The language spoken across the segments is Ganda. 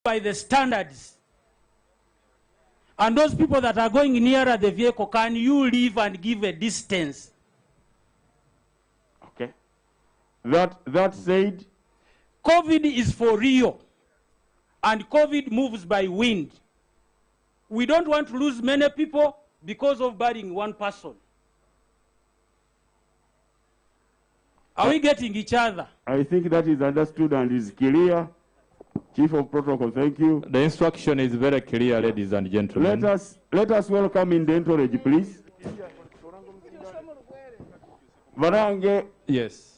by the standards. And those people that are going nearer the vehicle, can you leave and give a distance? Okay. That said, COVID is for real. And COVID moves by wind. We don't want to lose many people because of burying one person. Are we getting each other? I think that is understood and is clear. Chief of Protocol, thank you. The instruction is very clear, ladies and gentlemen. Let us welcome in the entourage, please. Varange. Yes.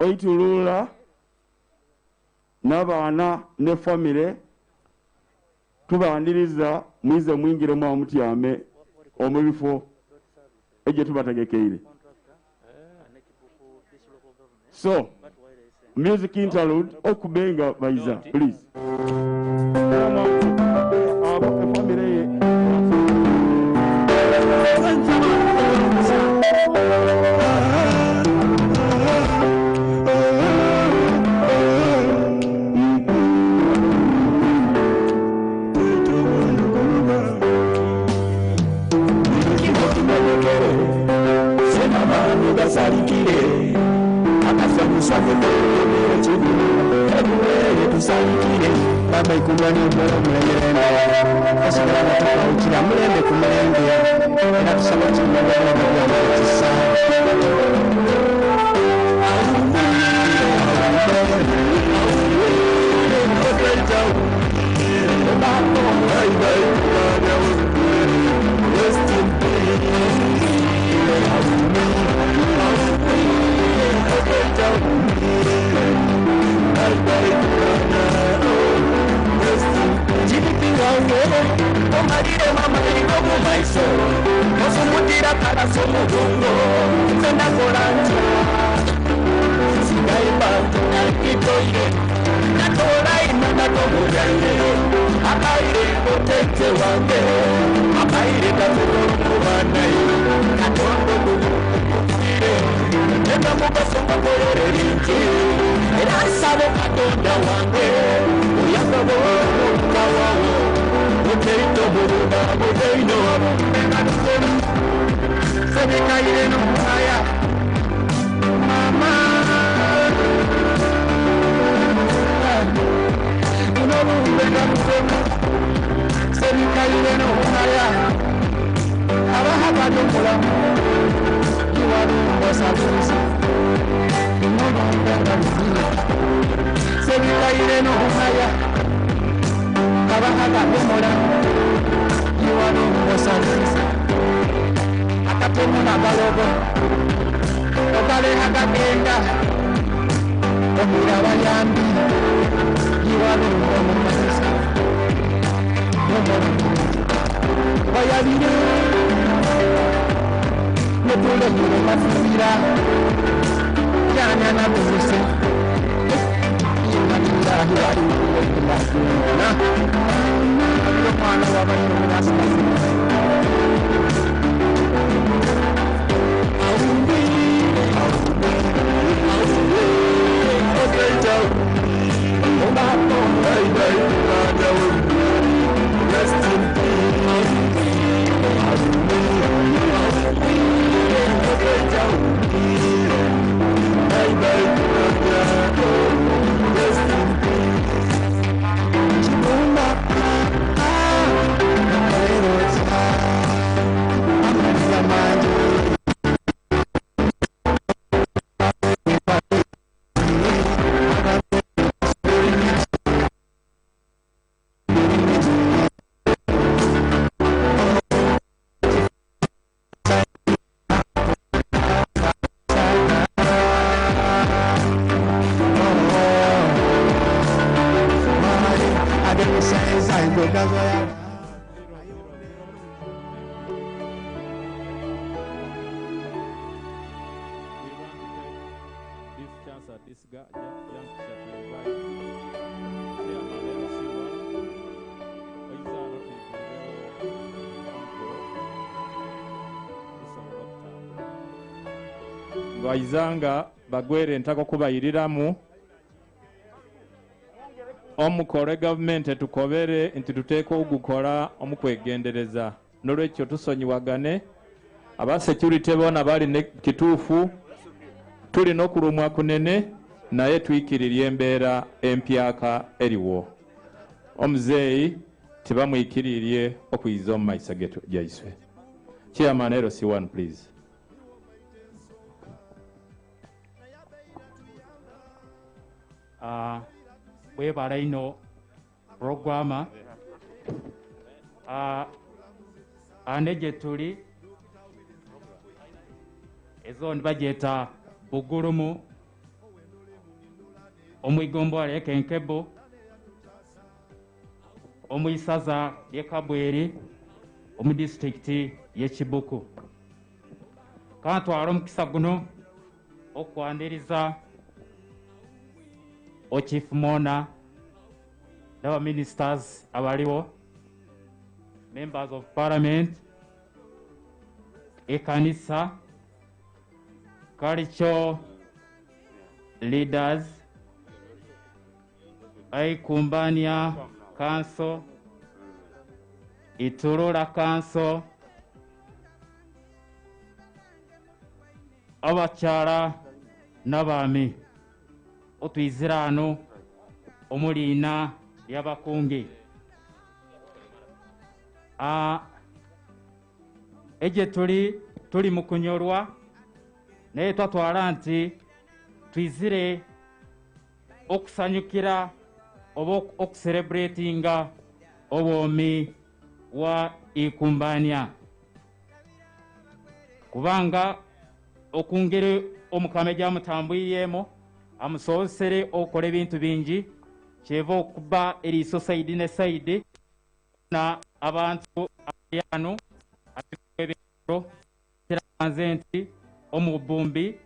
Oitulula n'abaana ne family tubaaniriza mwize mwingiremu amutyame omubifo egye tubategekeire. So, music interlude, okubenga baiza, please. Waizanga bagwere ntako kubayiriramu omukole gavumenti etukobere nti tuteeka ogukola omukwegendereza n'olwekyo tusonyiwagane aba security bona bali ne kituufu tulina okulumwa kunene naye twikiririe embeera empyaka eriwo omuzeeyi tibamwikiririe okuyiza omu maiso gaiswe. Chairman LC1 please. Weyabire ino programa ane gye tuli ezondi bagyeta Bugulumu omwigombo lya Kenkebo omwisaza lye Kabweri omu district ye Kibuku kantwala omukisa guno okwaniriza o Chief Mona n'aba ministers abaliwo members of parliament ekanisa cultural leaders Kumbania Council Iturura Council abakyala n'abaami otwizira ano omuliina y'abakungi egye tuli mu kunyolwa naye twatwala nti twizire okusanyukira oba okucelebratinga obwomi wa Ikumbania kubanga okungere omukama gyamutambwiriyemu amusobosere okukola ebintu bingi kyeva okuba eriiso saidi ne saidi na abantu abayano ebiro kiraganze nti omubumbi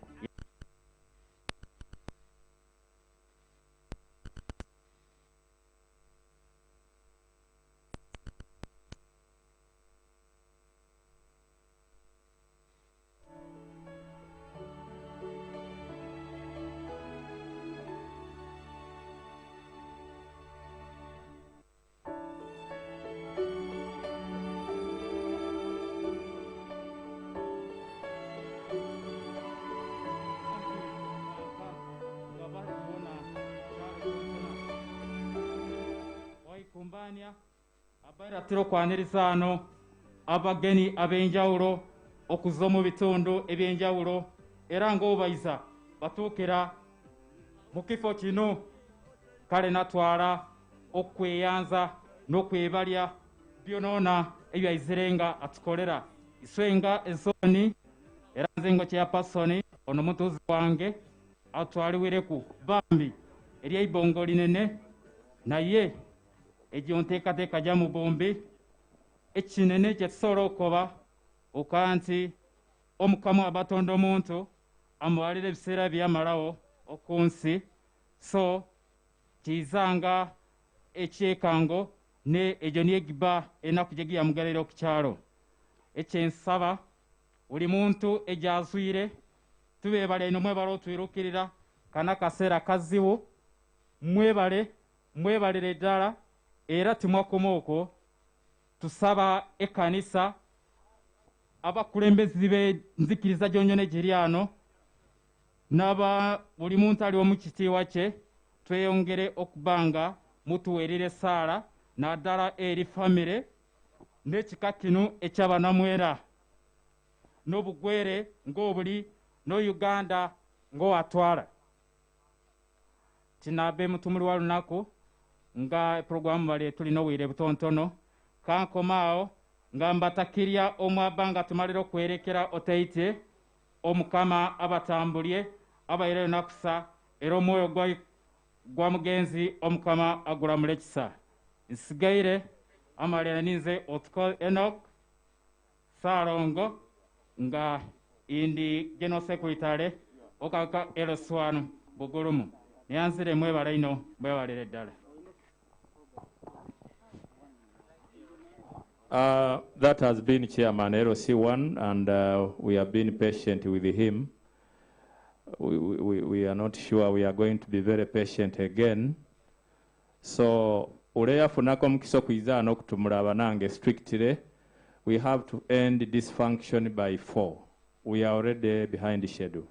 Kumbania abaratiro kwaniriza ano abageni ab'enjawulo okuza mu bitundu eby'enjawulo era ng'obayiza batuukira mu kifo kino kale natwala okweyanza n'okwebalya byonoona ebyayizirenga atukolera iswenga ezoni era nze ngo chairperson ono mutuuzi wange atwaliwireku bambi ery'eibongo linene naye egyo nteekateeka gya mu bombi ekinene kye tusobola okukoba okaa nti omukamu abatonda omuntu amuwalira ebiseera byamalawo oku nsi so kiyizanga ekyekango ne egyo niyo egiba enaku gye giyamugalira ku kyalo ekyensaba buli muntu egyazwire tubeebale eno mwebale otwirukirira kana kaseera kazibu mwebalire ddala era timwakoma okwo tusaba ekanisa abakulembezi b'enzikiriza gyonyone giri ano n'aba buli muntu ali omu kitiibwa kye tweyongere okubanga mutuweerera essaala naddala eri famire n'ekika kino ekyabanamwera n'obugwere ng'obuli n'Uganda ng'owatwala tinabe mutumuli wa lunaku nga programu bali tulina obwire butontono kankomaawo nga mbatakirya omwabanga tumalira okwerekera otaite omukama abatambulye abaire nakusa era omwoyo gwa mugenzi omukama agulamule ekisa nsigaire amalira ninze Otko Enoch Sarongo nga indi General Secretary okaka LC1 Bugulumu nyanzire mwebale ino mwebalire ddala. That has been Chairman LC1 and we have been patient with him. We are not sure we are going to be very patient again So uleya funako mkiso kuiza n'okutumula banange strictly. We have to end this function by 4. We are already behind the schedule.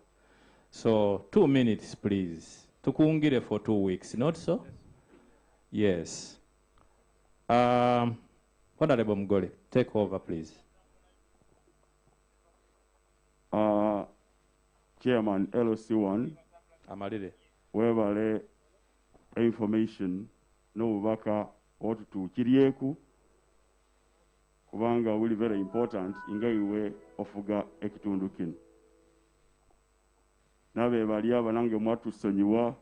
So 2 minutes, please. Tukungire for 2 weeks, not so? Yes. Honorable Mgole, take over, please. Chairman, LOC1. Amalire. Webale information n'obubaka otutuukiryeku kubanga buli very important nga iwe ofuga ekitundu kino. Nabe bali abanange mwatusonyiwa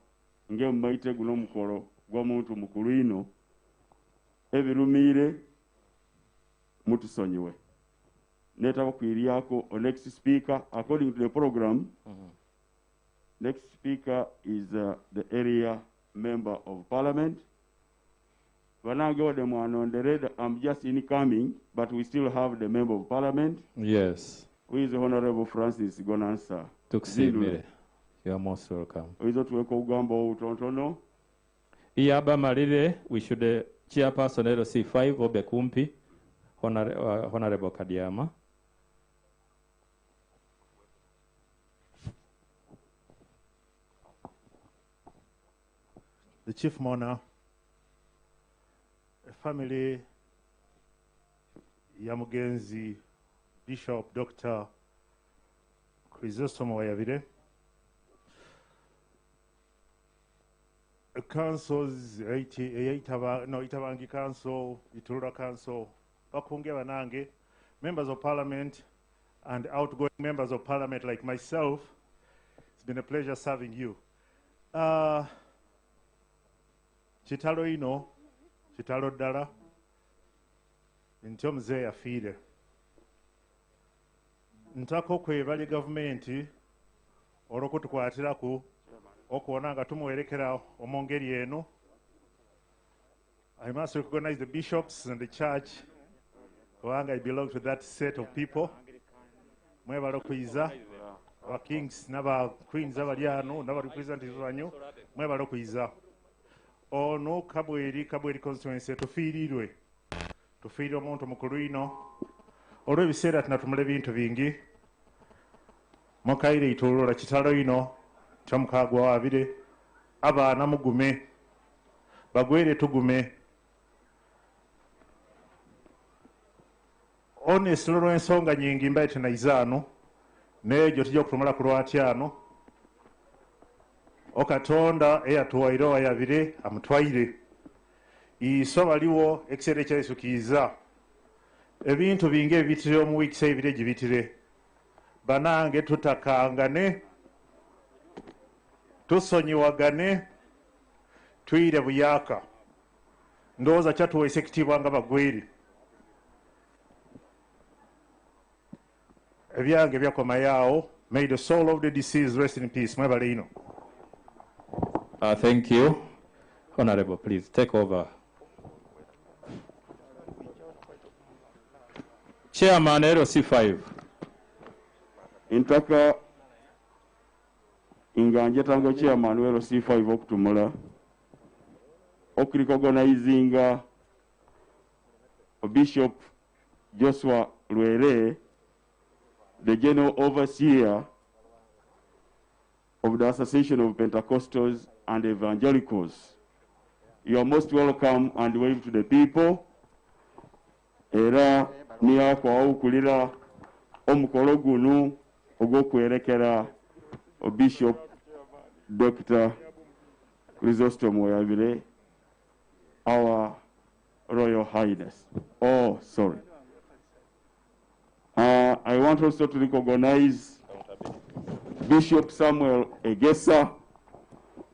ng'emmaite guno omukolo gw'omuntu mukulu ino ebirumire mutusonyiwe. Netaba kwiriyako o next speaker according to the program. Next speaker is the area member of parliament. I'm just incoming, but we still have the member of parliament. Yes. Who is Honorable Francis Gonansa. Tuksimire. You are most welcome. Tontono. Iyaba malire, we should chairperson LC5 Obekumpi, Honorable Kadiama. The chief mourner, a family, Yamugenzi, Bishop Dr. Chrystom Weyabire, councils, Itabangi Council, Iturura Council, Bakunge Banange, members of parliament, and outgoing members of parliament like myself. It's been a pleasure serving you. Chitalo ino, chitalo dala, nti omuzeeyi afiire. Ntako kwebali gavumenti olw'okutukwatiraku okuwona nga tumuwerekera omungeri eno. I must recognize the bishops and the church, kubanga I belong to that set of people. Mwebale okuyiza aba kings n'aba queens abali ano n'aba representatives banyu, mwebale okuyiza. Ono Kabweri constituency tufiirirwe omuntu mukulu ino olw'ebiseera tunatumula ebintu bingi mukaire Ituulura kitalo ino ky'omukaaga wabire abaana mugume bagwere tugume honest olw'ensonga nyingi mbaye tenayizaano n'egyo tujja okutumula ku lwatyano Okatonda eyatuwaire Weyabire amutwaire iso baliwo ekiseera ekyayisukiiza ebintu bingi ebitire omu wiiki ebire gibitire banange tutakangane tusonyiwagane tuyire buyaka ndowooza kyatuweesa ekitiibwa nga bagweri ebyange byakomayaawo. May the soul of the deceased rest in peace. Mwebale ino. Thank you. Honorable, please take over. Chairman LC5. Intaka inganje tango chairman LC5 okutumula okurecognizinga Bishop Joshua Lwere, the General Overseer of the Association of Pentecostals and Evangelicals. You are most welcome and wave to the people. Era niya kwa ukulira omukolo gunu ogw'okwerekera Bishop Dr. Chrystom Weyabire, our Royal Highness. Oh, sorry. I want also to recognize Bishop Samuel Egesa,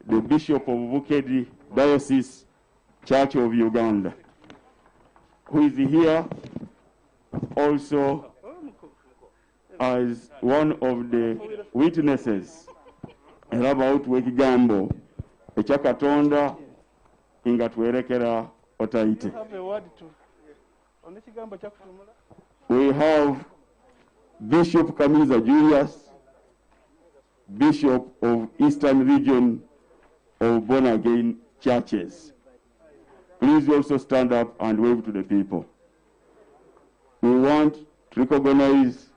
the Bishop of Bukedi Diocese Church of Uganda, who is here also as one of the witnesses about wekigambo ekyakatonda nga twerekera otaite. We have Bishop Kamiza Julius, Bishop of Eastern Region of Born Again Churches. please also stand up and wave to the people. We want to recognize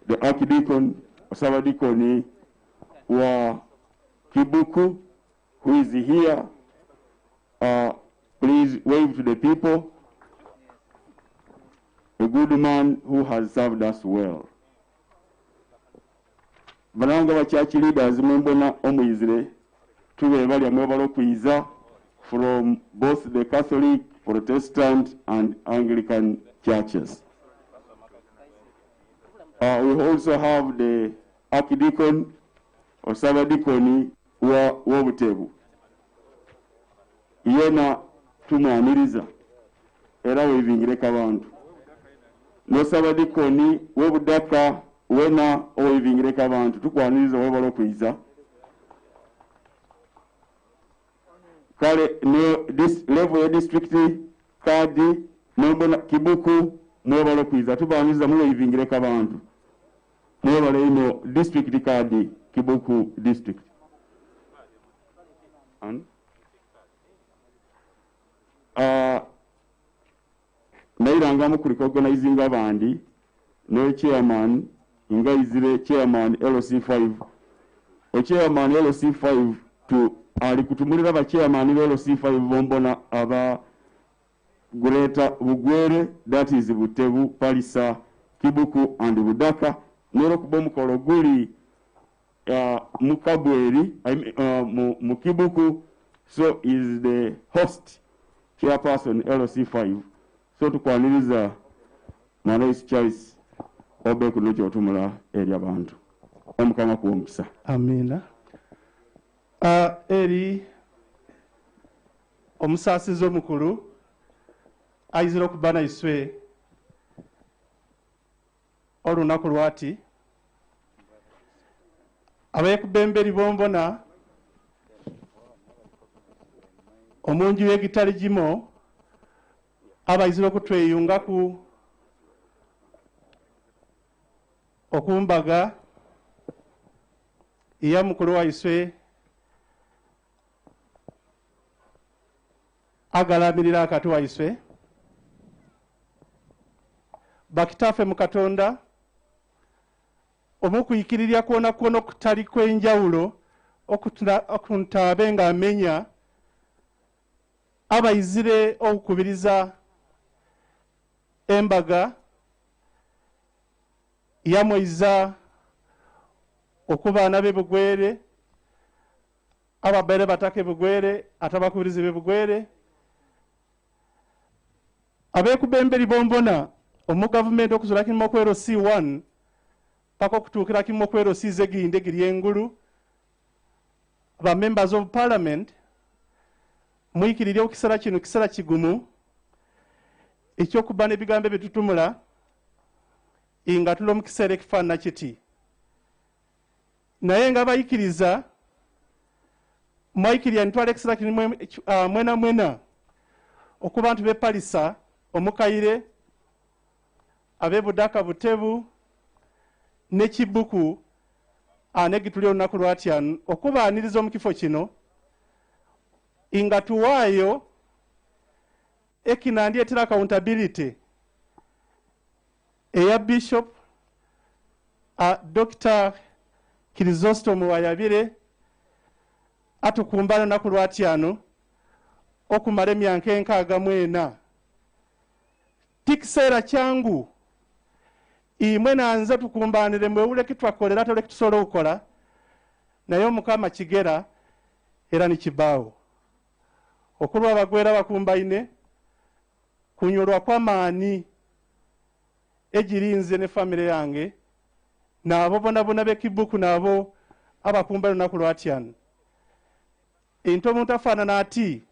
the Archdeacon, Osabadikoni, wa Kibuku, who is here. Please wave to the people. A good man who has served us well. Bananga ba church leaders mumbona omuyizire tube bali amwebalo kuiza from both the Catholic, Protestant and Anglican churches. We also have the Archdeacon or Sabadikoni wa Butebu. Yena tumwaniriza era webingireka abantu. No Sabadikoni wobudaka wena owebingireka abantu tukwaniriza webalo kuiza. Kale no this level district kadi nombona Kibuku mwebalo kuiza tubaniriza mwebingireka abantu. Mwebalo ino district kadi Kibuku district. And nairanga mu recognize abandi no chairman nga izire chairman LC5 o chairman LC5 to ali kutumulira ba chairman LC5 bombona aba Greater Bugwere, that is Butebu, Palisa, Kibuku and Budaka nero kubomukolo guli Mukabweri Mukibuku, so is the host chairperson LC5. So tukwaniriza Marais Charles obe kunojo otumula eri abantu omukama kuomukisa. Amina. Eri omusasizo omukulu ayizira okubana iswe olunaku lwati abekubemberi bombona omungi w'egitali gimo abayizira okutweyunga ku okumbaga iya mukulu waiswe agalamirira akati waiswe bakitafe mu Katonda omukuyikirira kwona okutali kwenjawulo okuntaabe nga amenya abayizire okukubiriza embaga yamoiza okubaana b'ebugwere ababaire batake bugwere atabakubiriza b'ebugwere abekubemberi bombona omu government okuzula kimu okwero C1 paka okutuukira kimu okwero C zeginde giri engulu ba members of parliament muyikirire okisala kino kisala kigumu ekyokubana ebigambo byetutumula inga tulo mu kiseera ekifaanana kiti naye nga bayikiriza mwayikirira nitwala ekisala kino mwena mwena okuba bantu b'epalisa omukayire ab'ebudaka Butebu ne Kibuku anegituli olunaku lwatyano okubaaniriza omu kifo kino inga tuwaayo ekinandyetera accountability eya Bishop Dr. Chrystom Weyabire atukumbana olunaku lwatyano okumala emyaka 64 tikiseera kyangu imwe nanza tukumbanire mwewule kitwakolera tole kitusobola okukola naye omukama kigera era nikibaawo okulwa abagwera bakumbaine kunyolwa kw'amaani egirinze ne famire yange n'abo bonabona b'Ekibuku n'abo abakumbana olunaku lwatyano ente omuntu afaanana ati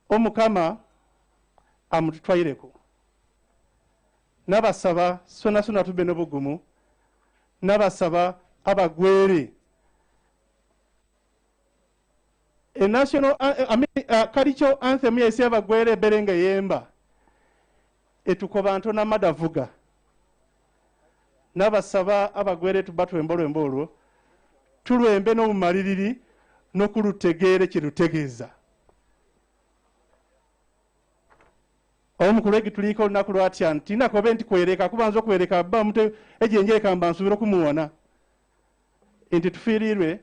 omukama amututwaireko nabasaba sona sona tube n'obugumu nabasaba abagwere a national cultural anthem yesi abagwere berenge yemba etukoba ntona madavuga nabasaba abagwere tubatwemba olwembo olwo tulwembe n'obumaliriri n'okulutegeere kyetutegeeza omukulu egituliiko olunaku lwatya nti nakobe nti kwereka kubanza okwereka bba mute ejenjereka mba nsubira okumuwona nti tufiirirwe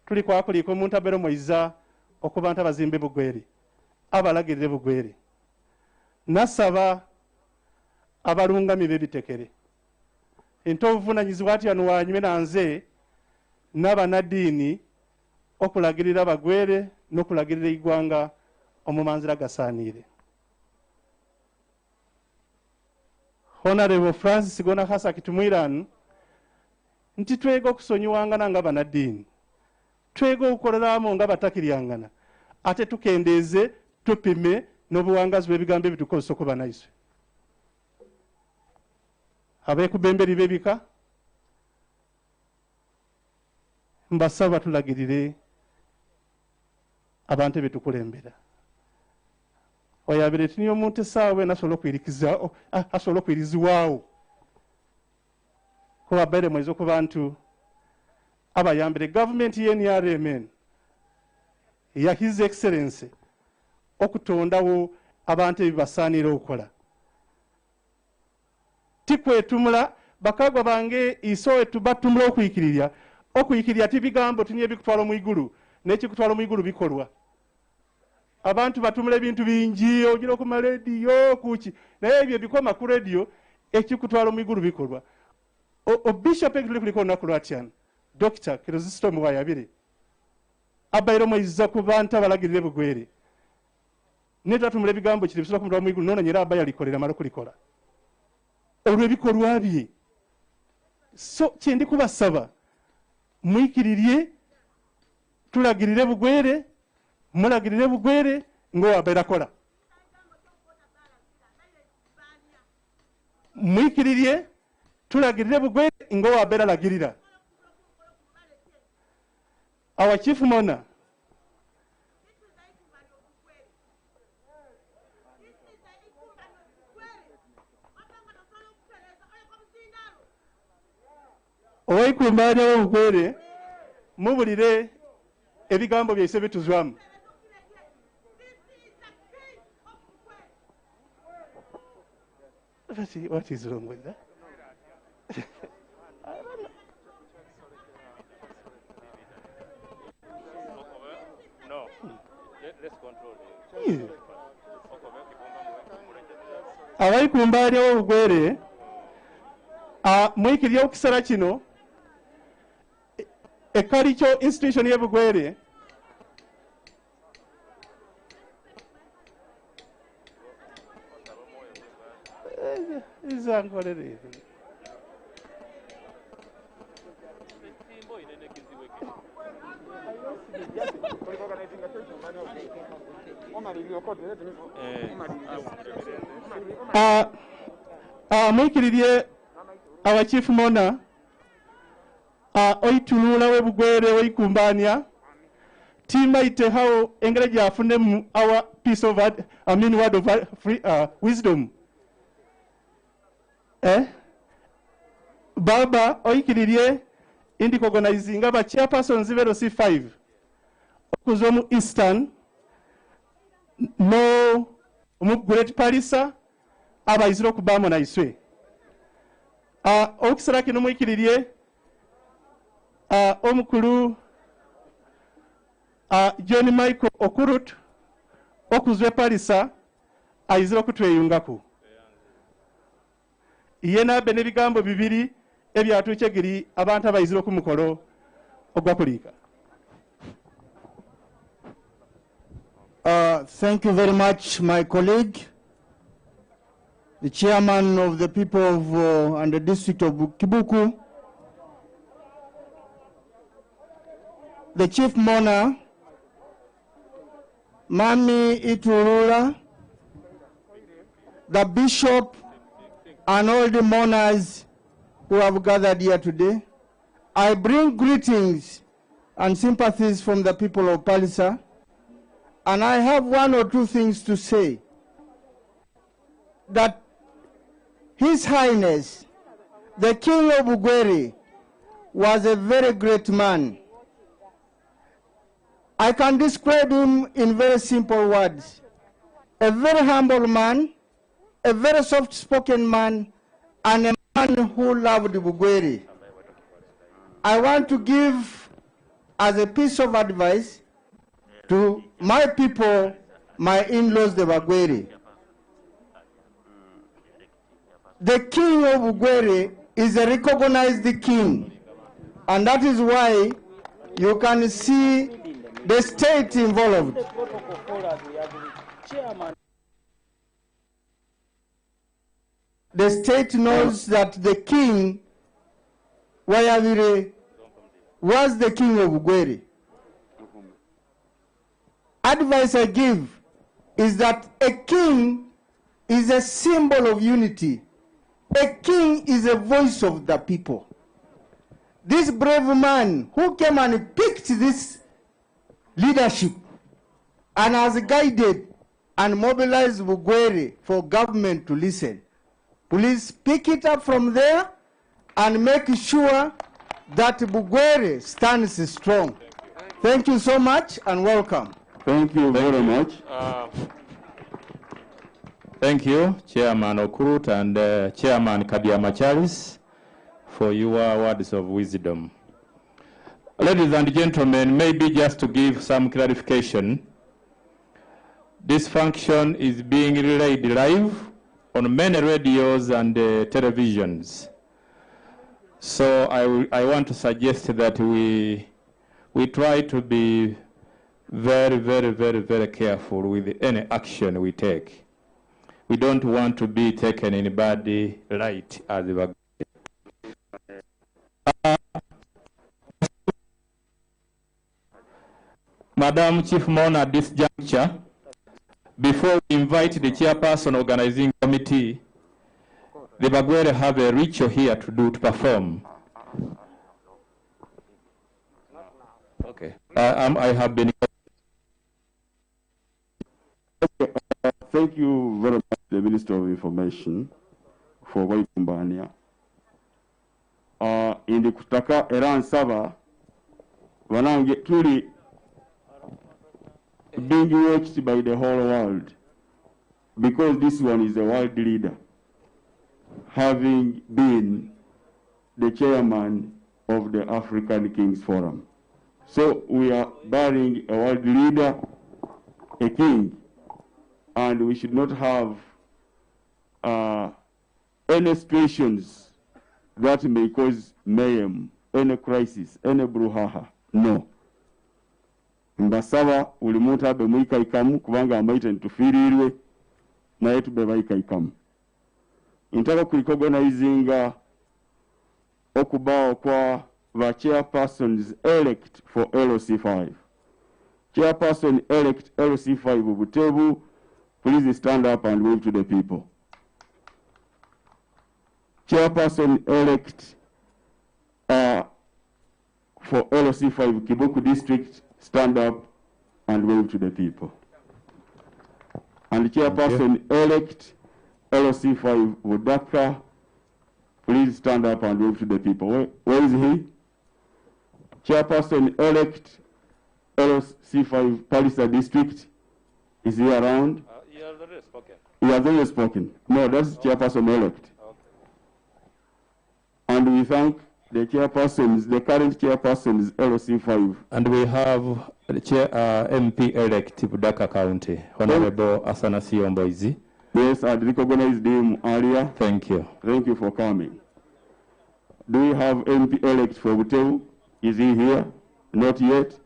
tuli kwakuliiko omuntu abeera omoiza okuba nti abazimbe bugwere abalagirire bugwere nasaba abalungami b'ebitekere nti obuvunanyizibwa atyano wanyume nanze n'abanaddiini okulagirira abagwere n'okulagirira igwanga omumanzira gasaaniire. Honorable Francis Gona Hasaki Tumwiran nti twega okusonyiwangana nga banaddiini twega okukoleramu nga batakiryangana ate tukendeeze tupime n'obuwangazi bw'ebigambo ebitukozesa okuba naiswe abeekubemberi b'ebika mbasaba tulagirire abantu ebetukulembera Weyabire tini omuntu essaawa nasobola asobola okwirizibwawo kuba baire mwezi okuba ntu abayambire gavumenti y'NRMN ya His Excellency okutondawo abantu ebibasaanira okukola tikwetumula bakagwa bange isowe tubatumula okuyikirira tibigambo tuni ebikutwala mu igulu n'ekikutwala mu igulu bikolwa abantu batumula ebintu bingi ogira ku marediyo kuki naye ebyo bikoma ku rediyo ekikutwala mu igulu bikolwa Bishop ekituli kuliko olunaku lwatyano Dr. Chrystom Weyabire abaire omoiza ku bantu abalagirire bugwere netatumula ebigambo kiri bisobola kumutwala mu igulu nono nyera aba yalikolera mala okulikola olw'ebikolwa bye so kyendi kubasaba mwikirirye tulagirire bugwere mulagirire bugwere ng'owabeera kola mwikirirye tulagirire bugwere ng'owabeera lagirira our chief mona owaikumbanya w'obugwere mubulire ebigambo byaise bituzwamu What is wrong with that? No, let's control it. Abaikumbanya w'obugwere mwikirya okukisala kino ekalicho institution y'ebugwere izankolere mwikirirye abachifu mona oitulula webugwere oikumbania timaite hao engere gyafune our piece of word of wisdom baba oikirirye indicognizinga aba chairpersons bero C5 okuza mu Eastern no mu Great Parisa abayizira okubamu na iswe okisala kino mwikirirye omukulu John Michael Okurut okuzwe Parisa ayizira okutweyungako ye nabe n'ebigambo bibiri ebyatuuke giri abantu abayizira okumukolo ogwakuliika. Thank you very much, my colleague, the chairman of the people of and the district of Kibuku, the chief mourner, Mami Iturura, the bishop, and all the mourners who have gathered here today. I bring greetings and sympathies from the people of Palisa, and I have one or two things to say. That His Highness, the King of Ugweri, was a very great man. I can describe him in very simple words. A very humble man, a very soft-spoken man and a man who loved Bugwere. I want to give as a piece of advice to my people, my in-laws, the Bugwere. The king of Bugwere is a recognized king, and that is why you can see the state involved. The state knows that the king, Weyabire, was the king of Bugwere. Advice I give is that a king is a symbol of unity. A king is a voice of the people. This brave man who came and picked this leadership and has guided and mobilized Bugwere for government to listen. Please pick it up from there and make sure that Bugwere stands strong. Thank you so much and welcome. Thank you very much. Thank you, Chairman Okurut and Chairman Kabiama Charles, for your words of wisdom. Ladies and gentlemen, maybe just to give some clarification, this function is being relayed live on many radios and televisions. So I want to suggest that we try to be very, very, very, very careful with any action we take. We don't want to be taken anybody right as a Madam Chief Mon, at this juncture, before we invite the chairperson organizing committee, the Bugwere have a ritual here to perform. Okay. I have been. Thank you very much, the Minister of Information, for Waikumbania. Indi kutaka era nsaba wanange tuli being watched by the whole world, because this one is a world leader, having been the chairman of the African Kings Forum. So we are burying a world leader, a king, and we should not have any situations that may cause mayhem, any crisis, any brouhaha. No. Mbasaba uli muntu abe mwikaikamu kubanga amaite ntufirirwe na yetu be baikaikamu. Intaka kurecognizinga okubao kwa the chairpersons elect for LOC5. Chairperson elect LOC5 Butebu, please stand up and wave to the people. Chairperson elect for LOC5 Kibuku District, stand up and wave to the people. And chairperson elect LOC5 Wodaka, please stand up and wave to the people. Where is he? Chairperson elect LOC5 Palisa District, is he around? He has already spoken. He has already spoken. No, that's chairperson elect. Okay. And we thank the chairpersons, the current chairpersons, LOC5. And we have the chair, MP elect Budaka County, Honorable Asanasi Omboizi. Yes, I recognized him earlier. Thank you. Thank you for coming. Do we have MP elect for Butebu? Is he here? Not yet.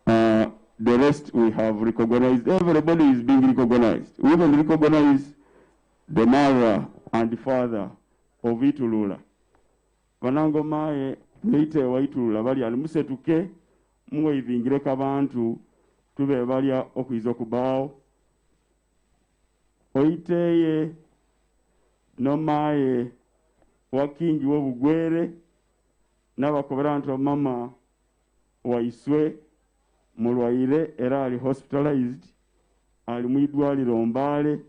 The rest we have recognized. Everybody is being recognized. We even recognize the mother and the father of Itulula. Vanango mae meite wa Itulula bali alimusetuke mwe ivingireka abantu tube bali okwizo kubao. Oiteye no mae wakingi wo Bugwere n'abakoberanto mama wa Iswe mulwaire era ali hospitalized ali mwidwaliro Mbale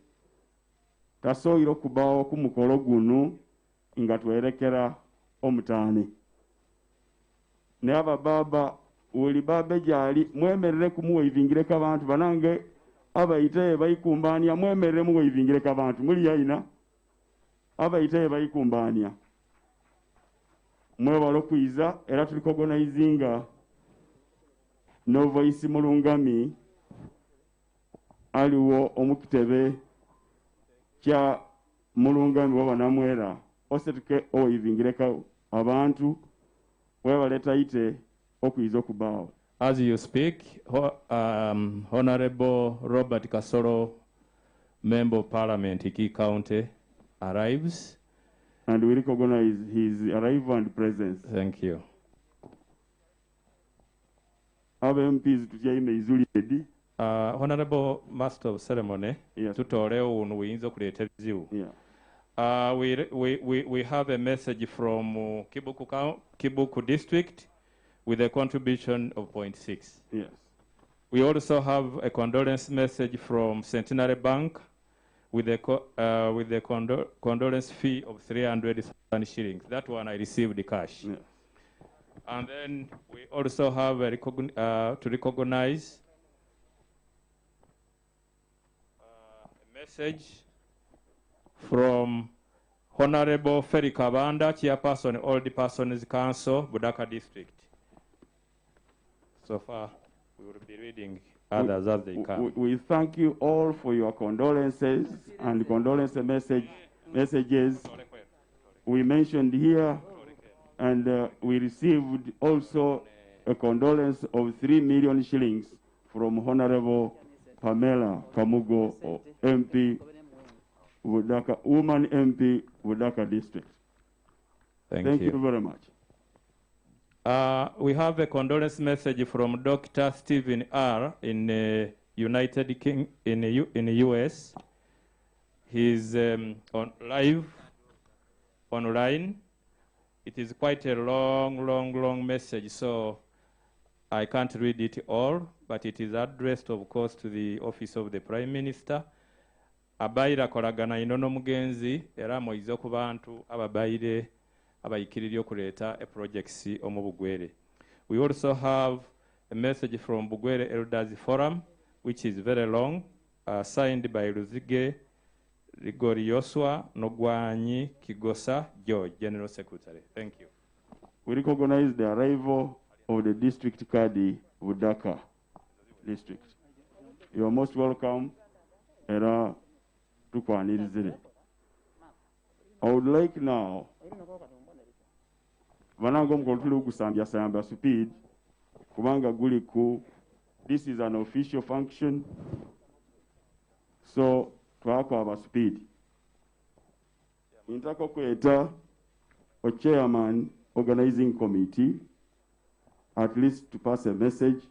tasoyiro kubawo ku mukolo guno nga twerekera omutane ne aba baba uli baba jali mwemerere kumuwa ivingireka abantu banange abayitaye bayikumbania mwemerere mu weyivingireko abantu muli yaina abayitaye bayikumbania mwebala okwiza era tuli organizinga no voice mulungami aliwo omukitebe kya mulungami wabanamwera osetuke oweyivingireko abantu webaleta ite okwiza okubaawo. As you speak, Honorable Robert Kasoro, Member of Parliament, Iki County, arrives. And we recognize his arrival and presence. Thank you. MPs tujaime izuli edi. Honorable Master of Ceremony, yes. Tutoreo unuyinzo kulete viziu. Yeah. We have a message from Kibuku District with a contribution of 0.6. Yes. We also have a condolence message from Centenary Bank with a condolence fee of 300,000 shillings. That one I received the cash. Yeah. And then we also have to recognize a message from Honorable Ferry Kabanda, Chairperson, Old Persons Council, Budaka District. So far, we will be reading others as they come. We thank you all for your condolences and condolence messages we mentioned here, and we received also a condolence of 3 million shillings from Honorable Pamela Kamugo, MP, Budaka, woman MP, Budaka District. Thank you very much. We have a condolence message from Dr. Stephen R. in United Kingdom, in the US. He's online. It is quite a long message, so I can't read it all, but it is addressed, of course, to the office of the Prime Minister. Abaira kolagana inono mugenzi era moizo ku bantu ababaire abayikirira okuleta a projects omu Bugwere. We also have a message from Bugwere Elders Forum, which is very long, signed by Ruzige Rigori Yoswa Nogwanyi Kigosa George, General Secretary. Thank you. We recognize the arrival of the district Kadi Budaka district. You are most welcome. Era tukwanirizire. I would like now vanango mkolutule ugusambya speed kubanga guli ku. This is an official function, so twako aba speed. Intako kweta o chairman organizing committee at least to pass a message,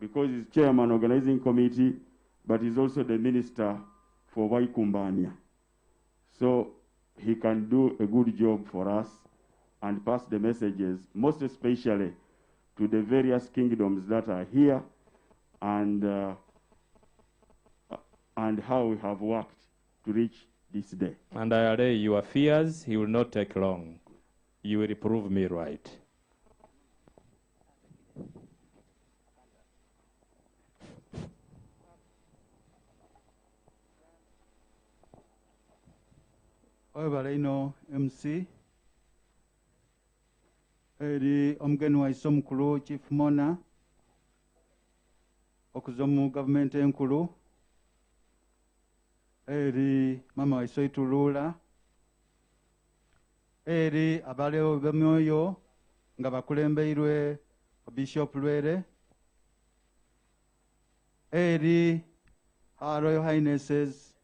because he's chairman organizing committee, but he's also the minister for Waikumbania. So he can do a good job for us and pass the messages, most especially to the various kingdoms that are here, and how we have worked to reach this day. And I allay your fears, he will not take long. You will prove me right. Weyabire MC eri omugeni waiso omukulu Chief Mona okuza mu government enkulu eri mama waiso Itulula eri abalewo b'emyoyo nga bakulembeirwe Bishop Lwere eri Royal Highnesses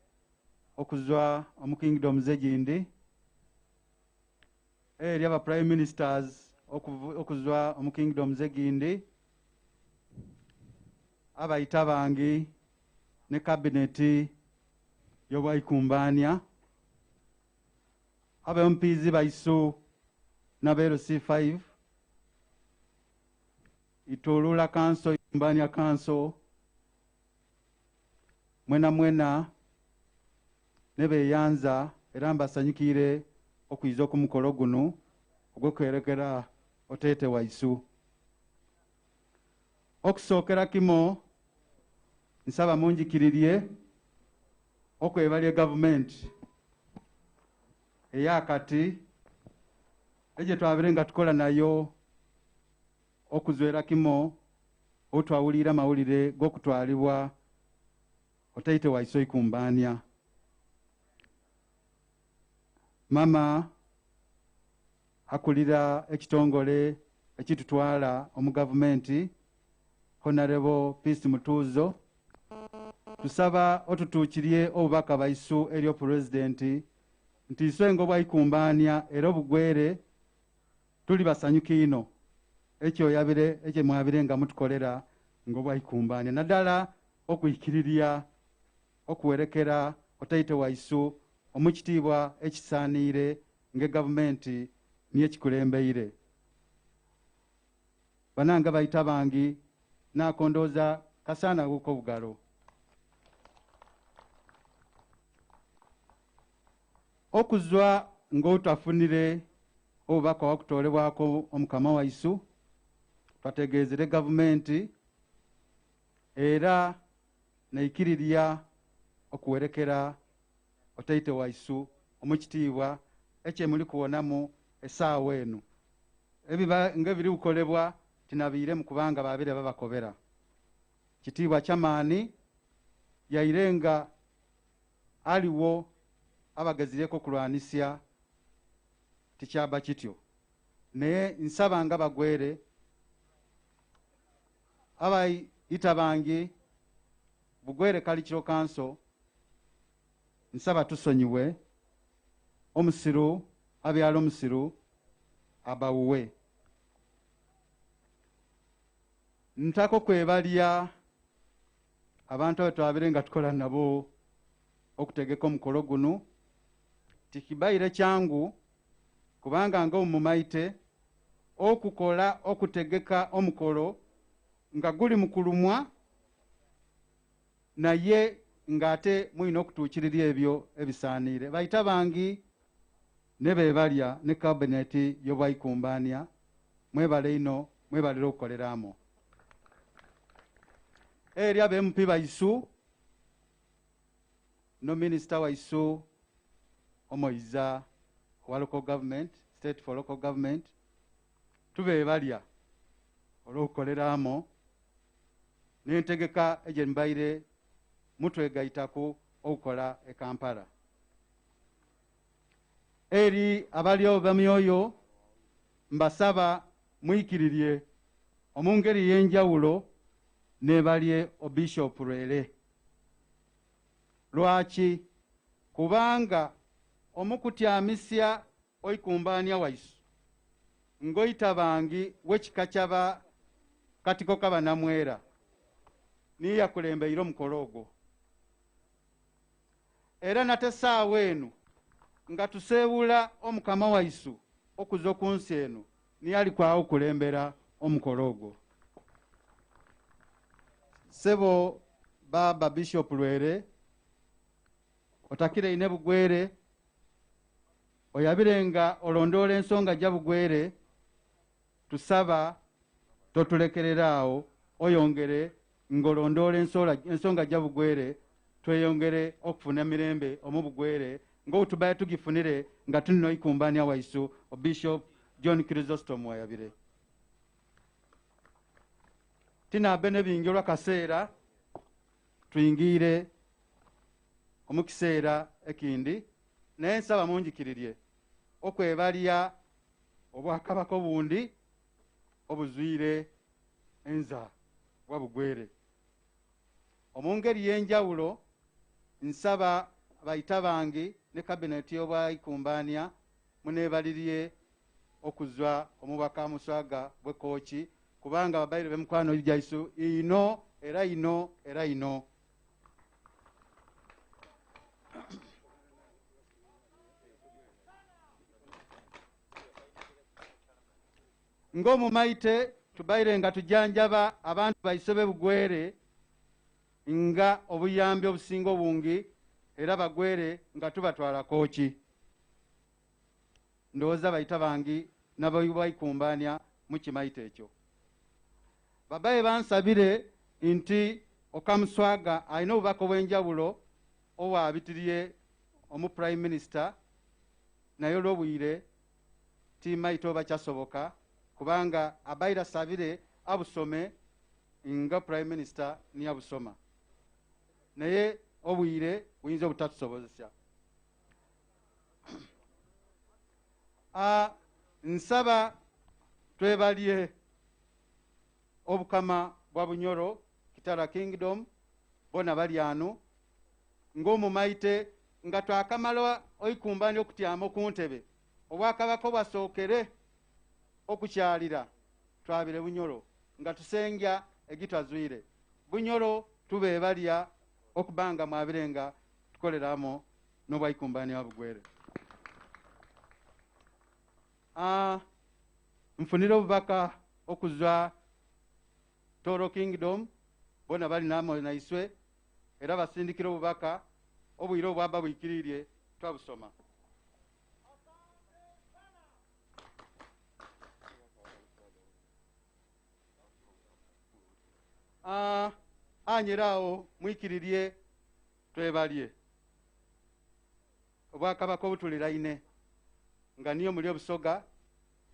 okuzwa omu kingdoms egindi eri aba prime ministers okuzwa omu kingdoms egindi abayita bangi ne cabinet y'Obwaikumbania aba MPs baisu n'aba LC5 Itulula Council, Ikumbania Council, mwena nebeyanza era mbasanyukire okwiza ku mukolo guno ogw'okwerekera Otete waisu. Okusookera kimo nsaba munjikiririe okwebalya gavumenti eyakati egye twabire nga tukola nayo okuzwera kimo otwawulira amawulire g'okutwalibwa otaite waiso ikumbania. Mama akulira ekitongole ekitutwala omu gavumenti Honorable Peace Mutuzo, tusaba otutuukirye obubaka baisu eryo Pulezidenti nti iswe ng'obwaikumbania era obugwere tuli basanyuki ino ekyo yabire ekyo mwabire nga mutukolera ng'obwaikumbania naddala okuyikiriria okuwerekera otaite waisu omukitiibwa ekisaaniire ng'egavumenti niyo ekikulembeire. Bananga bayita bangi nakondooza kasaana guko obugalo. Okuzwa ng'otwafunire obubaka wakutoolebwako omukama waisu twategeezere gavumenti era neikiriria okuwerekera otaite waisu omukitiibwa ekyemuli kuwonamu esaawa eno ng'ebiri kukolebwa tinabiire mu kubanga babire babakobera. Kitiibwa kyamaani yairenga aliwo abagezireko kulwanisya tikyaba kityo naye nsaba nga bagwere abayita bangi bugwere kalikiro kanso nsaba tusonyiwe omusiru abyala omusiru abawuwe. Ntako kwebalya abantu abo twabire nga tukola nabo okutegeka omukolo guno tikibaire kyangu kubanga nga omumaite okukola okutegeka omukolo nga guli mukulumwa naye ngate mwina okutuukiriria ebyo ebisaaniire. Bayita bangi ne bebalya ne kabineti y'obwaikumbania mwebale ino mwebalire okukoleramo. Eri aba MP baisu no Minister waisu omoiza wa local government, state for local government, tubebalya olw'okukoleramo n'entegeka egye mbaire mutwegaitaku okukola e Kampala. Eri abali obamyoyo mbasaba mwikiririe omungeri y'enjawulo nebalye Bishop Lwele. Lwaki? Kubanga omukutyamisya oikumbania waisu ngoita bangi wekika kyaba katiko kaba namwera niya kulembeire omukolo ogwo era nate saawa eno nga tuseebula omukama waisu okuza okunsi eno niye alikwawo okulembera omukolo ogwo. Sebo baba Bishop Lwere otakire ine bugwere oyabirenga olondoola ensonga gya bugwere tusaba totulekereraawo oyongere ng'olondoola ensonga gya bugwere tweyongere okufuna emirembe omu bugwere ng'otubaye tugifunire nga tulina oikumbania waisu Bishop John Chrystom Weyabire. Tinabe nebingi olw'akaseera tuyingire omu kiseera ekindi naye nsaba munjikiririe okwebalya obwakabaka obundi obuzwire enza bwa bugwere. Omu ngeri y'enjawulo nsaba bayita bangi ne kabineti y'obwaikumbania muneebalirye okuzwa omubaka Muswaga bw'ekooki kubanga babaire b'emikwano gyaisu ino era ino era ino. Ng'omumaite tubaire nga tujanjaba abantu baisobe bugwere nga obuyambi obusinga obungi era bagwere nga tubatwala kooki. Ndowooza bayita bangi n'abaikumbania mukimaite ekyo. Babaye bansabire nti Okamuswaga alina obubaka obw'enjawulo obwabitiriye omu prime minister naye olw'obwire timayita oba kyasoboka kubanga abaire asabire abusome nga prime minister niye abusoma naye obwire buyinza obutatusobozesa. Nsaba twebalye obukama bwa Bunyoro Kitara Kingdom bona bali ano ng'omumaite nga twakamala oikumbani okutyama ku ntebe obwakabaka bwasookere okukyalira twabire Bunyoro nga tusengya egitwazwire Bunyoro tubebalya okubanga mwabirenga tukoleramo n'obwaikumbani wabugwere. Nfunire obubaka okuzwa Toro Kingdom bona bali namo naiswe era basindikira obubaka obwire obwaba bwikiririe twabusoma. Anyerawo mwikiririe twebalye obwakabaka obutuliraine nga niyo muli obusoga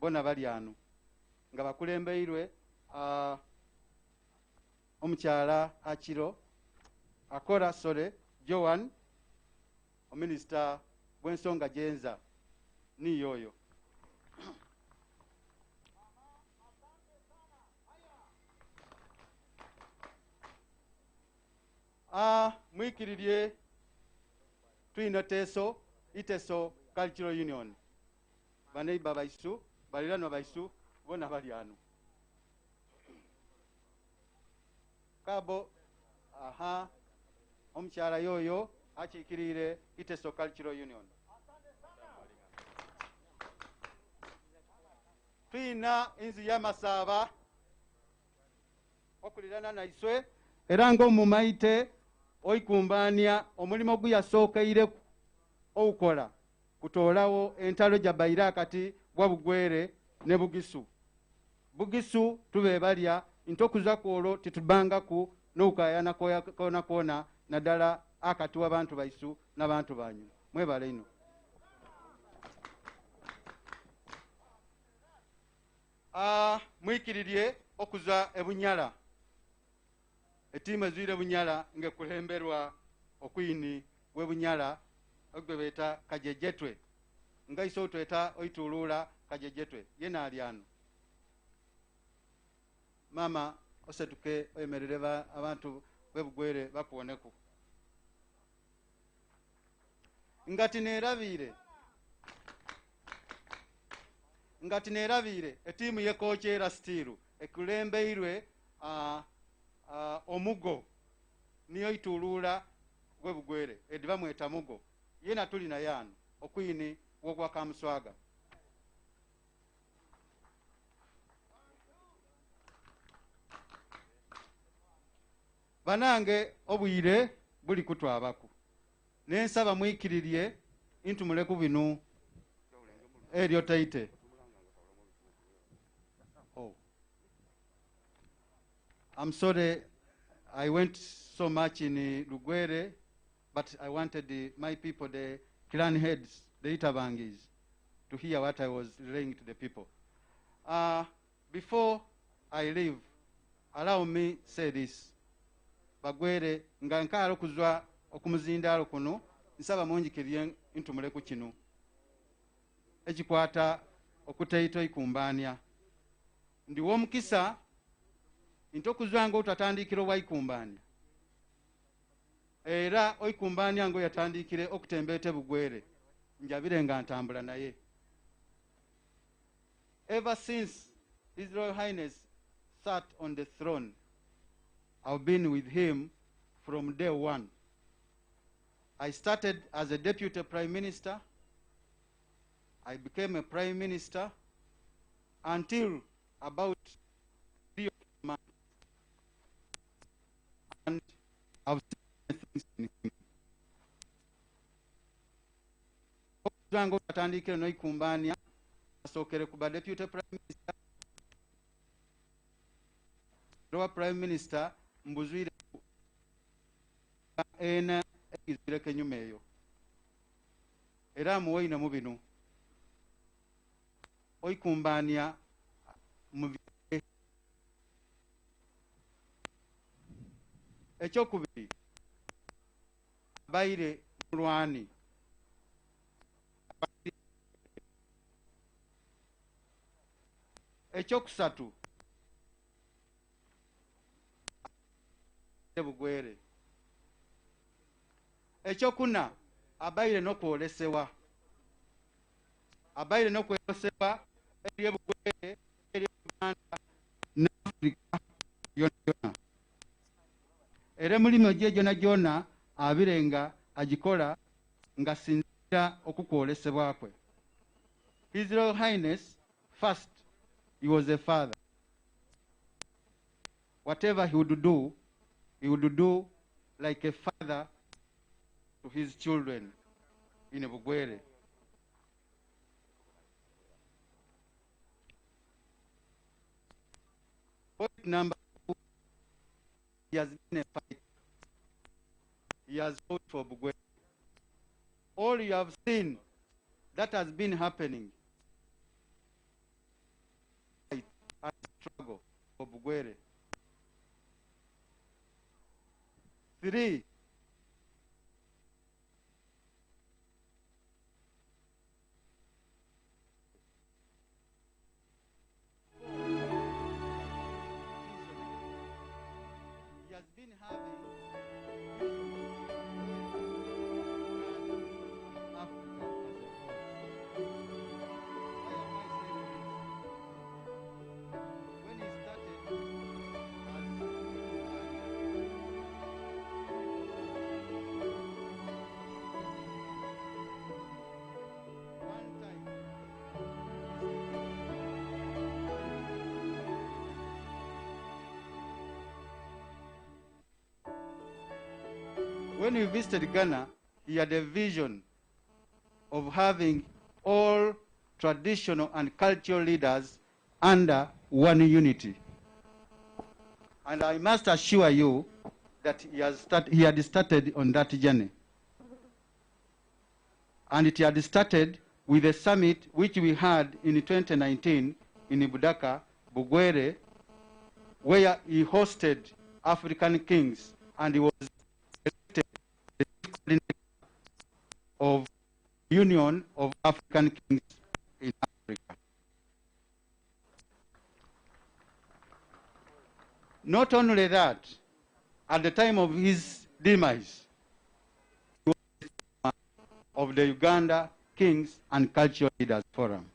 bona bali ano nga bakulembeirwe omukyala Akiro akora sore Joan ominisita bw'ensonga jenza niyoyo. Mwikiririe tuina iteso Cultural Union baneiba baisu baliranwa baisu bona bali ano kabo omukyala yoyo akikirire iteso Cultural Union. Tuina inzi y'amasaba okulirana naiswe era ng'omumaite oikumbania omulimo guyasookeire oukola kutoolawo entalo gyabaire akati bwa Bugwere ne Bugisu. Bugisu tubebalya nti okuza kwolwo titubangaku n'okukayana koona koona naddala akati w'abantu baisu n'abantu banyu mwebale ino. Mwikiririe okuza ebunyala etimu ezwire Bunyala ngekulemberwa okwini we Bunyala ogwe beta Kajejetwe nga iso tweta oitulula Kajejetwe yena ali ano. Mama osetuke oyemerere abantu bebugwere bakuoneku ngati neravire etimu ye kochera stiru ekulembeirwe omugo niyo itulula gwe Bugwere ediba mweta mugo yena tuli na yano okwini wogwa Kamuswaga. Banange obwire buli kutwabaku nensaba mwikiririe intumule binu eryo taite. I'm sorry I went so much in Lugwere, but I wanted my people, the clan heads, the Itabangis, to hear what I was relaying to the people. Before I leave, allow me say this. Bagwere ngankalo kuzwa okumuzindalo kuno nsaba munjikiriye intumule ku kino ekikwata okuteito ikumbania ndi womukisa intokuzwanga utatandikiro waikumbania era oikumbania ngo yatandikire okutembete Bugwere njabire nga ntambula naye. Ever since His Royal Highness sat on the throne, I've been with him from day one. I started as a deputy prime minister. I became a prime minister until about 3 months. And I've seen things in him. Zango tatandikira no ikumbania asokere kuba deputy prime minister. Rowa prime minister mbuzwire ena ekizireko enyuma eyo era amuwaine mu bino oikumbania mu ekyokubiri abaire mulwani ekyokusatu bugwere ekyokuna abaire n'okwolesebwa eri ebugwere eri Uganda n'Afrika yona yona era emirimu gye gyona gyona abirenga agikola nga sinzira okukwolesebwa kwe. His Royal Highness, first, he was a father. Whatever he would do like a father to his children in Bugwere. Point number 2, he has been a fighter. He has fought for Bugwere. All you have seen that has been happening and struggle for Bugwere. 3, he has been having when he visited Ghana, he had a vision of having all traditional and cultural leaders under one unity. And I must assure you that he had started on that journey. And it had started with a summit which we had in 2019 in Budaka, Bugwere, where he hosted African kings and he was elected the chief coordinator of Union of African Kings in Africa. Not only that, at the time of his demise, he was the chairman of the Uganda Kings and Cultural Leaders Forum.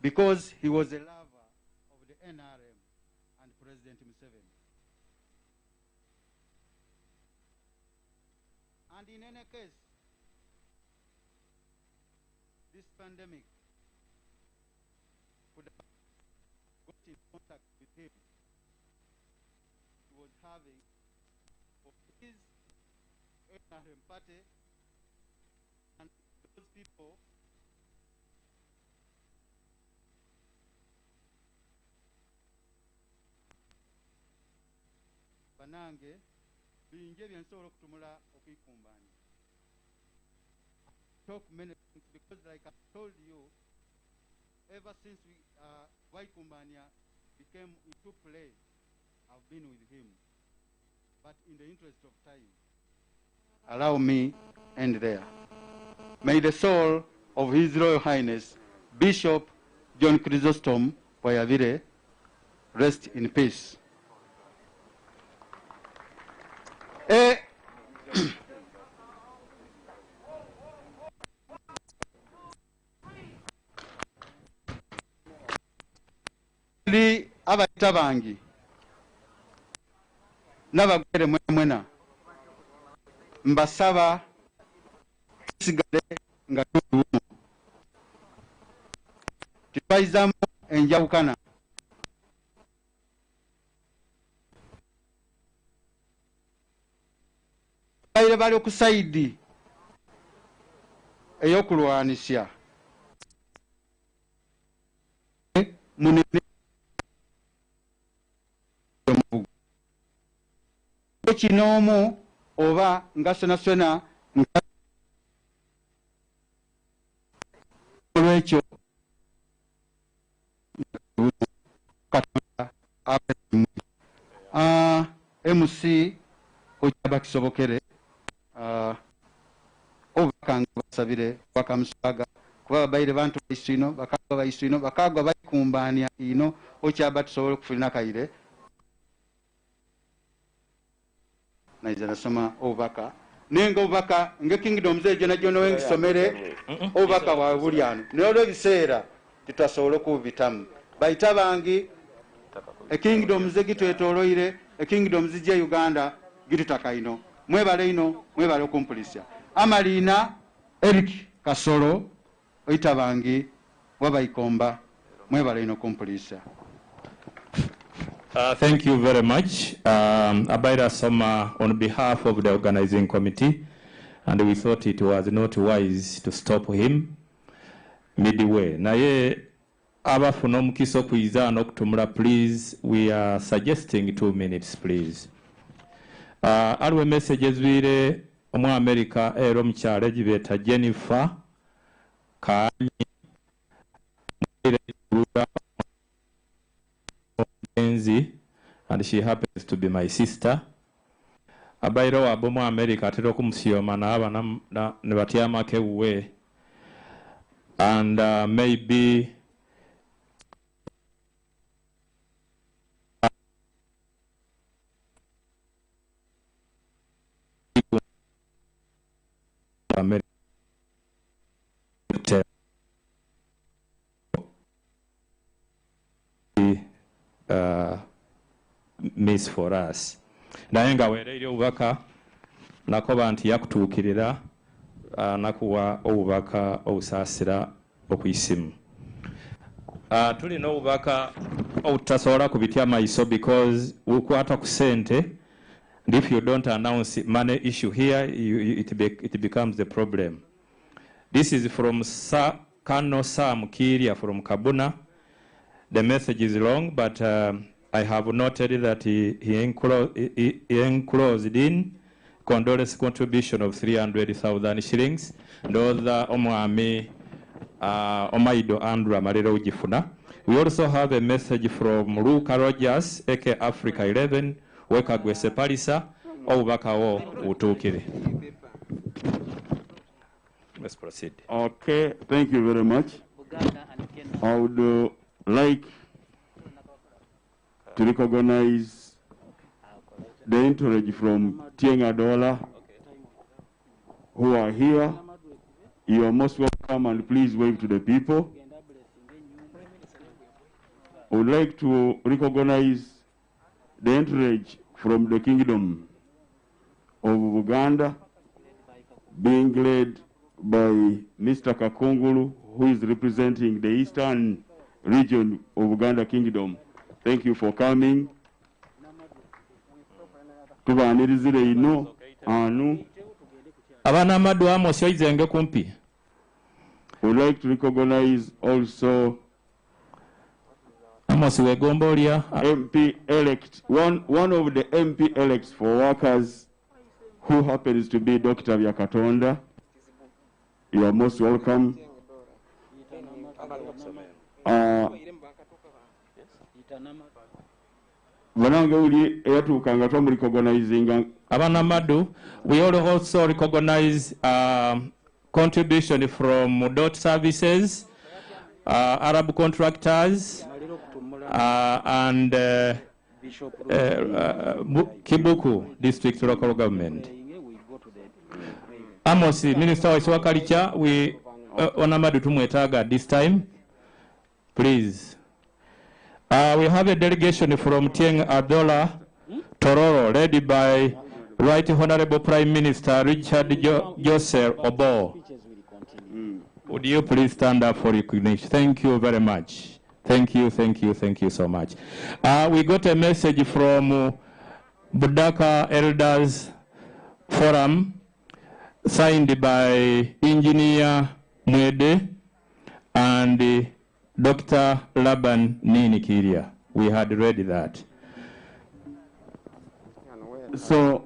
Because he was a lover of the NRM and President Museveni. And in any case, this pandemic could have got in contact with him. He was having for his NRM party and those people banange binje byensobola okutumula okuyikumbanya. Talk many things because like I told you, ever since Waikumbania became into play, I've been with him. But in the interest of time, allow me end there. May the soul of His Royal Highness Bishop John Chrystom Weyabire rest in peace. Abaita bangi n'abagwere mwena mbasaba tusigale nga tuli wamu tubaizamu enjawukana baire bali okusaidi ey'okulwanisya munene kinoomu oba nga sonasona olwekyo MC okyaba kisobokere obubaka nga basabire bakamusaga kuba babaire bantu baisino bakagwa baisino bakagwa baikumbania ino okyaba tusobole okufulina kaire naiza nasoma obubaka nenga obubaka nge kingdom zejo najjo nowengisomere obubaka bwawe buli ano naye olw'ebiseera titwasobola okubitamu bayita bangi ekingdom ze gitwetoloire ekingdom zijja Uganda gitutaka ino mwebale ino mwebale okumpulisya amalina Eric Kasolo oyita bangi wabayikomba mwebale ino okumpulisya. Thank you very much. Abaira Soma on behalf of the organizing committee, and we thought it was not wise to stop him midway. Naye abafuna omukisa okwiza n'okutumula, please, we are suggesting 2 minutes, please. Aliwo message ezibire omu America ero mukyalo egibeeta Jennifer Kanyi and she happens to be my sister. Abairo wabo mu America atera okumusyoma n'aba ne batyamako ewuwe, and maybe miss for us. Naye nga weereire obubaka nakoba nti yakutuukirira nakuwa obubaka obusaasira okuyisimu. Tulina obubaka obutasobola kubitya maiso because ukwata ku sente, and if you don't announce money issue here, it becomes the problem. This is from Colonel Sam Kiria from Kabuna. The message is long, but I have noted that he enclosed in condolence contribution of 300,000 shillings. Ndoza omwami Omaido Andrew Amarero Ujifuna. We also have a message from Luka Rogers, aka Africa 11, Weka Gwese Palisa, Obubaka wo utukire. Let's proceed. Okay, thank you very much. I would like to recognize the entourage from Tiengadola who are here. You are most welcome, and please wave to the people. I would like to recognize the entourage from the Kingdom of Uganda, being led by Mr. Kakungulu, who is representing the eastern region of Uganda Kingdom. Thank you for coming. Tubanirizire ino anu. Abana madu Amos yoizenge kumpi. We'd like to recognize also Amos Wegombolia, MP elect, one of the MP elects for workers, who happens to be Dr. Vyakatonda. You are most welcome. Abanamadu, we also recognize contribution from DOT services, Arab contractors, and Kibuku district local government. Amos, Minister of Culture, we Onamadu tumwetaga this time, please. We have a delegation from Tieng Adola, Tororo, led by Right Honorable Prime Minister Richard Joseph Obo. Would you please stand up for recognition? Thank you very much. Thank you so much. We got a message from Budaka Elders Forum, signed by Engineer Mwede and Dr. Laban Ninikiria. We had read that. So,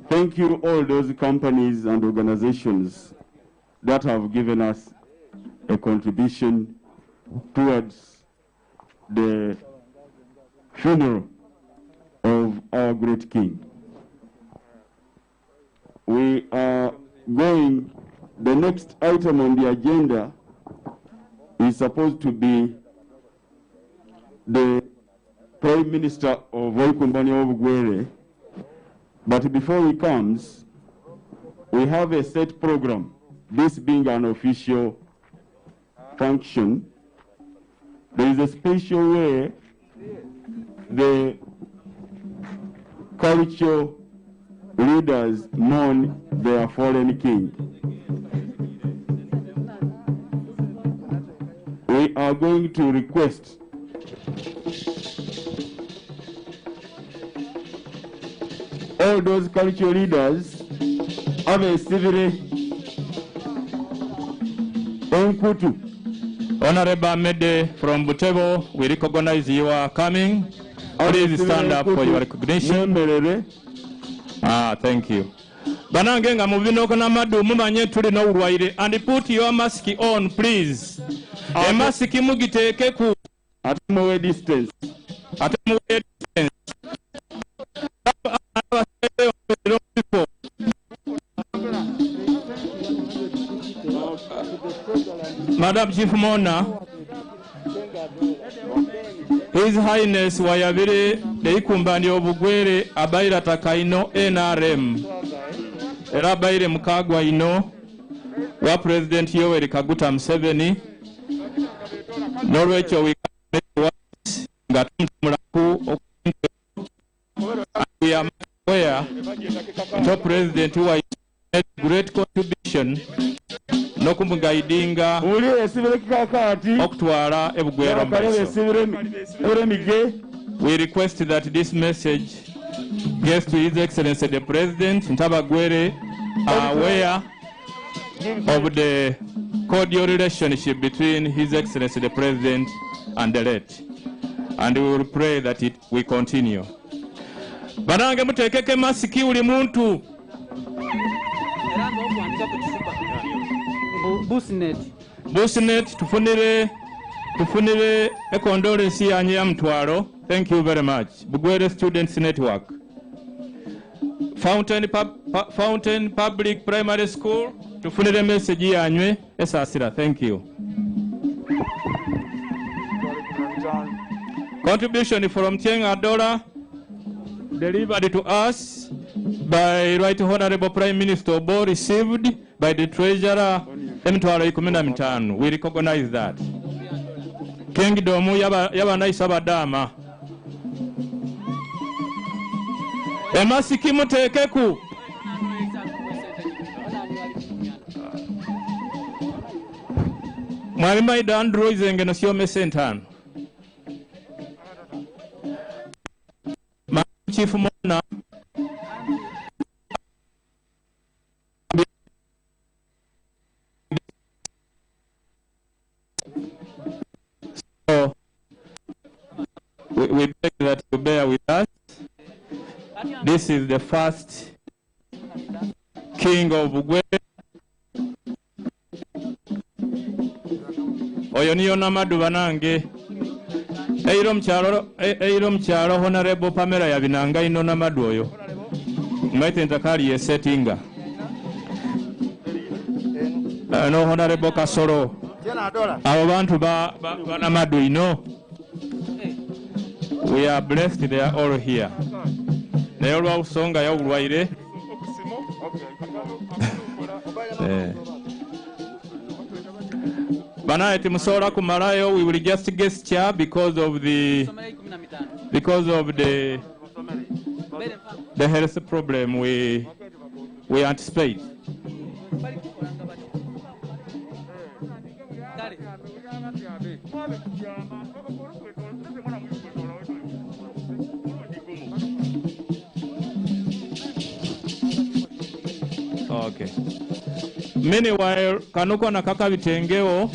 thank you all those companies and organizations that have given us a contribution towards the funeral of our great king. We are going, the next item on the agenda is supposed to be the Prime Minister of Weyikumbani of Bugwere. But before he comes, we have a set program, this being an official function. There is a special way the cultural leaders mourn their fallen king. We are going to request all those cultural leaders have a civil Enkutu. Honorable Amede from Butevo, we recognize you are coming. Please stand up for your recognition. Thank you. Banange nga mubino na madu mumanye tuli no ulwaire, and put your mask on, please. A mask mugiteeke ku atimuwe distance. Atimuwe distance. Madam Chief Mona, His Highness Weyabire Weyikumbani Obugwere abaira takaino NRM era abaire mukagwa ino wa President Yoweri Kaguta Museveni n'olwekyo nga tumulaku we are aware top President who has made great contribution n'okumugaidinga okutwala ebugwero we request that this message gets to His Excellency the President Ntabagwere aware of the cordial relationship between His Excellency the President and the late, and we will pray that it will continue. Banange mutekeke masiki uli muntu Busnet tufunire a condolence yanyu ya mtwalo. Thank you very much. Bugwere Students Network. Fountain Public Primary School tufunire message yanyu esasira. Thank you. Contribution from Tieng Adola delivered to us by Right Honorable Prime Minister Obo, received by the Treasurer Emtwalo 15. We recognize that. Kingdom yaba naisa badama. Emasiki mutekeku. Mwalimu ida Android engeno sio mesentano. Chief Mona so we beg that you bear with us. This is the first king of Bugwere. Oyo niyo namadu banange. Eiro mcharo Honorable Pamela ya binanga ino namadu oyo. Mwaite ntakali ye settinga. No Honorable Kasoro. Abo bantu ba namadu ino. We are blessed, they are all here. Naye olwa usonga ya ulwaire. Banaiti musola kumalayo, we will just gesture because of the health problem we anticipate. Okay. Meanwhile, kanuko na kaka vitengeo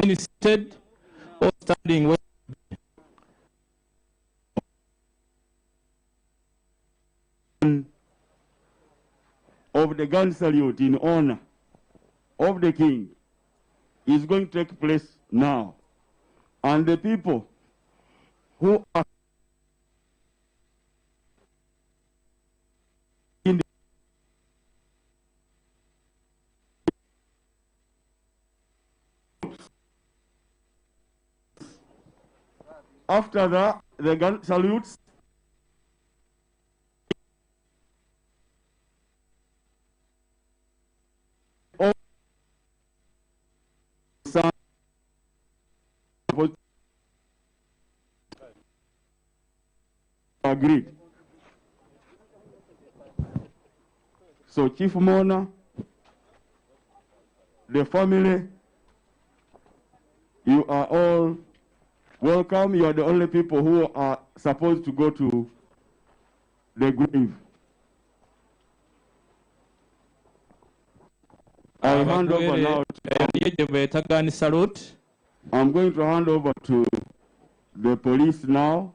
Instead of standing with of the gun salute in honor of the king is going to take place now. And the people who are in the after that, the gun salutes agreed. So Chief Mona, the family, you are all welcome. You are the only people who are supposed to go to the grave. I hand over now. I'm going to hand over to the police now.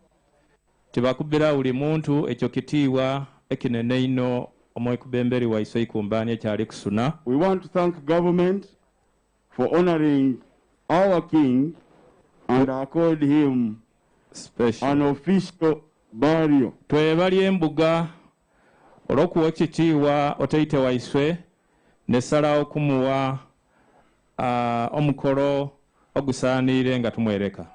Tebakubira buli muntu ekyo kitiibwa ekinene ino omwekubemberi waiswe ikumbani ekyali kusuna. We want to thank government for honoring our king and accord him special an official burial. Twebali embuga olw'okuwa ekitiibwa oteite waiswe nesalawo kumuwa omukolo ogusaanire nga tumwereka.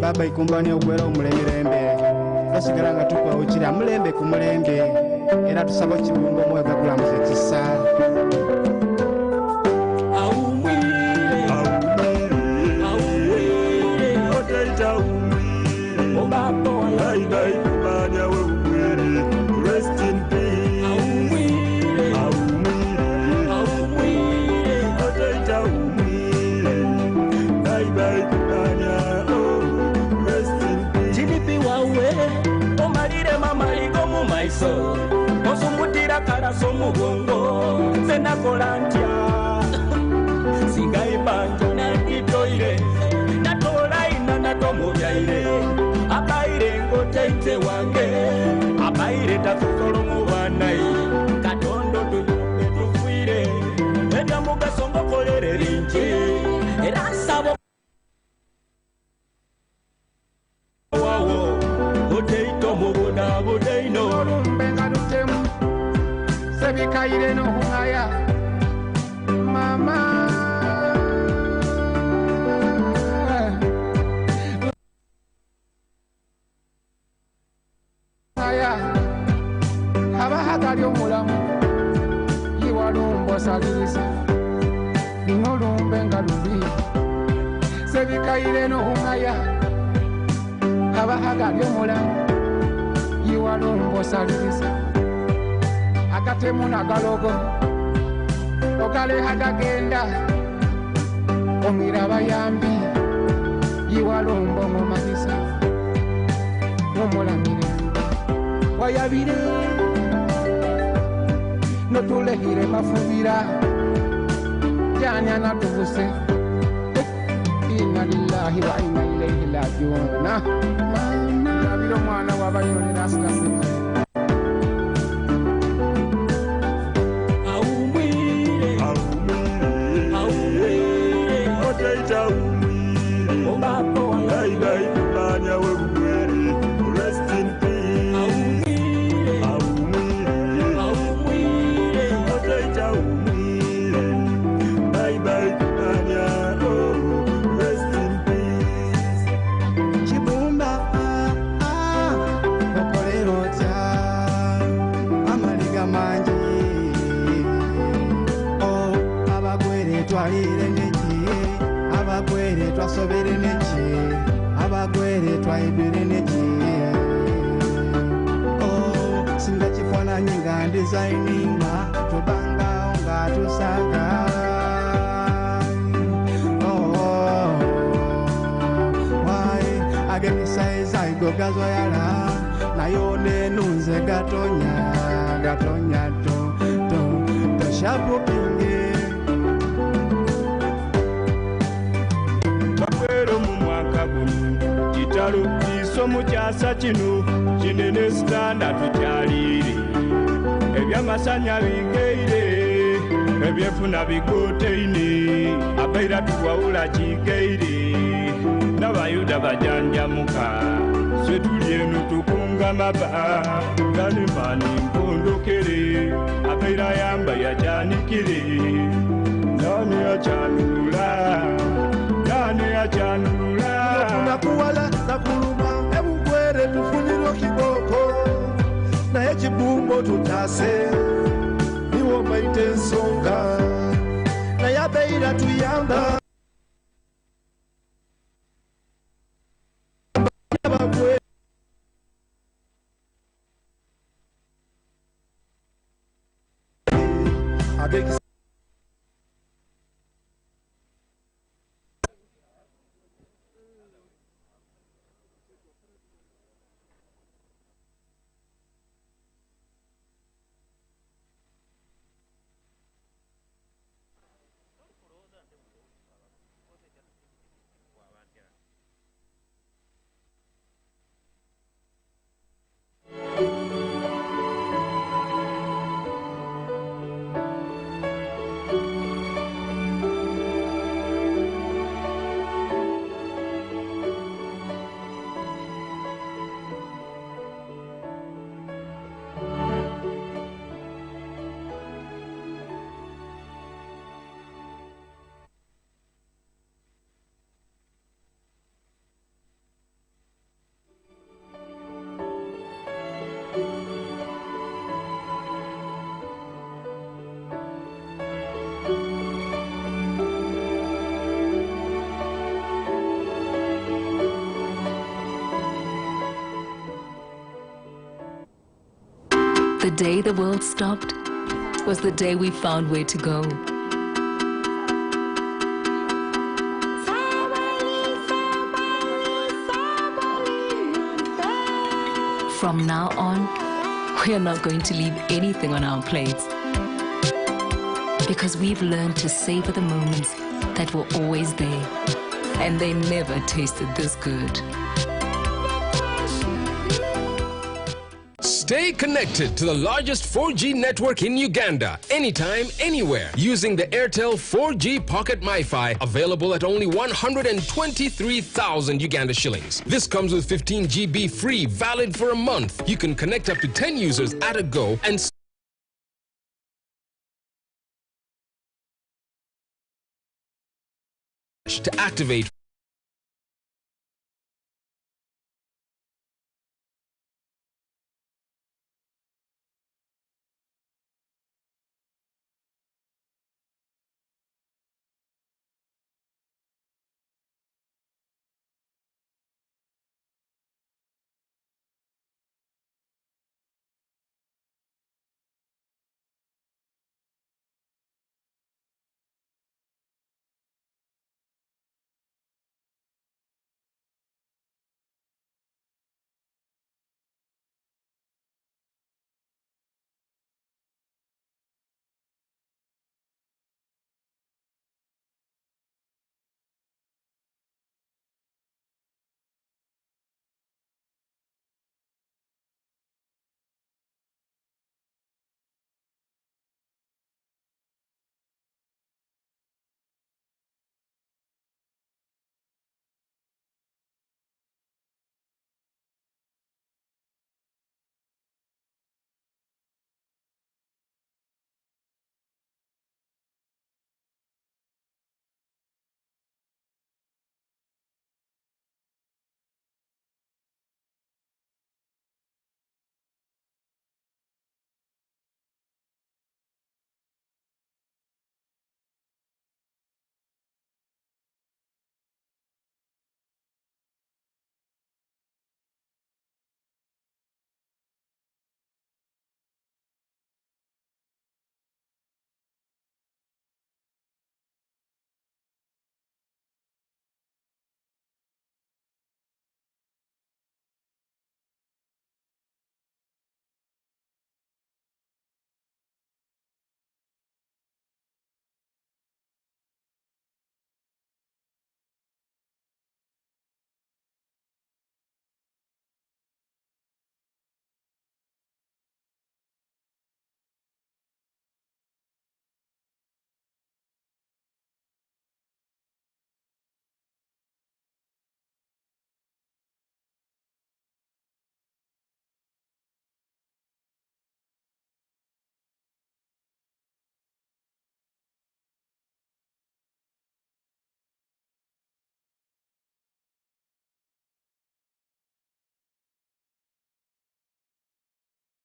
Baba ikumbani ogwera omulembe basigala nga tukwawukira mulembe ku mulembe era tusaba kibumba omwega kulamuza kisa rest in peace. Osumutira karaso mugongo sena kolantia singai banjo na itoire natola ina natomubyaire abaire ngoteite wange abaire tatokolo mubanai katondo tufuire ebya mugaso ngokolere linki era sabo wawo oteito mubona bodeino sebikaire no hungaya mama abahagali omulamu yiwalumba osaliriza linolumbe nga lubi sebikaire nohungaya abahagali omulamu yiwalumba osaliriza agatemu nagalogo ogaleha gagenda omira bayambi yiwalumba omumanyisa mumulamire Weyabire notulehire mafubira janya natubuse inna lillahi wa inna ilaihi rajiun Weyabire omwana w'abayoni nasikase abagwere twasobere neki abagwere twaibire neki singa kifaananyi nga designinga tubanga nga tusaga agenisaiza igogazoyala nayo nenunze gatonya toshapupinge kitalo kisomo kyasa kino kinene sitanda tukyalire ebyamasanya bigeire ebyefuna bigoteine abaira tuwawula kigeire n'abayuda bajanjamuka setuli eno tukunga maba galemani mpondokere abaira yamba yajanikire nani achanula nakuwala nakuluma ebugwere tufuniro kiboko naye kibumbo tutase niwo maite ensonga naye abeira tuyamba The day the world stopped was the day we found where to go. From now on, we are not going to leave anything on our plates, because we've learned to savor the moments that were always there, and they never tasted this good. Stay connected to the largest 4G network in Uganda, anytime, anywhere, using the Airtel 4G Pocket MiFi, available at only 123,000 Uganda shillings. This comes with 15 GB free, valid for a month. You can connect up to 10 users at a go and to activate.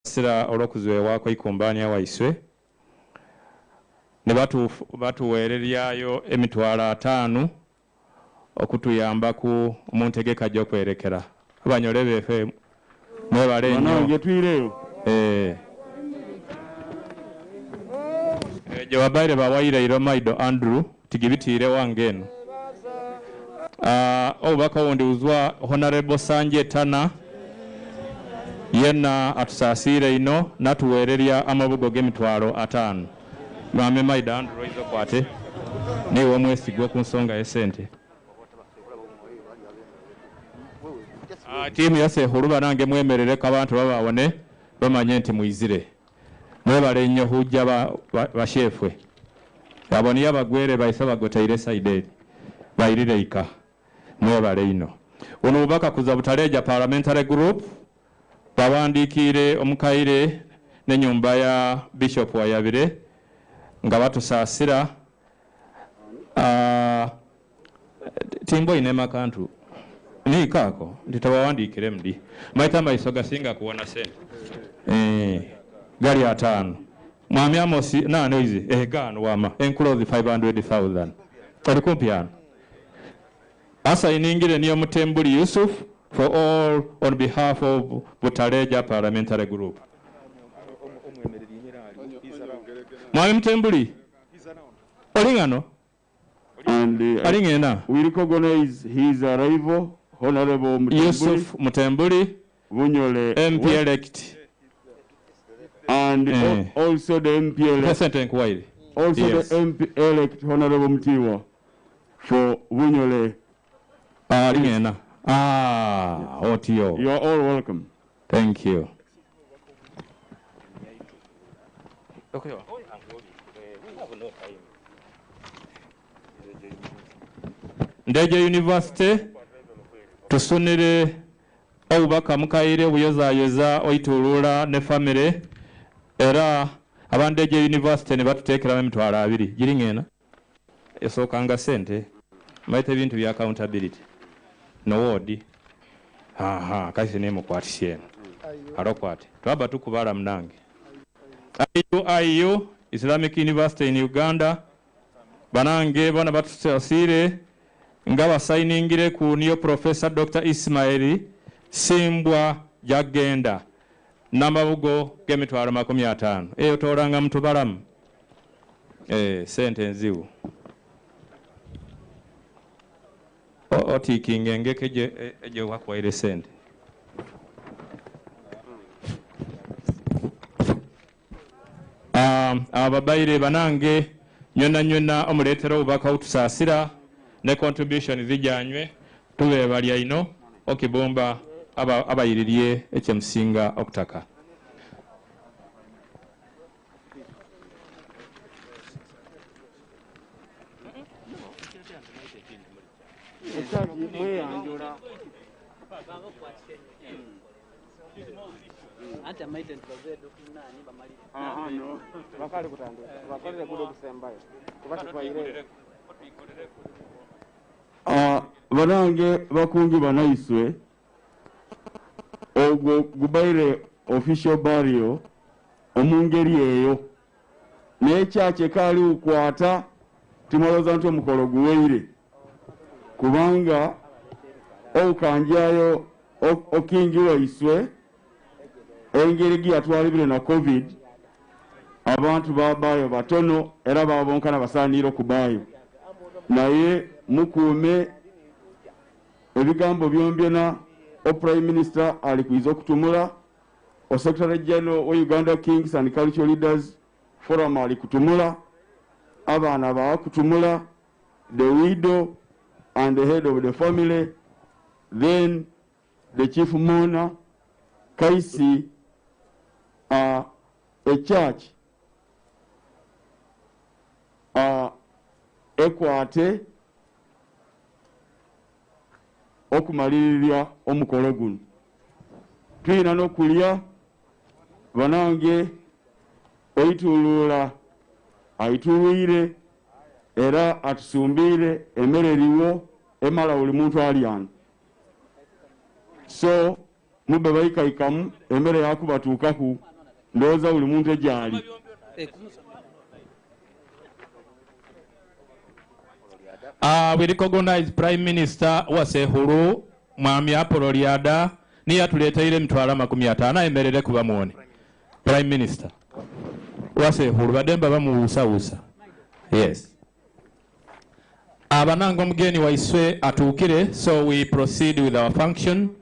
Sira olw'okuzibwaako ikumbanya waiswe ne batuweereryayo emitwalo 5 okutuyamba ku muntegeka gy'okwerekera abanyole beefe mwebale nnyo gye Weyabire bawayire Iromaido Andrew tigibitiire wange eno obubaka wundiuzwa Honorable Sanje Tana yenna atusaasiire ino natuweererya amabugo g'emitwalo 5 mwame Maida Andrew izo kwate niwe omwesigwa ku nsonga y'essente tiimu yaseehuluba nange mwemerere ku abantu babawone bamanye nti muyizire mwebale nnyo hujja bashefwe aboniyo abagwere bayise bagoteire saideri bayirire ika mwebale ino ono bubaka kuza Butaleja Parliamentary Group bawandiikire omukaire n'ennyumba ya Bishop Weyabire nga batusaasira timbo ine makantu ni kako nditabawandiikire mdi maita maiso gasinga kuona sente gari 5 mwami Amosi nane izi gano wama enclose 500,000 alikumpiano asa iningire niyo Mutembuli Yusuf for all on behalf of Butaleja Parliamentary Group. Mwami Mutembuli olingano and we recognize his arrival, Honorable Mutembuli Yusuf Mutembuli Bunyole MP elect and also the MP elect present inquiry also yes. The MP elect Honorable Mutiwa for Bunyole alingena Otio. You are all welcome. Thank you. Okay. Ndeje University tusunire obubaka mukaire buyozayoza oitulula ne family era abandeje University ne batutekera emitwalo 2 giringena esokanga sente Mbaite ebintu bya accountability. No wodi. Aha, kasi ne mukwatishye eno. Alokwate. Twaba tukubala mnange. IU Islamic University in Uganda. Banange bana batusasire nga basayiningire ku niyo Professor Dr. Ismaili Simbwa jagenda namabugo gemitwalo 50. Eyo tolanga mtu balamu. Sente nziwu. Otikinga engeke je wakwaire sente. Ababaire banange nyona omuletero ubaka utusasira ne contribution zijanywe tube balya ino okibomba abayiririe ekyemusinga okutaka. Banange bakungi banaiswe ogwo gubaire official burial omungeri eyo n'ekyache kali ukwata timoloza nti omukolo guweire kubanga oukanjayo okingi waiswe engeri gyatwalibire na covid abantu babayo batono era babonkana basanira okubayo naye mukuume ebigambo byombyona Prime Minister alikuiza okutumula Secretary General wa Uganda Kings and Cultural Leaders Forum alikutumula abana bakutumula the widow and the head of the family, then the chief mourner Kaisi a church ekwate okumalirira omukolo guno. Twina n'okulya banange oitulula aitulwire era atusumbire emmere eriwo emala buli muntu alyana. So mube bayikaikamu emmere yakubatuukaku ndowooza buli muntu ejali. We recognize Prime Minister Wasehuru Mwami Apollo Lyada ni yatuleteire emitwalo 50 emerere kuba muone. Prime Minister Wasehuru bademba bamuwusawusa. Yes. Abananga omugeni waiswe atuukire, so we proceed with our function.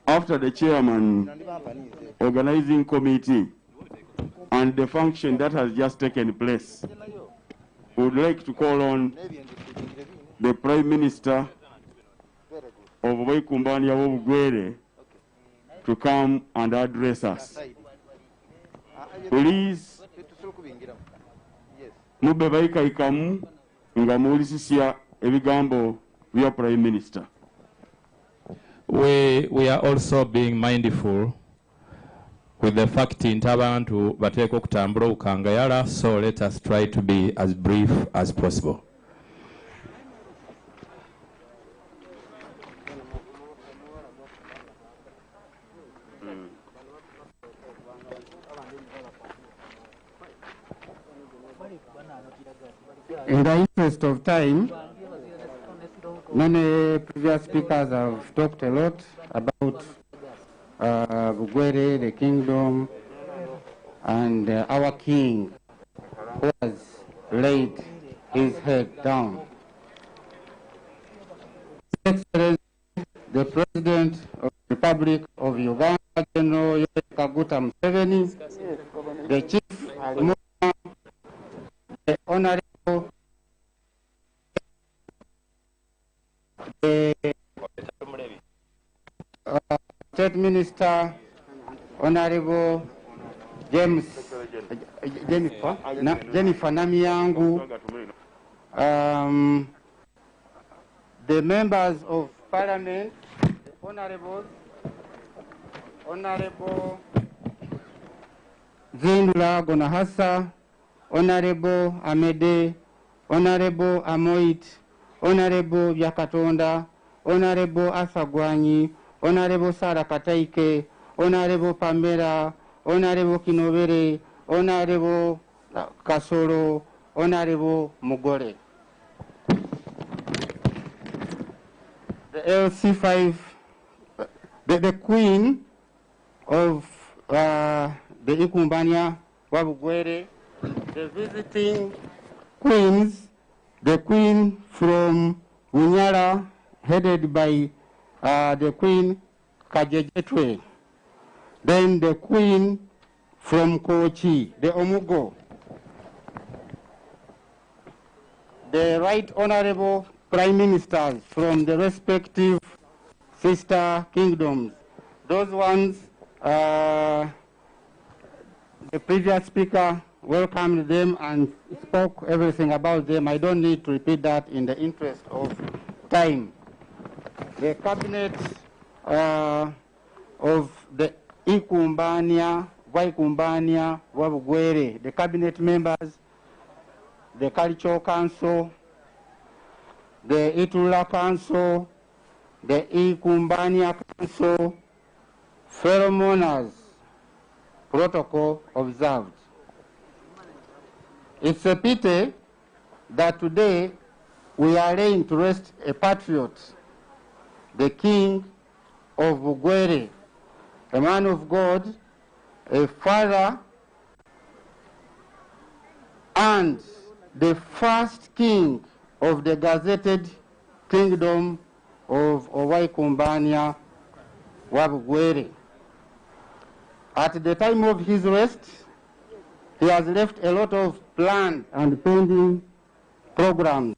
After the chairman organizing committee and the function that has just taken place, we would like to call on the Prime Minister of Weyikumbania Wobugwere to come and address us. Please, mube bayikaikamu nga muwulisisya ebigambo bya Prime Minister. We are also being mindful with the fact nti abantu bateeka okutambula okukangayala, so let us try to be as brief as possible. In the interest of time, many previous speakers have talked a lot about Bugwere, the kingdom, and our king who has laid his head down. Excellency, the President of the Republic of Uganda, General Yoweri Kaguta Museveni, the Chief Mourner, the Honorable State Minister, Honorable Jennifer Namiyangu, the members of Parliament, the honorables, Honorable Zindula Gonahasa, Honorable Amede, Honorable Amoit, Honorable Byakatonda, Honorable Asagwanyi, Honorable Sara Kataike, Honorable Pamela, Honorable Kinobere, Honorable Kasoro, Honorable Mugore. The LC5, the Queen of the Ikumbania Wabugwere, the visiting queens, the Queen from Unyara, headed by the Queen Kajejetwe, then the Queen from Kochi, the Omugo, the Right Honorable Prime Ministers from the respective sister kingdoms. Those ones, the previous speaker welcomed them and spoke everything about them. I don't need to repeat that in the interest of time. The cabinet of the Ikumbania, Waikumbania, Wabugwere, the cabinet members, the Cultural Council, the Itula Council, the Ikumbania Council, pheromonas, protocol observed. It's a pity that today we are laying to rest a patriot, the king of Bugwere, a man of God, a father, and the first king of the gazetted kingdom of Owaikumbania Wabugwere. At the time of his rest, he has left a lot of planned and pending programs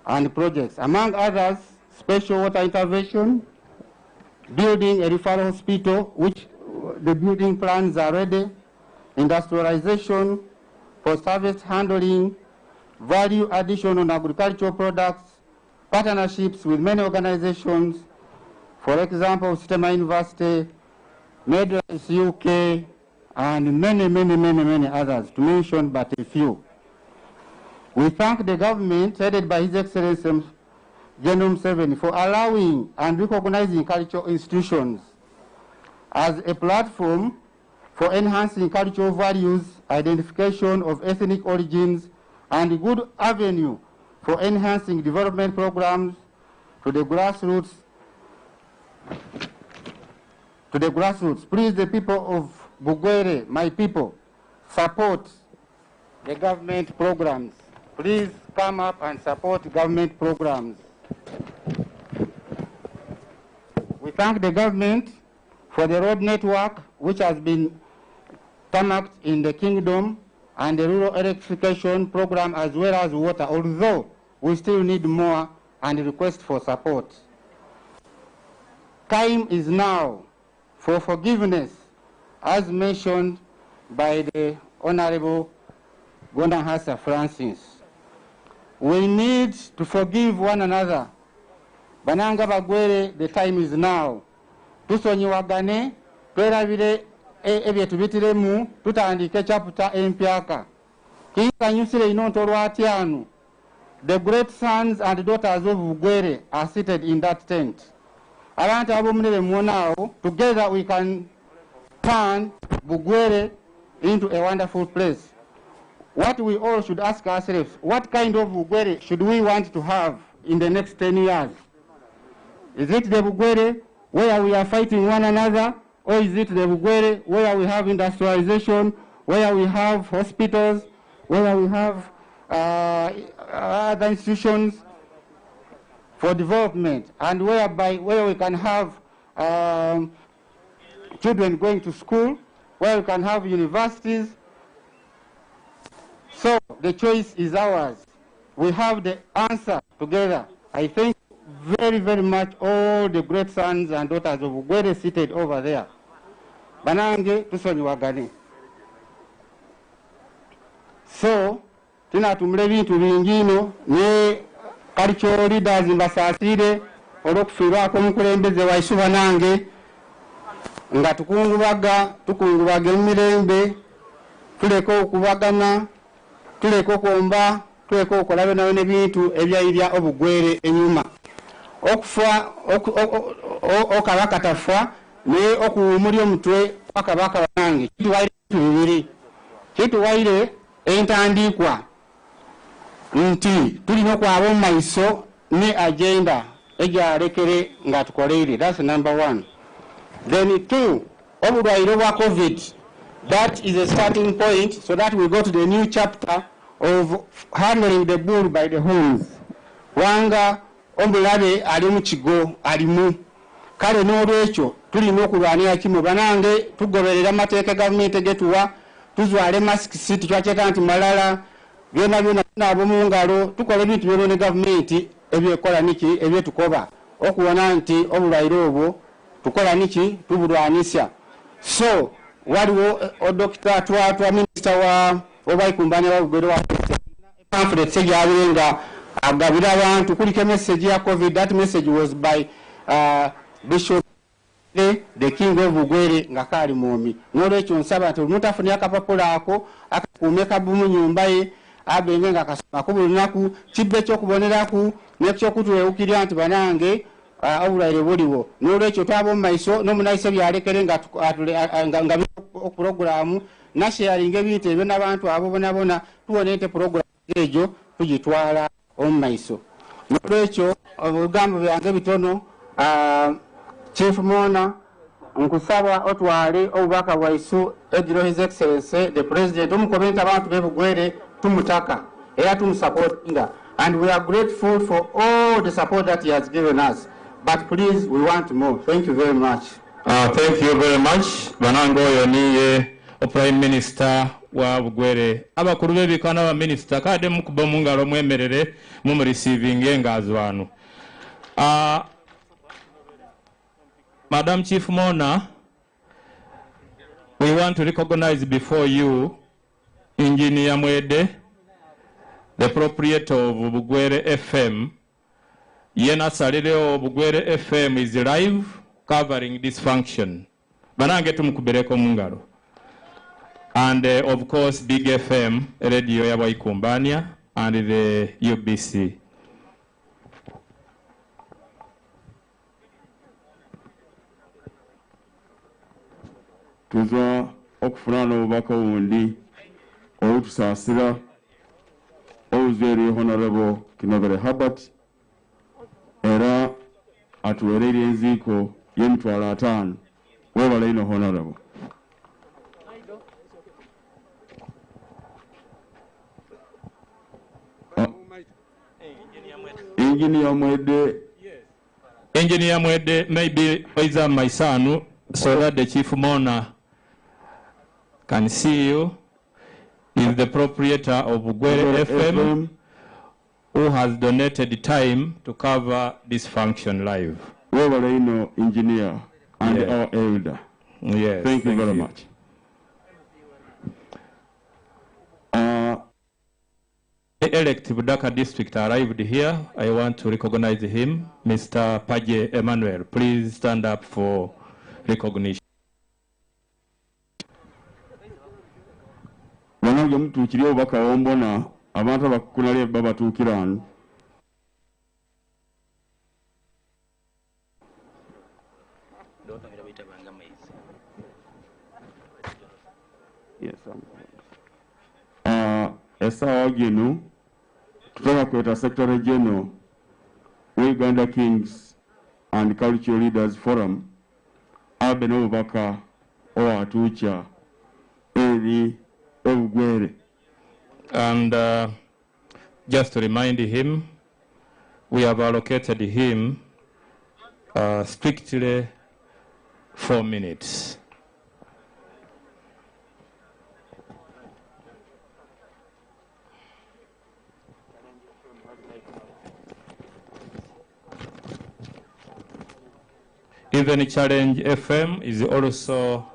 and projects. Among others, special water intervention, building a referral hospital, which the building plans are ready, industrialization for service handling, value addition on agricultural products, partnerships with many organizations, for example, Sistema University, Medlife UK, and many others, to mention but a few. We thank the government, headed by His Excellency General Museveni, for allowing and recognizing cultural institutions as a platform for enhancing cultural values, identification of ethnic origins, and a good avenue for enhancing development programs to the grassroots. Please, the people of Bugwere, my people, support the government programs. Please come up and support government programs. We thank the government for the road network which has been tarmacked in the kingdom and the rural electrification program as well as water, although we still need more and request for support. Time is now for forgiveness, as mentioned by the Honorable Gonahasa Francis. We need to forgive one another. Bananga Bagwere, the time is now. Tusonyiwagane, twerabire ebyetubitiremu, tutandike chapter empyaka. Kinga nyusire inonto lwatianu. The great sons and daughters of Bugwere are seated in that tent. Abantu abomunere muonao, together we can turn Bugwere into a wonderful place. What we all should ask ourselves, what kind of Bugwere should we want to have in the next 10 years? Is it the Bugwere where we are fighting one another, or is it the Bugwere where we have industrialization, where we have hospitals, where we have other institutions for development, and where we can have children going to school, where we can have universities? So the choice is ours. We have the answer together. I thank very much all the great sons and daughters of Bugwere seated over there. Banange tusonyiwagane. So tunatumule bintu bingino ne cultural leaders mbasasire olw'okufiirwako omukulembeze waisu banange nga tukungubaga emirembe, tuleka okubagana, tuleka okwomba, tuleka okolabe nayo n'ebintu ebyayirya obugwere enyuma. Okufa okabaka tafa naye okuwumulya omutwe wakabaka wange kituwaire ebintu bibiri. Kituwaire entandikwa nti tulina okwaba mu maiso ne agenda egyalekere nga tukoleire. That's number 1. Then 2, obulwaire bwa COVID. That is a starting point so that we go to the new chapter of handling the bull by the horns. Wanga omulabe ali mu kigo alimu. Kale n'olwekyo tulina okulwanira kimu banange tugoberera amateeka gavumenti getuwa, tuzwale masiki tukyakyeta nti malala byonna nabo mu ngalo, tukola ebintu byonna ne gavumenti ebyekola niki ebyetukoba okuwona nti obulwaire obwo tukola niki tubulwanisya. So waliwo odokita twa minisita wa obwaikumbanya babugere wa pamphlet egyabire nga agabira abantu kuliko message ya COVID. That message was by Bishop the King of Bugwere nga kali mwomi. N'olwekyo nsaba nti omuntu afunye akapapula ako akakuume kabumu nyumba ye abenge nga kasoma ku buli lunaku kibbe ekyokuboneraku n'ekyokutwewukirya nti banange obulwaire buliwo. N'olwekyo twaba mu maiso n'omunayise byalekere nga okulogulaamu nasharinga ebintu ebyo n'abantu abo bonabona tuwone nti puroguramu egyo tugitwala omu maiso. N'olwekyo obugambo byange bitono, Chief Mona nkusaba otwale obubaka bwaisu ediro His Excellency the President omukomenta abantu bebugwere tumutaka era tumusupportinga, and we are grateful for all the support that he has given us, but please we want more. Thank you very much. Thank you very much. Banango oyo niye Prime Minister wa Bugwere. Abakulu b'ebika n'aba minister kade mukuba mu ngalo mwemerere mu receiving engazo wanu. Madam Chief Mona, we want to recognize before you Engineer Mwede, the proprietor of Bugwere FM. Yena Salileo Bugwere FM is live covering this function. Banange tumukubireko mungalo. And of course Big FM, radio ya Waikumbania, and the UBC. Tuza okufuna n'obubaka bundi obutusasira obuzweri Honorable Kinobere Herbert era atuweerera enziiko y'emitwalo 5. Webale ino Honorable. Engineer Mwede, maybe Oiza Maisanu, so that the Chief Mona can see you, is the proprietor of Bugwere FM, who has donated time to cover this function live. Webale engineer and our elder. Yes. Thank you very much. The elective Dhaka district arrived here. I want to recognize him, Mr. Paje Emmanuel. Please stand up for recognition. Banange mutuukirye obubaka wombona abantu abakunalye babatuukiranu. Yes, essaawa gino tutaka kweta Secretary General Uganda Kings and Cultural Leaders Forum abe n'obubaka owatuukya eri Bugwere. And just to remind him, we have allocated him strictly 4 minutes. Even Challenge FM is also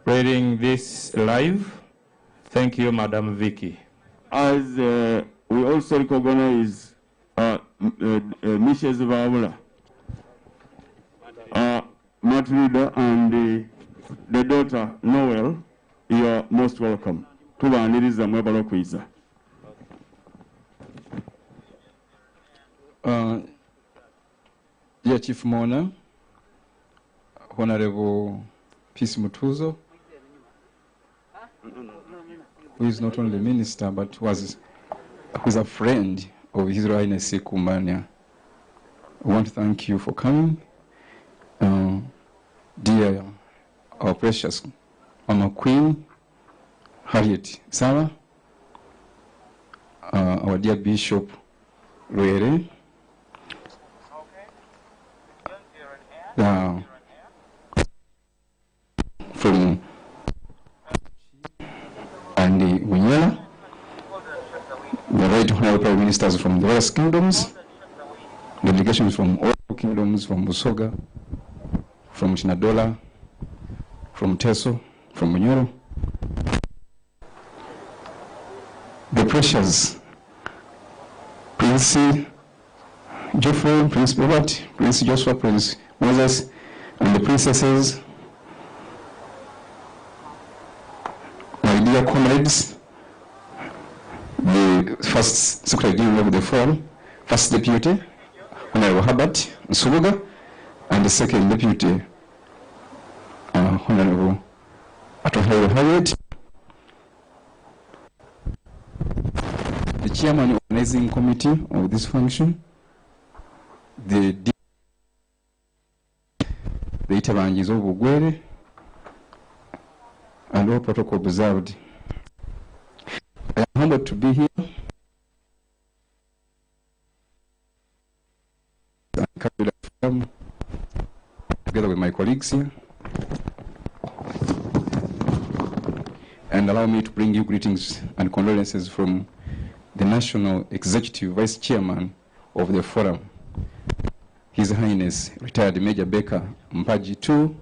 reading this live. Thank you, Madam Vicky. As we also recognize Mrs. Vavula. Matilda, and the daughter, Noel, you are most welcome. Tubaniriza mwebala okwiza. Dear Chief Mona, Honorable Peace Mutuzo, who is not only minister but who is a friend of His Royal Highness Kumbania. I want to thank you for coming. Dear our precious Mama Queen, Harriet Sarah, our dear Bishop Ruere, from and Bunyala, the right honorable prime ministers from the various kingdoms, delegations from all kingdoms, from Busoga, from Chinadola, from Teso, from Bunyoro, the precious Prince Geoffrey, Prince Robert, Prince Joshua, Prince Moses, and the princesses, my dear comrades, the first Secretary General of the Forum, First Deputy, Honorable Herbert Nsubuga, and the Second Deputy, Honorable Atohero Harriet, the Chairman of the Organizing Committee of this function, the Itabangiz of Bugwere, and all protocol observed. I am humbled to be here together with my colleagues here, and allow me to bring you greetings and condolences from the National Executive Vice Chairman of the Forum, His Highness retired Major Baker Mpaji II,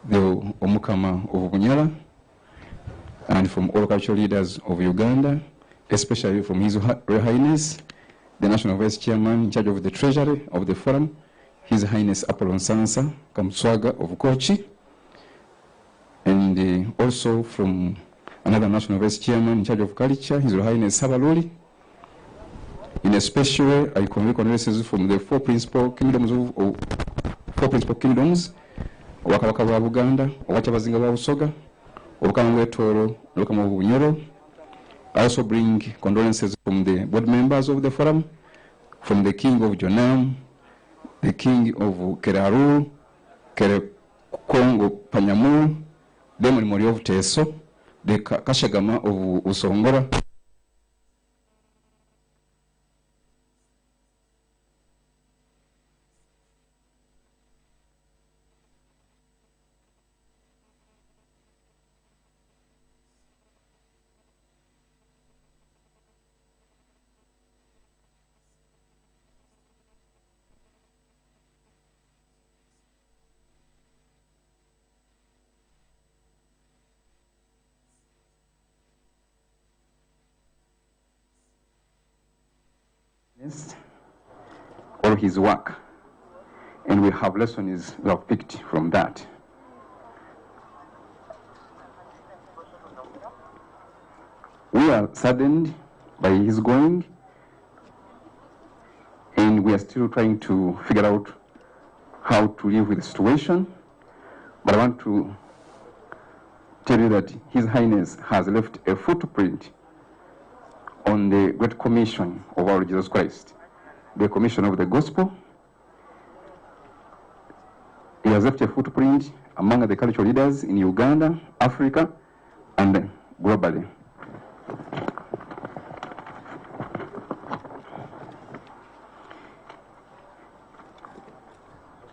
the Omukama of Bunyala, and from all cultural leaders of Uganda, especially from His Royal Highness, the National Vice Chairman in charge of the Treasury of the Forum, His Highness Apollon Sansa Kamswaga of Kochi, and also from another National Vice Chairman in charge of Culture, His Royal Highness Sabaloli. In a special way, I convey condolences from the four principal kingdoms Wakabaka wa Buganda, Owachabazinga wa Busoga, Obukama Wetoro, Obukama wa Bunyoro. I also bring condolences from the board members of the forum, from the King of Jonam, the King of Keraru, Kongo Panyamu, Demon Mori of Teso, the Kashagama of Usongora. All his work, and we have lessons we have picked from that. We are saddened by his going, and we are still trying to figure out how to live with the situation. But I want to tell you that His Highness has left a footprint on the Great Commission of our Lord Jesus Christ, the Commission of the Gospel. He has left a footprint among the cultural leaders in Uganda, Africa, and globally.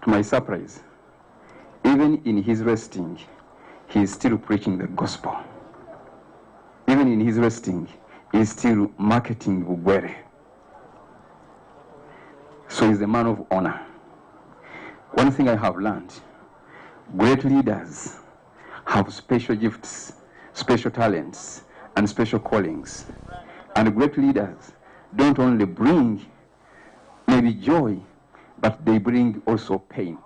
To my surprise, even in his resting, he is still preaching the gospel. Even in his resting, he is still marketing Bugwere. So he's a man of honor. One thing I have learned, great leaders have special gifts, special talents, and special callings. And great leaders don't only bring maybe joy, but they bring also pain.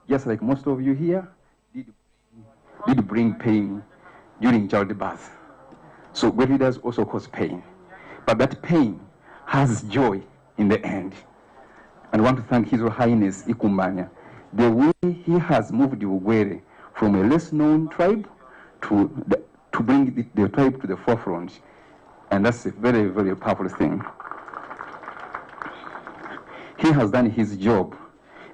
just like most of you here, did bring pain during childbirth. So great leaders also cause pain. But that pain has joy in the end. And I want to thank His Royal Highness Ikumbanya. The way he has moved the Ugwere from a less known tribe to bring the tribe to the forefront. And that's a very, very powerful thing. He has done his job.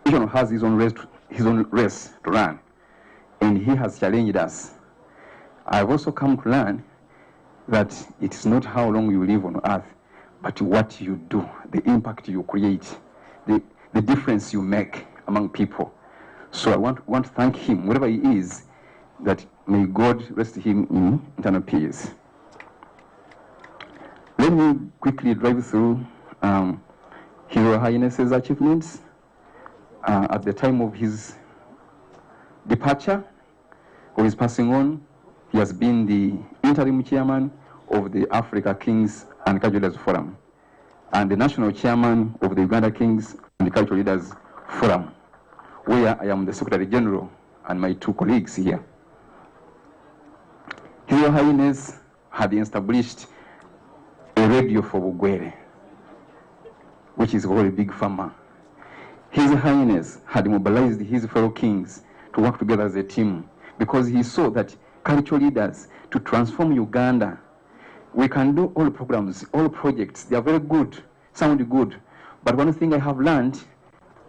Each one has his own race to run. And he has challenged us. I've also come to learn that it is not how long you live on earth, but what you do, the impact you create, the difference you make among people. So I want to thank him, wherever he is, that may God rest him in eternal peace. Let me quickly drive through His Royal Highness's achievements. At the time of his departure, or his passing on, he has been the interim chairman of the Africa Kings and Cultural Leaders Forum and the national chairman of the Uganda Kings and Cultural Leaders Forum, where I am the Secretary General and my two colleagues here. His Royal Highness had established a radio for Ugwere, which is a very big farmer. His Highness had mobilized his fellow kings to work together as a team because he saw that cultural leaders to transform Uganda. We can do all programs, all projects. They are very good, sound good. But one thing I have learned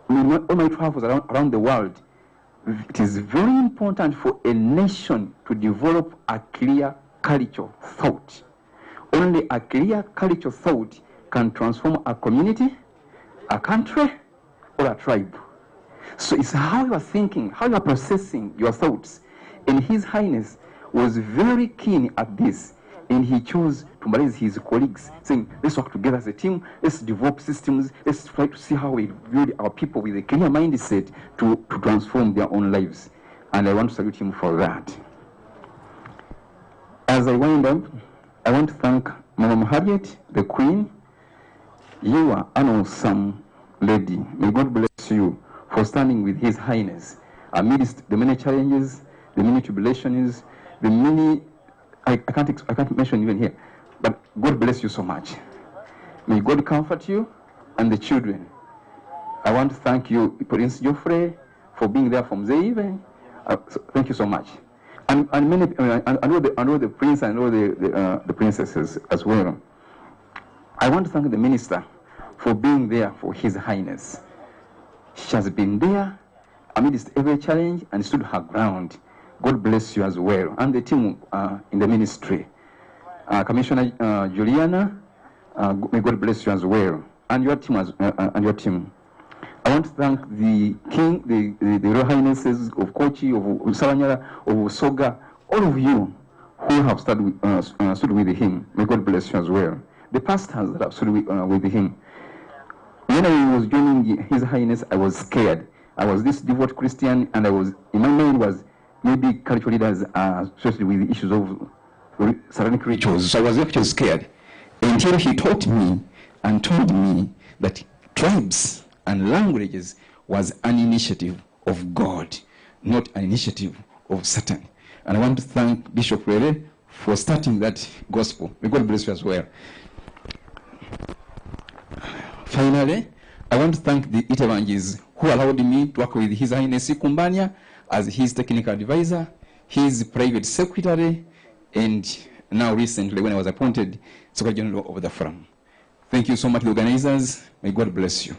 in all my travels around the world, it is very important for a nation to develop a clear cultural thought. Only a clear cultural thought can transform a community, a country, or a tribe. So it's how you are thinking, how you are processing your thoughts. And His Highness was very keen at this. And he chose to mobilize his colleagues, saying, let's work together as a team, let's develop systems, let's try to see how we build our people with a clear mindset to transform their own lives. And I want to salute him for that. As I wind up, I want to thank Mama Harriet, the Queen. You are an awesome lady. May God bless you for standing with His Highness amidst the many challenges, the many tribulations, the many I can't mention even here, but God bless you so much. May God comfort you and the children. I want to thank you, Prince Geoffrey, for being there from Zaive. So thank you so much. And many, I know the prince and all the princesses as well. I want to thank the minister for being there for His Highness. She has been there amidst every challenge and stood her ground. God bless you as well, and the team in the ministry. Commissioner Juliana, may God bless you as well, and your team. I want to thank the King, the Royal Highnesses of Kochi, of Saranyara, of Soga, all of you who have stood with him. May God bless you as well. The pastors that have stood with him. When I was joining His Highness, I was scared. I was this devout Christian, and I was, in my mind was, maybe cultural leaders are associated with the issues of Saranic rituals. So I was actually scared until he taught me and told me that tribes and languages was an initiative of God, not an initiative of Satan. And I want to thank Bishop Rere for starting that gospel. May God bless you as well. Finally, I want to thank the Itevanges who allowed me to work with His Highness Kumbanya as his technical advisor, his private secretary, and now recently when I was appointed Secretary General of the Forum. Thank you so much, the organizers. May God bless you.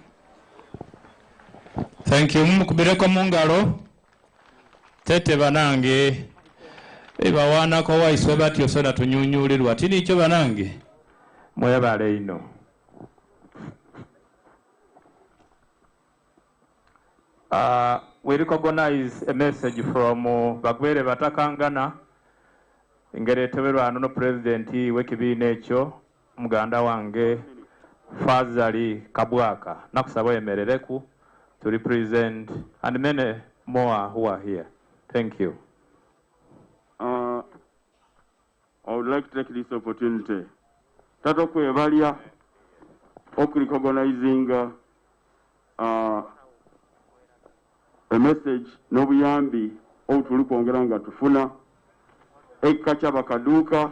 Thank you. Mukubireko mungalo. Tete banange. Eba wana ko waiswe batyo sona tunyunyulirwa. Tini icho banange. Weyabire ino. We recognize a message from Bagwere Batakangana, Ingereteverano President Wekibiine ekyo Muganda wange Fazali Kabwaka nakusaba emerereku to represent and many more who are here. Thank you. I would like to take this opportunity Tato kwebalya recognizing a message n'obuyambi obutuli kwongera nga tufuna ekika ky'abakaduuka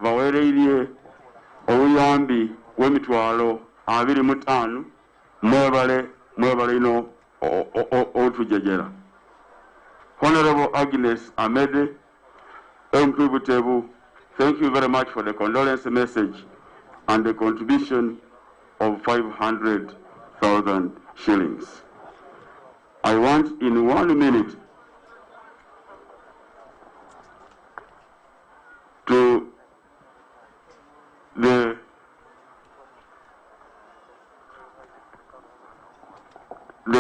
baweereirye obuyambi w'emitwalo 25 mwebale ino otujejera. Honorable Agnes Amede, Butebu, thank you very much for the condolence message and the contribution of 500,000 shillings. I want in 1 minute to the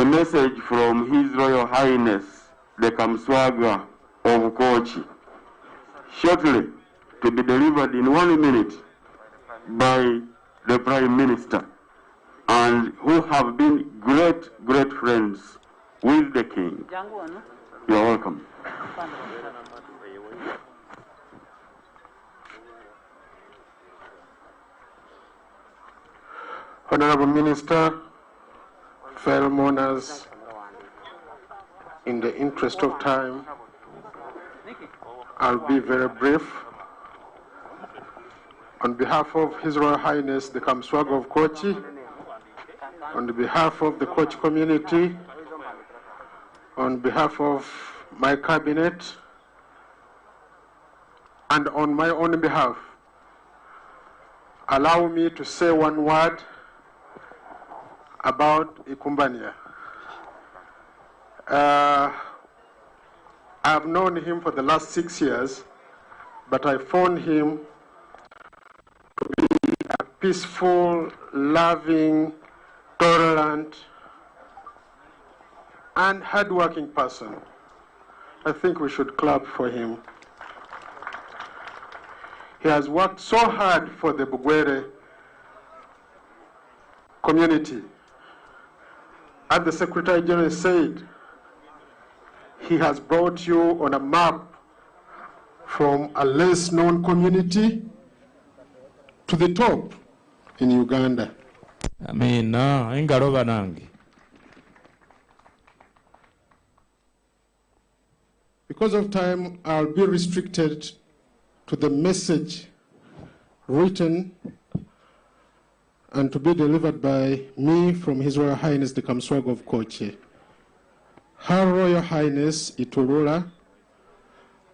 message from His Royal Highness, the Kamswaga of Kochi, shortly to be delivered in 1 minute by the Prime Minister, and who have been great friends with the King. You are welcome. Honorable Minister, fellow mourners, in the interest of time, I'll be very brief. On behalf of His Royal Highness, the Kamswaga of Kochi, on behalf of the Kochi community, on behalf of my cabinet, and on my own behalf, allow me to say one word about Ikumbania. I've known him for the last 6 years, but I found him to be a peaceful, loving, tolerant, and hardworking person. I think we should clap for him. He has worked so hard for the Bugwere community. As the Secretary General said, he has brought you on a map from a less known community to the top in Uganda. Amina, ingalo banangi. Because of time, I'll be restricted to the message written and to be delivered by me from His Royal Highness the Kamswaga of Kochi. Her Royal Highness Iturula,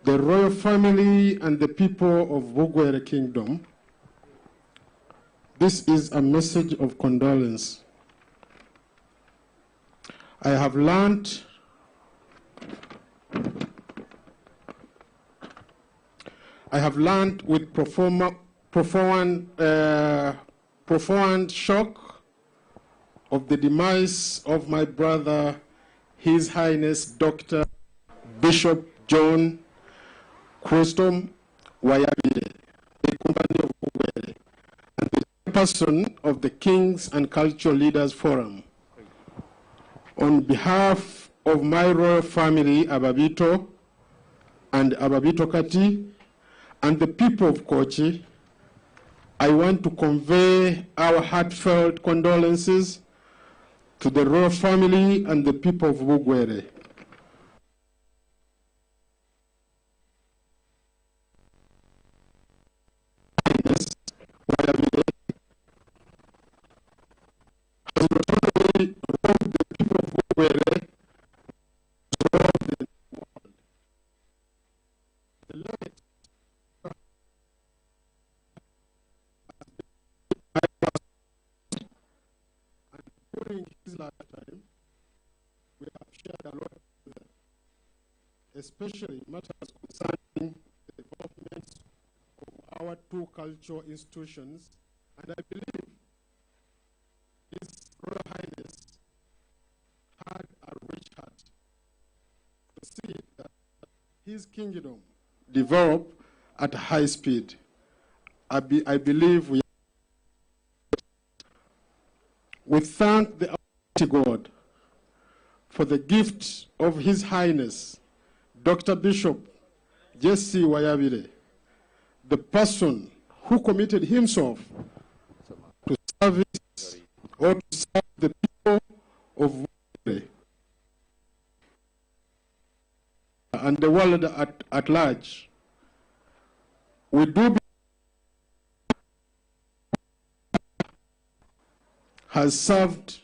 the royal family and the people of Bugwere Kingdom, this is a message of condolence. I have learned with profound shock of the demise of my brother, His Highness Dr. Bishop John Chrystom Weyabire, the company of Bugwere, and the person of the Kings and Cultural Leaders Forum. On behalf of my royal family, Ababito and Ababito Kati, and the people of Kochi, I want to convey our heartfelt condolences to the royal family and the people of Bugwere. Has not only wronged the people of Bugwere, but wronged the world. The late during his lifetime, we have shared a lot with them, especially matters concerning the development of our two cultural institutions, and I believe His Royal Highness had a rich heart to see that his kingdom develop at high speed. I believe we thank the Almighty God for the gift of His Highness, Dr. Bishop Jesse Weyabire, the person who committed himself to service or to serve the people of Bugwere and the world at large. We do has served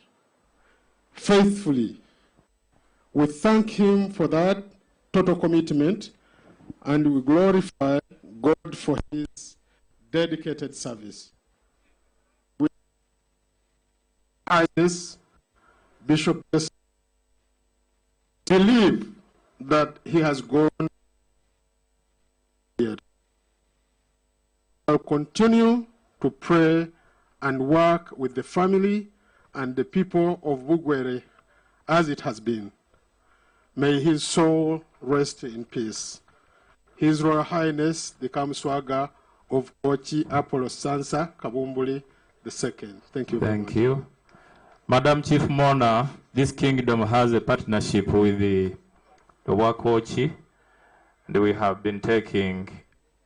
faithfully. We thank him for that total commitment, and we glorify God for his dedicated service. We Highness Bishop believe that he has gone here. I'll continue to pray and work with the family and the people of Bugwere as it has been. May his soul rest in peace. His Royal Highness, the Kamswaga of Kochi Apollo Sansa Kabumbuli II. Thank you very much. Thank you. Madam Chief Mona, this kingdom has a partnership with the Wakochi, and we have been taking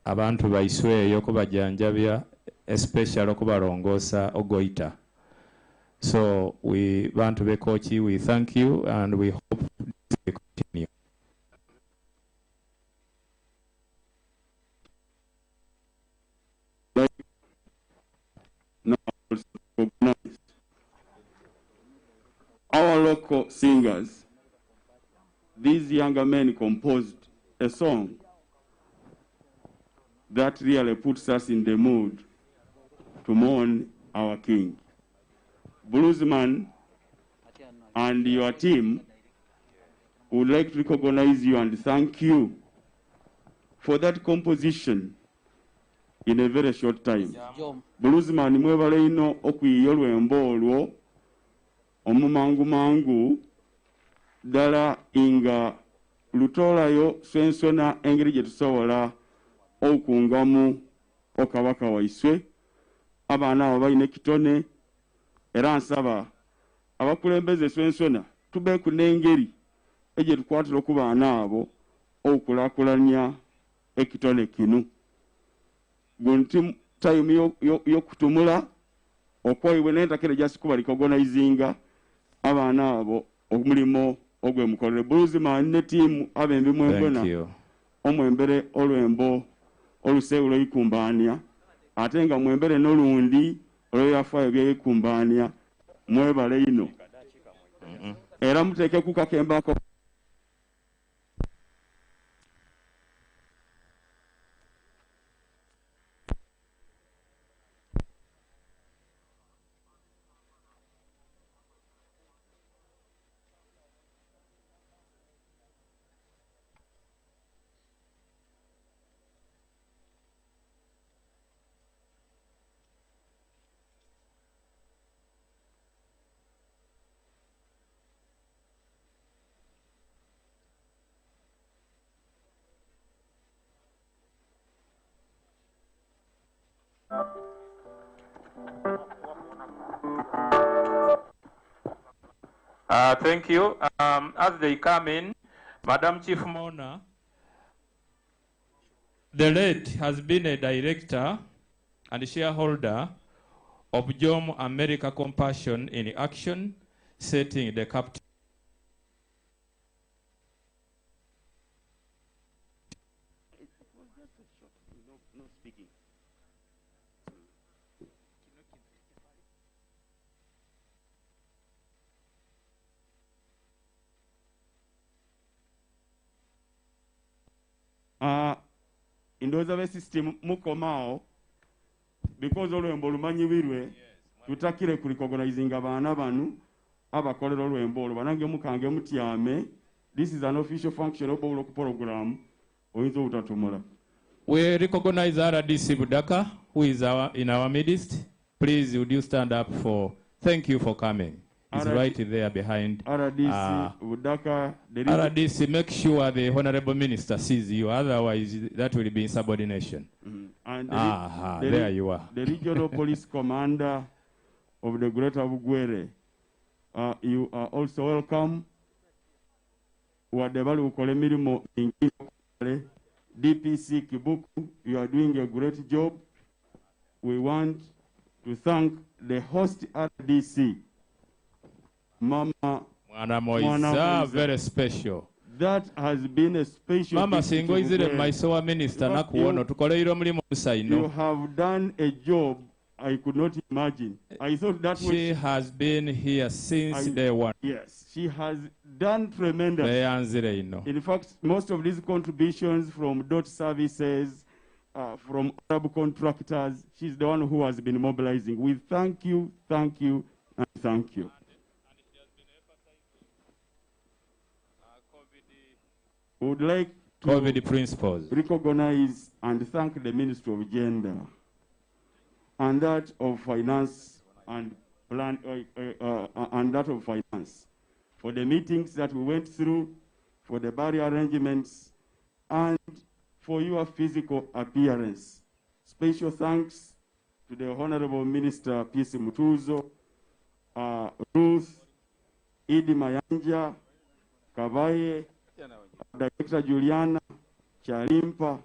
abantu baiswe yokubajanjabya, especially okubarongosa ogoita. So we want to be Kochi, we thank you, and we hope this will continue. Our local singers, these younger men composed a song that really puts us in the mood to mourn our king. Bluesman and your team would like to recognize you and thank you for that composition in a very short time. Bluesman mwebale ino okwiyo lwembo olwo omumangu mangu dala inga lutolayo swensona engeri gye tusobola okungamu okabaka waiswe abaana abo balina ekitone era nsaba abakulembeze swensona tubeeku n'engeri egye tukwatira ku baana abo okulaakulanya ekitone kinu gunti time y'okutumula okwayibwe naye ntakere just kuba recognizinga abaana abo omulimo ogwe mukolere Bluesman ne tiimu abembi mwembona omwembere olwembo olusewulo ikumbania ate nga mwembere n'olundi olweyafaayo byeyikumbania mwebale ino era muteeke ku kakembako Thank you. As they come in, Madam Chief Mona, the late has been a director and shareholder of JOM America Compassion in Action, setting the captain. Indoza be system mukomao because olwembo olumanyibirwe tutakire ku recognizing abaana banu abakolera olwembo olwo banange mukange mutyame. This is an official function of the program. We recognize RDC Budaka, who is in our midst. Please, would you stand up for, thank you for coming. It's right there behind. RDC Budaka. RDC, make sure the Honorable Minister sees you, otherwise that will be insubordination. And there you are. The Regional Police Commander of the Greater Bugwere, you are also welcome. DPC Kibuku, you are doing a great job. We want to thank the host RDC, Mama Mwana Moisa, very special. That has been a special Mama gift to singo izire Bugwera. maiso wa minister Because nakuwono tukoleiro mulimu you musaino. have done a job I could not imagine. I thought that She has been here since day one. Yes, she has done tremendous. Beyanzire ino. In fact, most of these contributions from dot services, from Arab contractors, she's the one who has been mobilizing. We thank you, and thank you. We would like to COVID principles. recognize and thank the Ministry of Gender and that of Finance and Plan and that of Finance for the meetings that we went through, for the barrier arrangements, and for your physical appearance. Special thanks to the Honorable Minister P.C. Mutuzo, Ruth, Idi Mayanja, Kabaye, Director Juliana, Chalimpa,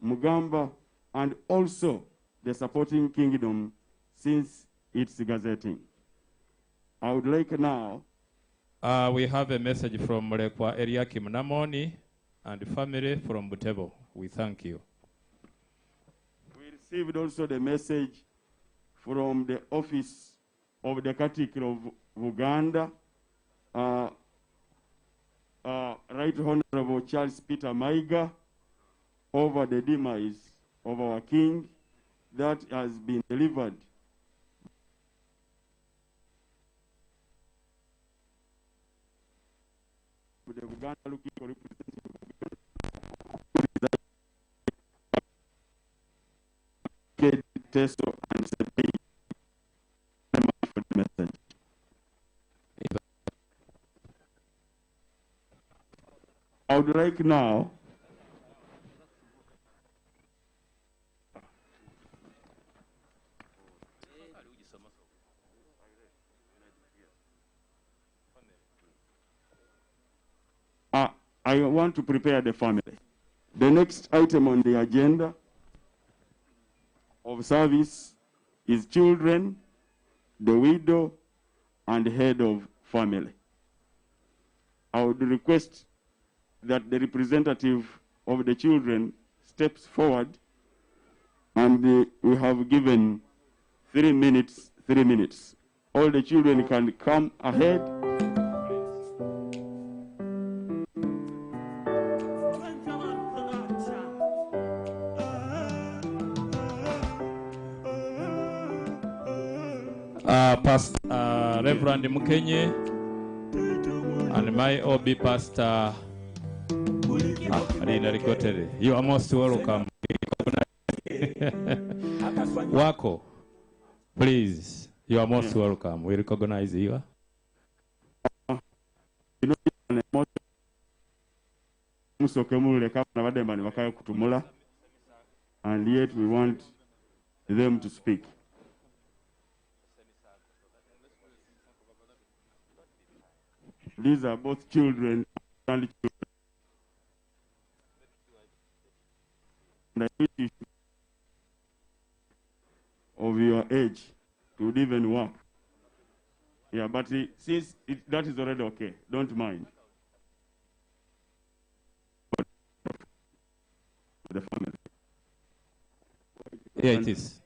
Mugamba, and also the supporting kingdom since its gazetting. I would like now. We have a message from Mulekwa Eliakim Namoni and family from Butebo. We thank you. We received also the message from the office of the Cathedral of Uganda, Right Honorable Charles Peter Maiga, over the demise of our king that has been delivered. The Uganda looking for representative Teso and Sepei for the message. I would like now I want to prepare the family. The next item on the agenda of service is children, the widow, and head of family. I would request that the representative of the children steps forward, and we have given 3 minutes, 3 minutes. All the children can come ahead. Pastor Reverend Mukenye and my OB Pastor Alina Rigotere. You are most welcome. Wako, please, you are most welcome. We recognize you. And yet we want them to speak. These are both children and children. And I wish you of your age to even work. Yeah, but since that is already okay, don't mind. The family. Yeah, it is.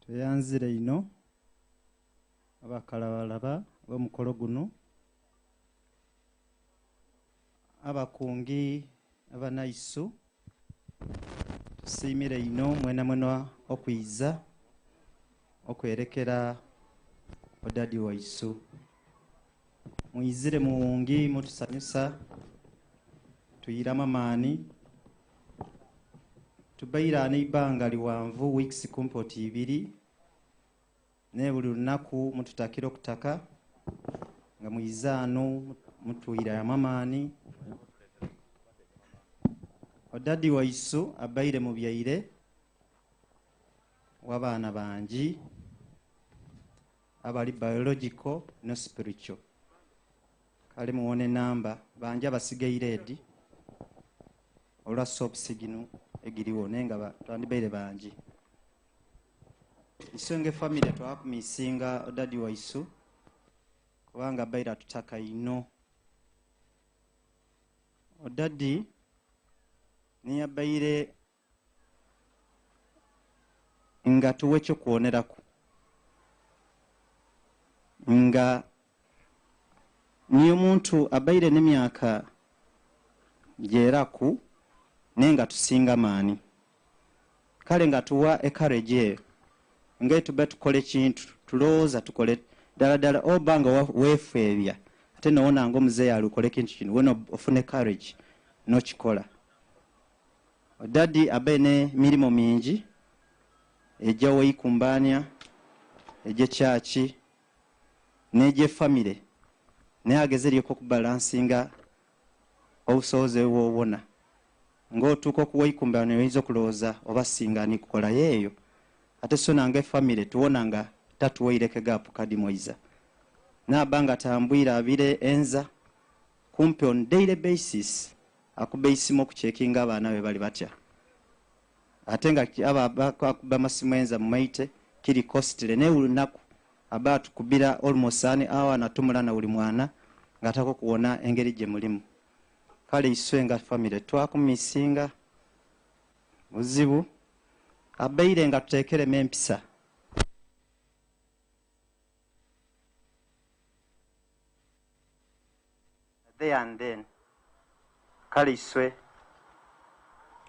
Tweyanzire ino abakalabalaba b'omukolo guno abakungi abanaisu tusiimire ino mwena mwena okwiza okwerekera odadi waisu muyizire muwungi mutusanyusa tuyiramu amaani tubairana ibanga liwanvu weeks kumpoti 2 ne buli lunaku mututakira okutaka nga muizaano mutuyira amaani odadi waisu abaire mu byaire w'abaana bangi abali biological no spiritual kale muwone namba banja basigaire edi olwa soap sigino egiriwo naye nga twandibaire bangi isonge family twakumisinga odadi waisu kubanga baira tutaka ino odadi niya baire nga tuwe kyo kuoneraku nga niyo muntu abaire n'emyaka gyeraku naye nga tusinga maani kale nga tuwa encourage eyo nga tube tukole kintu tulowooza tukole ddala oba nga weefeebya ate nowona nga omuzeeyi ali ukole kintu kino wena ofune courage n'okikola odadi abaire n'emirimu mingi ejja weikumbanya egy'ekyaki n'egy'efamire naye ageze eryeko okubalansinga obusobozi bw'obwona ng'otuuka okuweikumbanya oyinza okulowooza oba singa ani kukolayo eyo ate so nange efamire tuwona nga tatuweireko gaapu kadi moiza naaba nga tambwire abire enza kumpi on daily basis akuba isimu okucekinga abaana be bali batya ate nga akuba amasimu enza mumaite kiri costly naye buli lunaku aba atukubira almost an hour natumula na buli mwana ng'atako kuwona engeri gye mulimu kale iswe nga famire twakumisinga buzibu abaire nga tuteekeremu empisa there and then kale iswe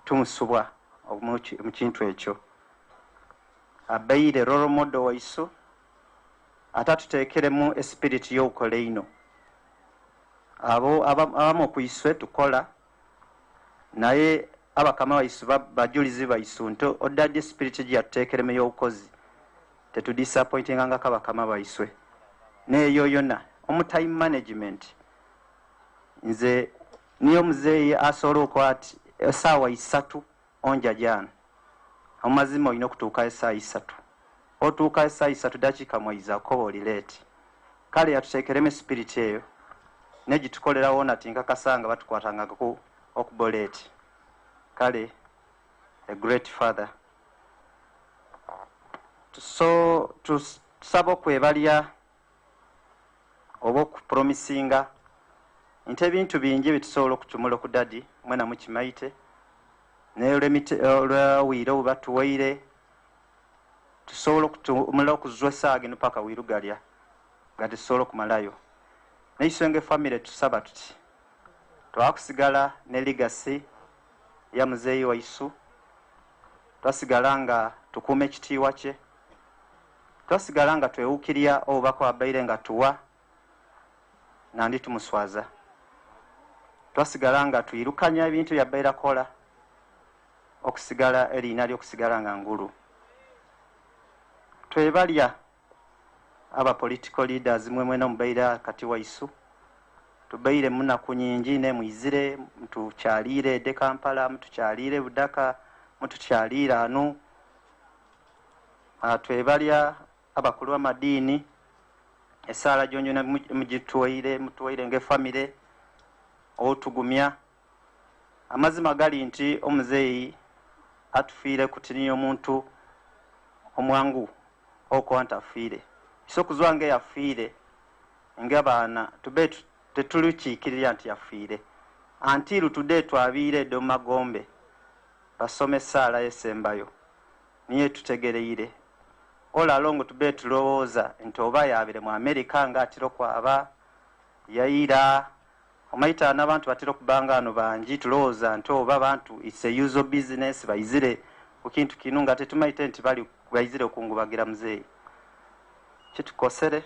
tumusubwa mu kintu ekyo abaire role model waisu ate tuteekeremu espiriti y'okukola ino abo abamu ku iswe tukola naye abakama baisu bajulizi baisu nti odadde espiriti gye yatuteekeremu y'obukozi tetudisappointinga nga kabakama baiswe neeyo yonna time management nze niyo muzeeyi asobola okuba ati essaawa 3 onja jana amazima olina okutuuka essaawa 3 otuuka essaawa 3 dakiika mwaiza koba oli leeti kale yatuteekeremu espiriti eyo negitukolerawo nati nkakasanga batukwatangako okuboleeti kale a great father so tusaba okwebalya oba okupromisinga nti ebintu bingi bitusobola okutumula ku dadi mwena mukimaite naye olwawire oba tuwaire tusobola okutumula okuzwa essaawa eno paka wirugalya nga tetusobola okumalayo naiswe famire tusaba tuti twakusigala ne legacy ya muzeeyi waisu twasigala nga tukuuma ekitiibwa kye twasigala nga twewukirya obubaka wabaire nga tuwa nandi tumuswaza twasigala nga tuyirukanya ebintu byabaire akola okusigala eriina ly'okusigala nga ngulu twebalya aba political leaders mwena mubaire kati waisu tubaire munaku nyingi ne mwizire mutukyalire de Kampala mutukyalire Budaka mutukyalire anu twebalya abakulu b'amadiini esaala gyonyona mutuwaire ng'efamire otugumya amazima gali nti omuzeeyi atufiire kutiniya omuntu omwangu okwanta afiire iso okuzwa yafiire ng'abaana tube tetulukiikirira nti yafiire antiru tude twabiire eddo mu magombe basome essaala y'esembayo niye tutegereire olalongo tube tulowooza nti oba yaabire mu Amerika ng'atira okwaba yaira omaita n'abantu batira okubanga ano bangi tulowooza nti oba abantu it's a use of business bayizire ku kintu kinu nga tetumaite nti bali bayizire okungubagira muzeeyi kitukosere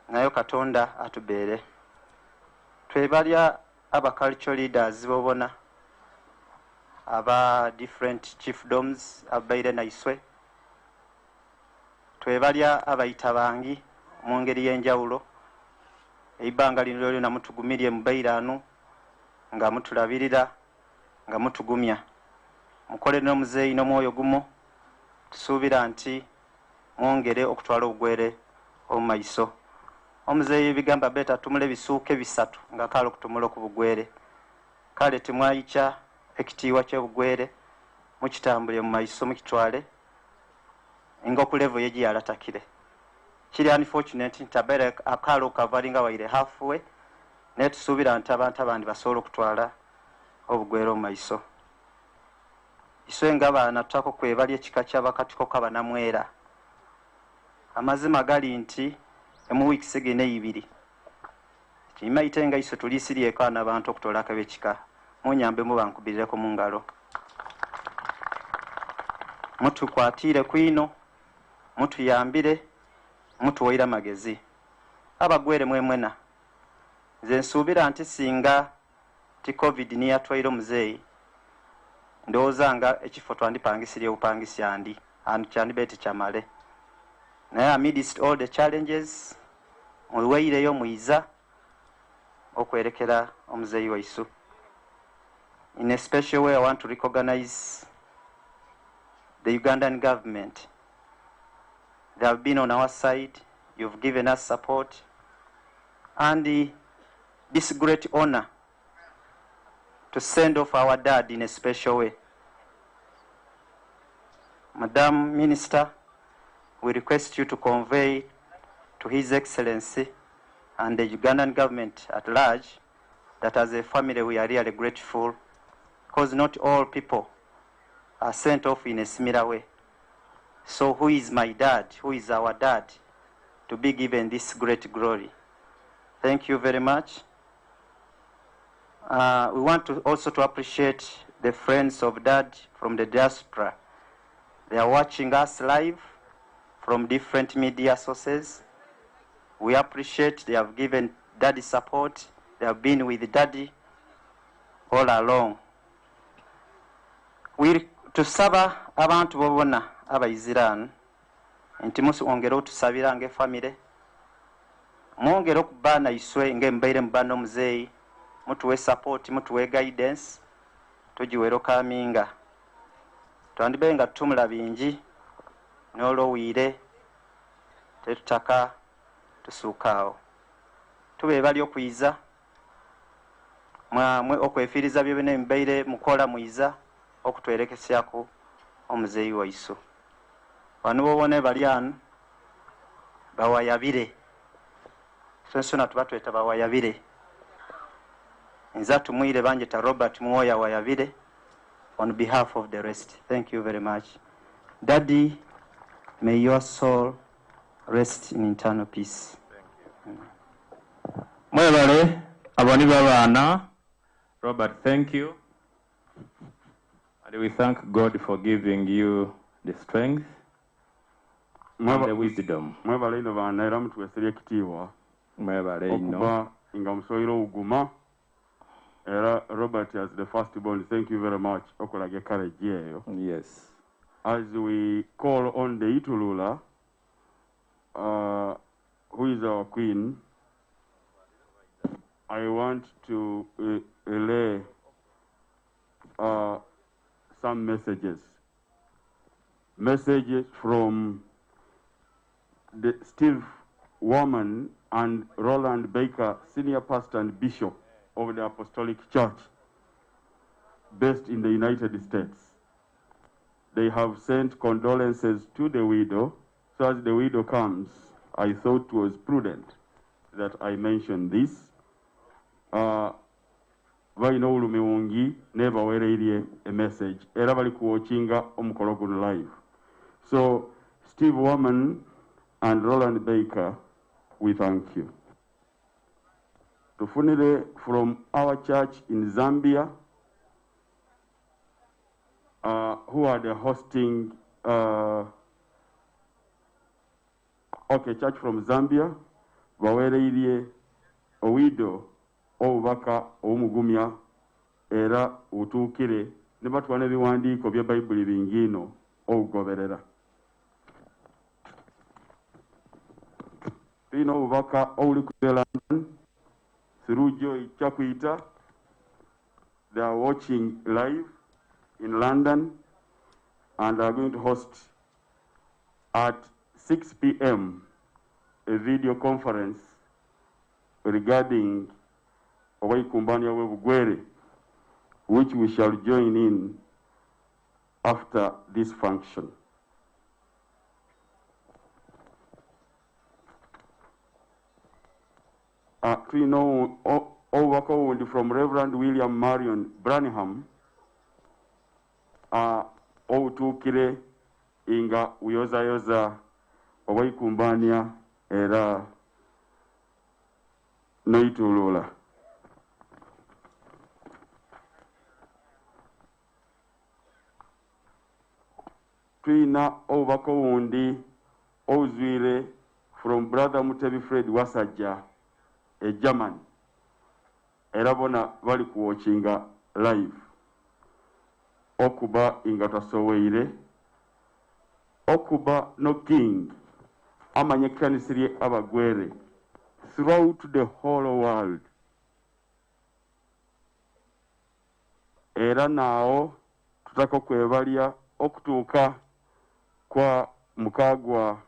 nayo Katonda atubeere twebalya aba cultural leaders bobona aba different chiefdoms abaire naiswe twebalya abayita bangi mu ngeri y'enjawulo eibanga lino lyona mutugumirye mubaire anu nga mutulabirira nga mutugumya mukole n'omuzeeyi n'omwoyo gumo tusuubira nti mwongere okutwala obugwere omu maiso omuzeeyi bigamba beta tumule bisuuke bisatu nga kale okutumula ku bugwere kale temwayica ekitiibwa ky'obugwere mukitambulire mu maiso mukitwale nga ku level ye gyeyalatakire kiri unfortunate nti abeera akaalo okavalinga waire halfway naye tusuubira nti abantu abandi basobola okutwala obugwere mu maiso iswe ng'abaana tutako kwebalya ekika ky'abakatiko kabanamwera amazima gali nti emu wiikisi gene ibiri kimaite nga iswe tuliisirieko n'abantu okutolako b'ekika munyambe mubankubirireko mu ngalo mutukwatiire kwino mutuyambire mutuwaire amagezi abagwere mwemwena nze nsuubira nti singa ti covid niyatwaire omuzeeyi ndowooza nga ekifo twandipangisirye bupangisi andi kyandibeeti kyamale naye amidst all the challenges muweireyo mwiza okwerekera omuzeeyi waisu. In a special way I want to recognize the Ugandan government. They have been on our side, you've given us support, and this great honor to send off our dad in a special way. Madam Minister, we request you to convey to His Excellency and the Ugandan government at large that as a family we are really grateful, because not all people are sent off in a similar way. So who is my dad? Who is our dad to be given this great glory? Thank you very much. We want to also to appreciate the friends of dad from the diaspora. They are watching us live from different media sources. We appreciate they have given daddy support. They have been with daddy all along. We tusaba abantu bobona abaizirani nti musongera otusabira nge family mwongera okubana iswe nge mbaire mbano muzeeyi mutuwe support mutuwe guidance tujiwero kaminga twandibenga tumula bingi nolowire tetutaka tusuukaawo tube bali okwiza mwamwe okwefiriza byebene mbaire mukola mwiza okutwerekesyako omuzeeyi waisu bano bobone balyanu bawayabire sonsona tubatweta bawayabire nza tumwire banjeta Robert Muoya wayabire on behalf of the rest. Thank you very much. Daddy, may your soul rest in eternal peace. Mwebale abani babana. Robert, thank you. And we thank God for giving you the strength and the wisdom. Mwebale ino bana era mutwesere ekitiibwa. Mwebale ino. Okuba nga musoyiro uguma. Era Robert as the firstborn, thank you very much. Okolage courage yeyo. Yes. As we call on the Itulula, who is our queen, I want to relay some messages. Messages from the Steve Woman and Roland Baker, senior pastor and bishop of the Apostolic Church, based in the United States. They have sent condolences to the widow. So as the widow comes, I thought it was prudent that I mention this. Vaina ulume wongi never wereirie a message. Era bali kuwachinga omukolo guno live. So Steve Woman and Roland Baker, we thank you. Tufunire from our church in Zambia, who are the hosting, church from Zambia, bawereirie owido obubaka omugumya era utuukire ne batwana ebiwandiiko bya Bayibuli bingino obugoberera. Tulina obubaka obuli ku London through Joy Chakwita. They are watching live in London and are going to host at 6 p.m. a video conference regarding Owaikumbania Webugwere, which we shall join in after this function. We know from Reverend William Marion Branham, outukire inga uyoza Owaikumbania era noitulula. Twina obubaka wundi ozwire from Brother Mutebi Fred Wasajja e German. Era bona bali kuwatchinga live. Okuba inga tasoweire. Okuba no king. Amanyekanisiri abagwere. Throughout the whole world. Era nao tutako kwebalia okutuka kwa mukagwa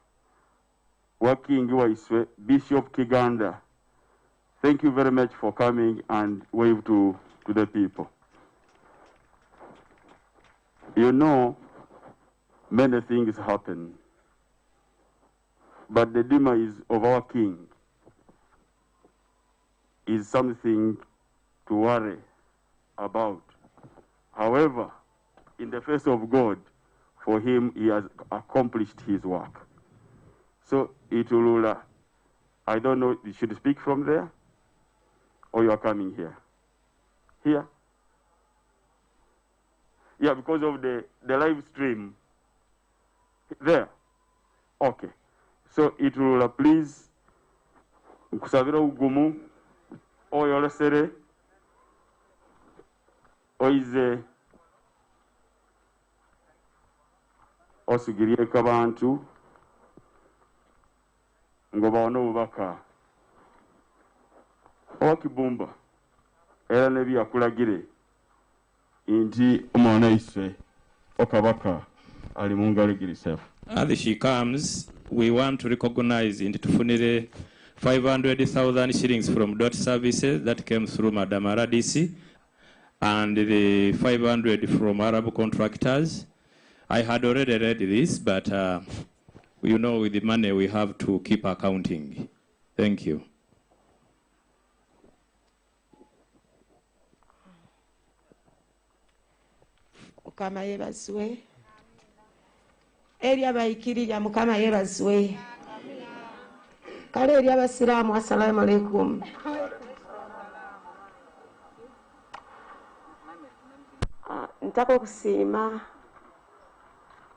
wa King Waiswe, Bishop Kiganda. Thank you very much for coming and wave to the people. You know, many things happen, but the demise of our king is something to worry about. However, in the face of God, for him, he has accomplished his work. So, Itulula, I don't know, you should speak from there, or you are coming here? Here? Yeah, because of the live stream. There? Okay. So, Itulula, please, Kusavira Ugumu, Oyolesere, Oize, Osugirie Kabantu, Ngobano Ubaka, Okibumba, Era Nebi Akulagire, Inti Umana Iswe, Okabaka, Alimunga Ligirisef. As she comes, we want to recognize in Tufunire 500,000 shillings from dot services that came through Madam Aradisi, and the 500 from Arab contractors. I had already read this, but you know, with the money we have to keep accounting. Thank you. Mukama yebazwe. Eri abayikirira Mukama yebazwe. Kale eri abasiraamu assalamu alaikum. Ntaka okusiima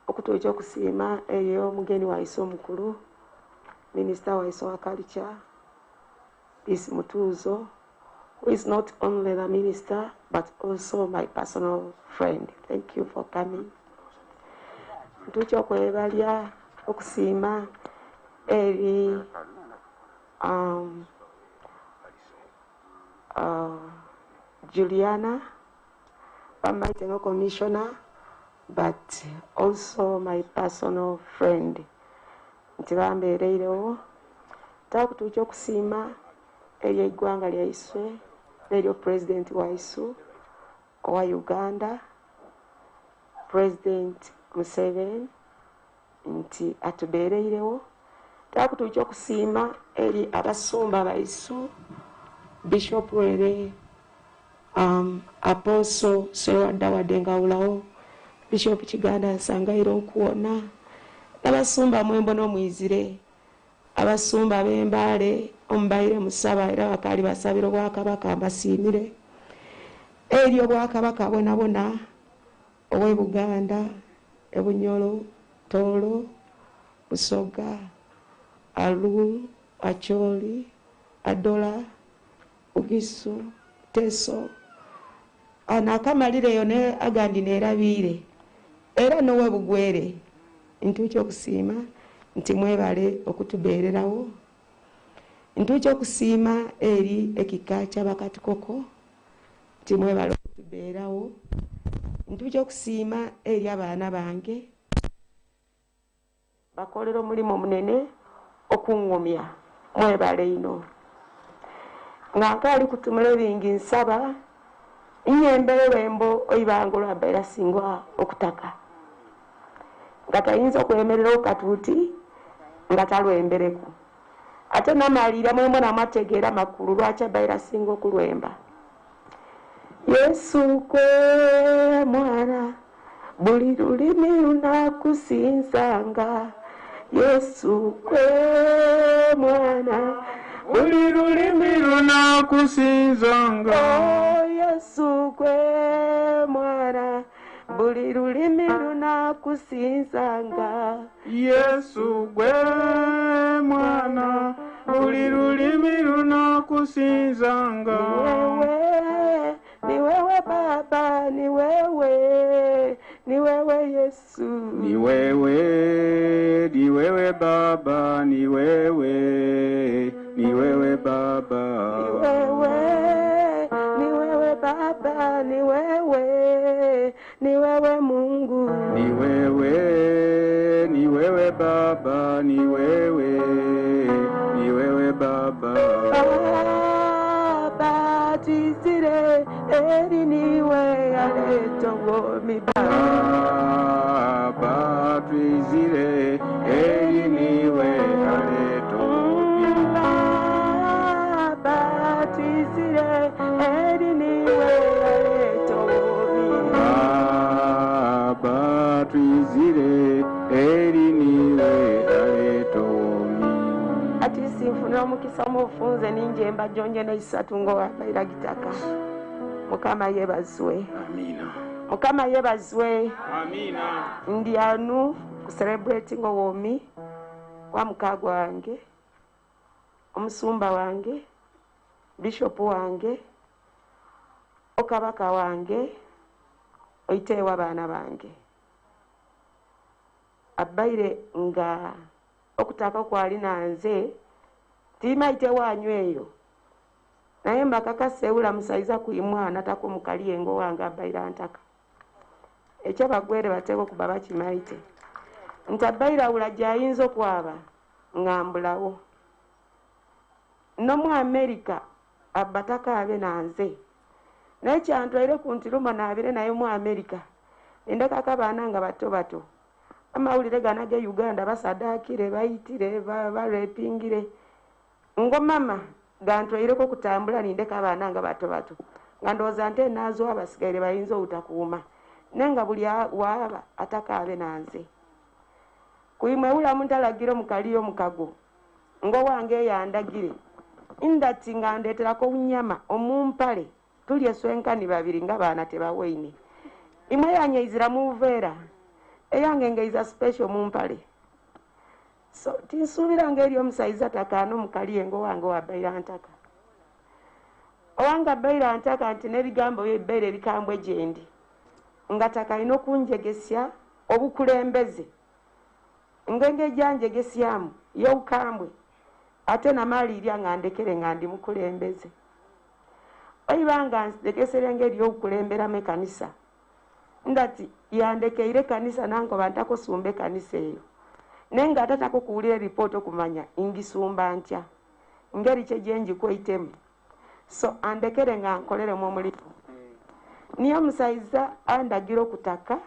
okutuuka okusiima eyo mugeni waise omukulu Minister waise wa Culture is Mutuzo, who is not only the minister but also my personal friend. Thank you for coming. Ntuuka okwebalya okusiima eri Juliana, my general commissioner, but also my personal friend. Ntibambereirewo takutuuka okusiima eri eggwanga lyaiswe neryo president waisu owa Uganda, President Museveni, nti atubereirewo. Takutuuka okusiima eri abasumba baisu, Bishop Were, Apostle Sewadda Wadengawulawo, Bishop Kiganda nsangaire okuwona, n'abasumba Mwembo n'Omwizire, abasumba b'Embale omubaire musaba era bakali basabira Obwakabaka mbasiimire, eri Obwakabaka bwonabona ow'e Buganda, e Bunyoro, Tooro, Busoga, Alu, Acholi, Adola, Ugisu, Teso, anakamalire yone agandi nerabire era nowe Bugwere. Ntuuka okusiima nti mwebale okutubeererawo. Ntuuka okusiima eri ekika ky'Abakatikoko nti mwebale okutubeerawo. Ntuuka okusiima eri abaana bange bakolera omulimu munene okuŋŋumya. Mwebale ino. nga nkaali kutumula ebingi nsaba nyembere lwembo oibanga olwabaira singwa okutaka nga tayinza okwemerera okatuuti nga talwembereku ate namalira mwemwe namategeera makulu lwaki abaira singa okulwemba. Yesu kwe mwana buli lulimi lunakusinzanga. Yesu kwe mwana buli lulimi lunakusinzanga. Oh, Yesu kwe mwana buli lulimi lunakusinzanga. Yesu gwe mwana buli lulimi lunakusinzanga. Ni wewe Baba, ni wewe Yesu. Ni wewe Baba, ni wewe Baba. Ni wewe Baba, ni wewe Mungu. Ni wewe Baba, ni wewe Baba. Baba tizire eri niwe aletongo mi Baba tizire eri niwe aletongo mi Baba tizire eri niwe aletongo mi Baba tizire eri niwe aletongo mi. Ati sinfuna omukisa mufunze ninjemba jonje na isatu ngo abaira gitaka. Mukama yebazwe. Amina. Mukama yebazwe. Amina. Ndi anu celebrating owomi wa mukagwa wange, omusumba wange, bishop wange, okabaka wange, oitewa abana bange. Abaire nga okutaka kwali nanze timaite wanyu eyo naye mbakakaseula musaiza kuimwana tako mukaliyengo wange abaira ntaka ekyo bagwere bateko kuba bakimaite ntabaira ulajayinzo kwaba ngambulawo no mu America abataka abe nanze naye kyantwaire kuntiruma nabire naye mu America endaka kabana nga bato amawulire ganage Uganda basadakire bayitire barepingire ngo mama gantwaireko kutambula nindeka abana nga bato ngandoza nte nazo abasigaire bayinzo utakuuma nenga buli waba atakabe nanze kuimwe ula muntalagiro mukaliyo mukago ngo wange yandagire indati ngandeterako unyama omumpale tulye swenkani babiri nga bana tebaweine imwe yanyeizira muvera eyange ngeiza special mumpale so tinsubira ngeri omusaiza takano mukaliyengo wange wabaira ntaka owanga baira ntaka nti nebigambo byebere bikambwe jendi ngataka ino kunjegesya obukulembeze ngenge janjegesyamu yokambwe ate na mali lya ngandekere ngandi mukulembeze oyibanga ndegesere ngeri yokulembera mekanisa ndati yandekeire kanisa nango bantako sumbe kanisa eyo nenga atatako kuulira report okumanya ingisumba ntya ngeri kyejenji ko itemu so andekere nga nkolere mu mulipo niyo musaiza andagiro kutaka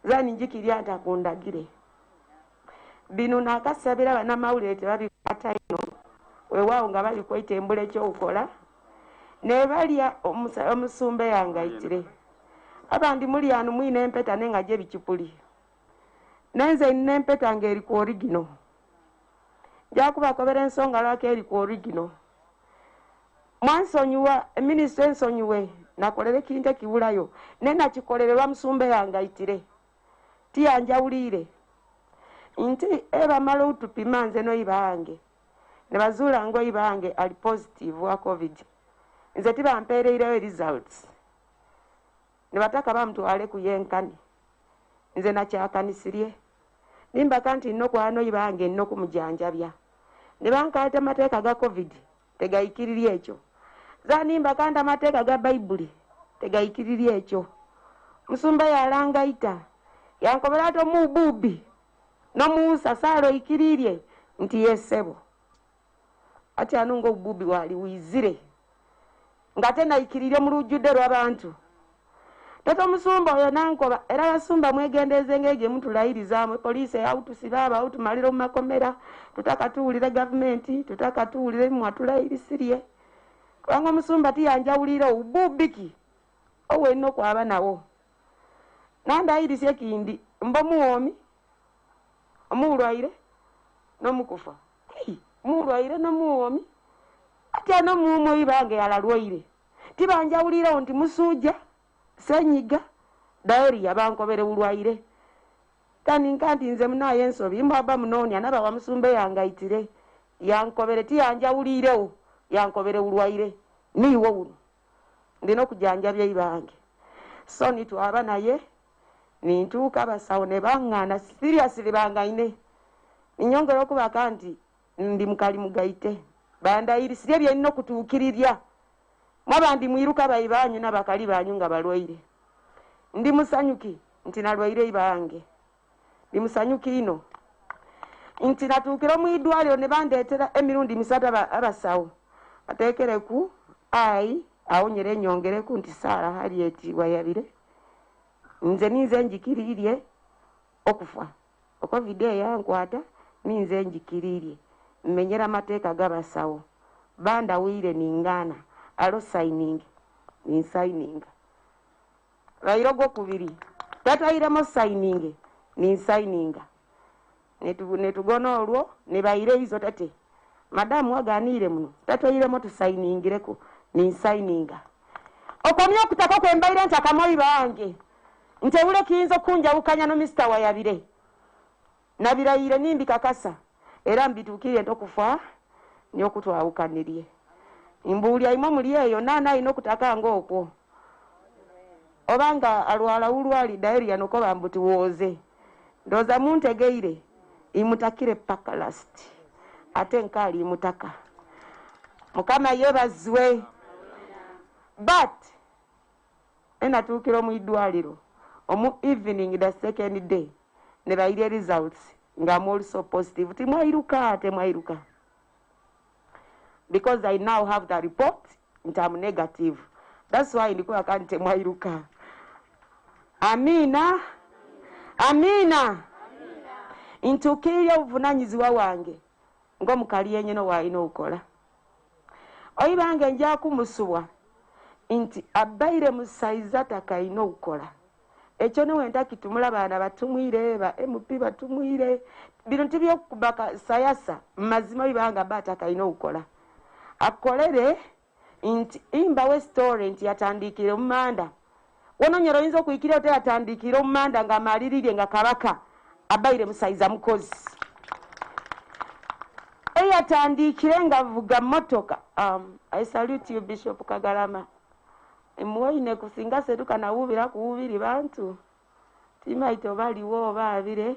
zani njikiri atakundagire bino nakasabira bana mawulete babi ataino wewawo nga bali koite embule kyo ukola ne balya omusumbe yangaitire abandi muri anu mwine empeta nenga je bikipuli nenze nempeta ngeri ku original jakuba kobere ensonga lwake eri ku original mwansonyuwa minister ensonyuwe nakolere kinte kiwulayo nena kikolererwa musumbe yangaitire tiyanjawulire nti eba malo utupimanze no ibange ne bazula ngo ibange ali positive wa covid nze tibampereire results ne bataka bamutwale kuyenkani nze nakyakanisirye nimba kanti no kwano ibange no kumujanjabya ne bankate mateeka ga covid tegayikiriri ekyo za nimba kanda mateeka ga Bible tegayikiriri ekyo musumba yalangaita yankobera to mububi no musa salo ikiririe nti yesebo ati anungo bubi wali wizire nga tenayikirire mu lujjudde lw'abantu. Tato omusumba oyo nankoba era abasumba mwegendeeze ng'egye mutulayirizaamu poliisi eyawutusiba abawutumalira mu makomera tutakatuwulire gavumenti tutakatuwulire mwatulayirisirye kubanga omusumba tiyanjawulire obubiki owelina okwaba nawo nandayirisye kindi mba muwomi omulwaire n'omukufa mulwaire n'omuwomi atya n'omuwomi oyibange yalalwaire tibanjawulirewo nti musuuja senyiga diarrhea bankobere bulwaire taninka nti nze munaye ensobi mbaba munoonya naba wa musumbe yangayitire yankobere tiyanjawulirewo yankobere bulwaire niiwo wuno ndina okujanjabya ibange so nitwaba naye nintuuka abasawo ne baŋŋaana siriyasiri bangaine ninyongera okubaka nti ndi mukali mugayite bandayirisirye byenina okutuukirirya mwabandi mwiruka bayi banyu n'abakali banyu nga balwaire ndi musanyuki nti nalwaire ibange ndi musanyuki ino nti natuukira mu idwaliro ne bandeetera emirundi 3 abasawo bateekereku ayi awonyere enyongereku nti Saara Harriet Weyabire nze ninze njikiriirye okufa covid yankwata ninze njikiriirye mmenyera amateeka g'abasawo bandawire ningana alo signing ni signing rairo gokubiri tatayiremo signing ni signing netugona olwo ne bayire izo tate madamu waganire muno tatayiremo tu signingireko ni signing okomya okutaka kwembaire nti akamoyi bange ntewule kiyinza okunjawukanya no Mr. Weyabire nabirayire nimbi kakasa era mbituukire ntokufa nyokutwawukanirye imbuulya imwe muli eyo naana alina okutaka ng'okwo obanga alwala ulwali diarrhea nokoba mbuti wooze ndooza muntegeire imutakire paka last ate nkaali imutaka mukama yebazwe but enatuukira mu idwaliro omu evening the second day ne bayire results nga I'm also positive timwairuka temwairuka because I now have the report and I'm negative. That's why ndikuwa kante mwairuka. Amina. Amina. Intukirya obuvunanyizibwa wange ngo mukali yenyeno waina okola. Oyibange nja kumusubwa nti abaire musaiza takaina okola. Ekyo ne wenda kitumula baana batumwire ba MP batumwire bintu byokubaka sayasa mazima ibanga batakaina okola. Akolere nti imbawe story nti yatandikire omumanda wononyero oyinza okuyikira ote yatandikire omumanda nga amaliririe nga kabaka abaire musaiza mukozi eyatandikire nga avuga motoka I salute you Bishop Kagalama emwoine kusinga setuka nawubira kuwubiri bantu timaito baliwo baabire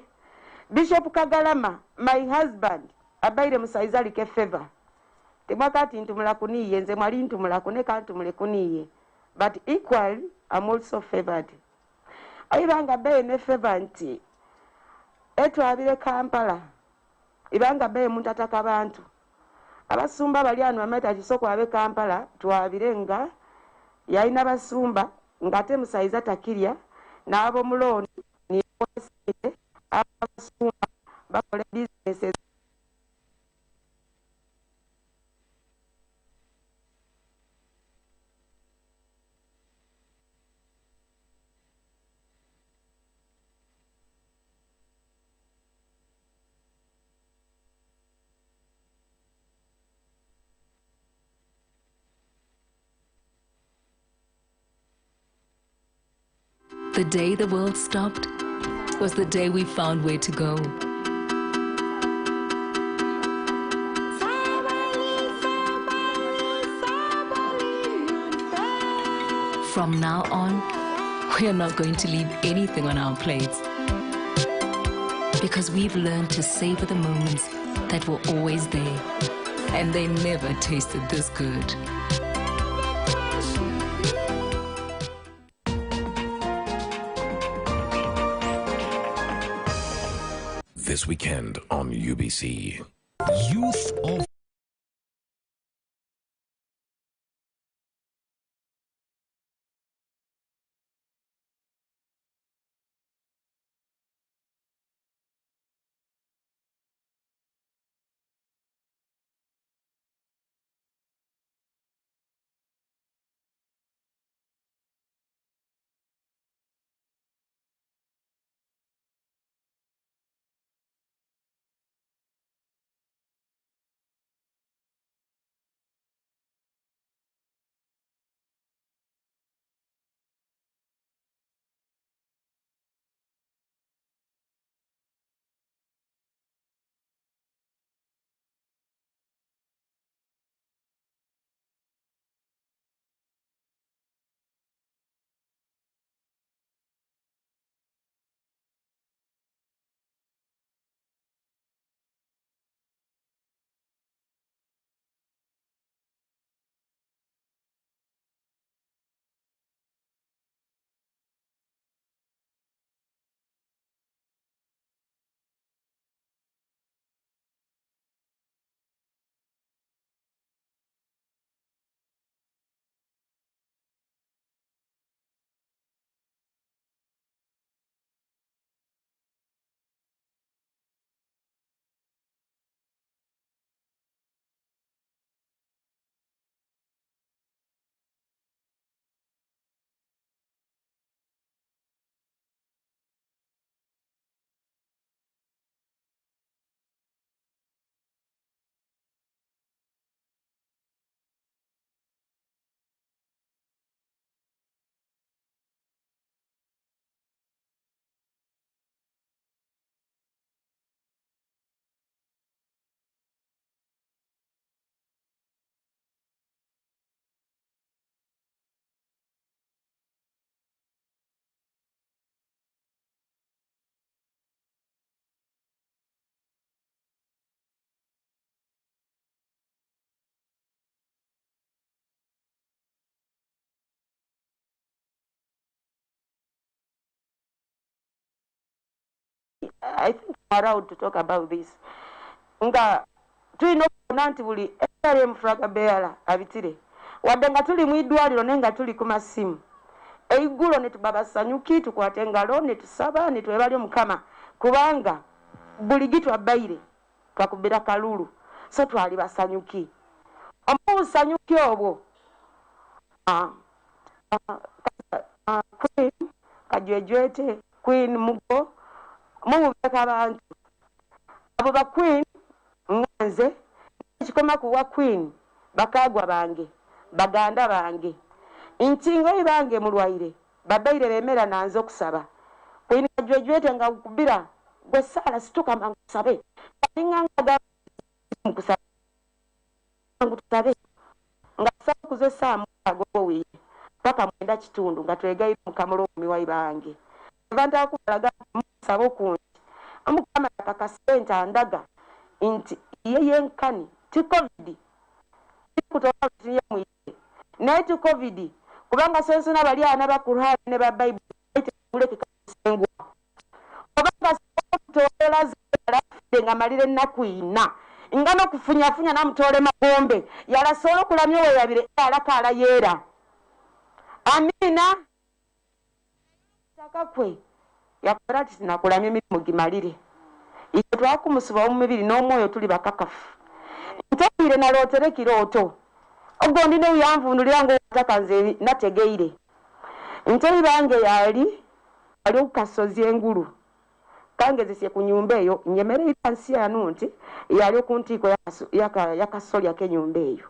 Bishop Kagalama my husband abaire musaiza like favor Timwakati ntumula kuniye, nze mwali ntumula kune kantumule kuniye. But equally, I'm also favored. Ibanga be ne favor nti. Etwabire Kampala. Ibanga be muntataka bantu. Abasumba bali anu ameta kisoko abe Kampala, twabire nga yaina basumba ngate musaiza takirya n'abo muloni ni kwesite abasumba bakole businesses. The day the world stopped was the day we found where to go. From now on, we're not going to leave anything on our plates, because we've learned to savor the moments that were always there, and they never tasted this good. This weekend on UBC. Youth of I think I'm allowed to talk about this. Nga tulina okubona nti buli SRM flaga bearer abitire wadde nga tuli mu iddwaliro naye nga tuli ku masimu eiggulo ne tuba basanyuki tukwate engalo ne tusaba ne twebali Mukama kubanga buli gitwabbaire twakubira kalulu so twali basanyuki omusanyuki obwo Queen Kajwejwete Queen Mugo mubeka abantu abo ba Queen nganze kikoma kuwa Queen bakagwa bange baganda bange intingo ibange mulwaire babaire bemera nanzo kusaba Queen Kajwejwete nga kubira gwe sala situka mangusabe inganga mukusaba ngusabe nga sala kuzesa mukago wi paka mwenda kitundu nga twegaire mukamolo miwayi bange abantu akulaga musabo kunti Mukama akakasenta ndaga inti yeye nkani ti covid kutoka tiye mwite na ti covid kubanga senso na bali ana bakurha ne ba bible kule kikasengwa kubanga tola zala nga malire nakuina ingano kufunya na mtole magombe yala solo kulamyo Weyabire alakala yera amina takakwe yakorati sinakulamye mirimo gimalire ito twakumusiba mu mibiri n'omwoyo tuli bakakafu ntayire na lotere kiroto ogondi ne yanvunulira ngo takanze nategeire ntayi bange yali ali ukasozi engulu kange zise ku nyumba eyo nyemere itansi yanu nti yali ku ntiko yakasoli yake nyumba eyo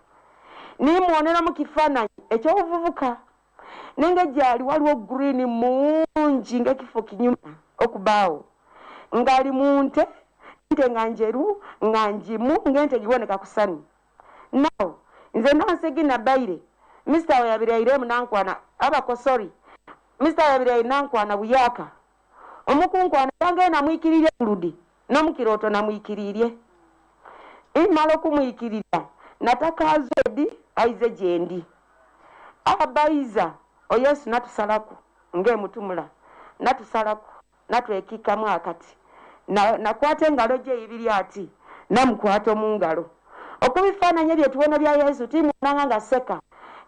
nimuonera mu kifaananyi ekyobuvubuka nenge jali waliwo green mungi ngekifo kinyuma okubaawo ngali munte nte nganjeru nganjimu ngente giboneka kusani now nze nansegi na baire Mr. Weyabire iremu nankwana abakosori Mr. Weyabire nankwana buyaka omukunkwana yange na mwikirire kuludi no mukiroto na mwikirire imalo kumwikirira nataka azedi aize jendi abaiza o Yesu natusalaku nge mutumula natusalaku natwekika mwakati nakwate engalo gye ibiri ati namukwato mu ngalo okubifaananya bye tuwona bya Yesu timuna nga seka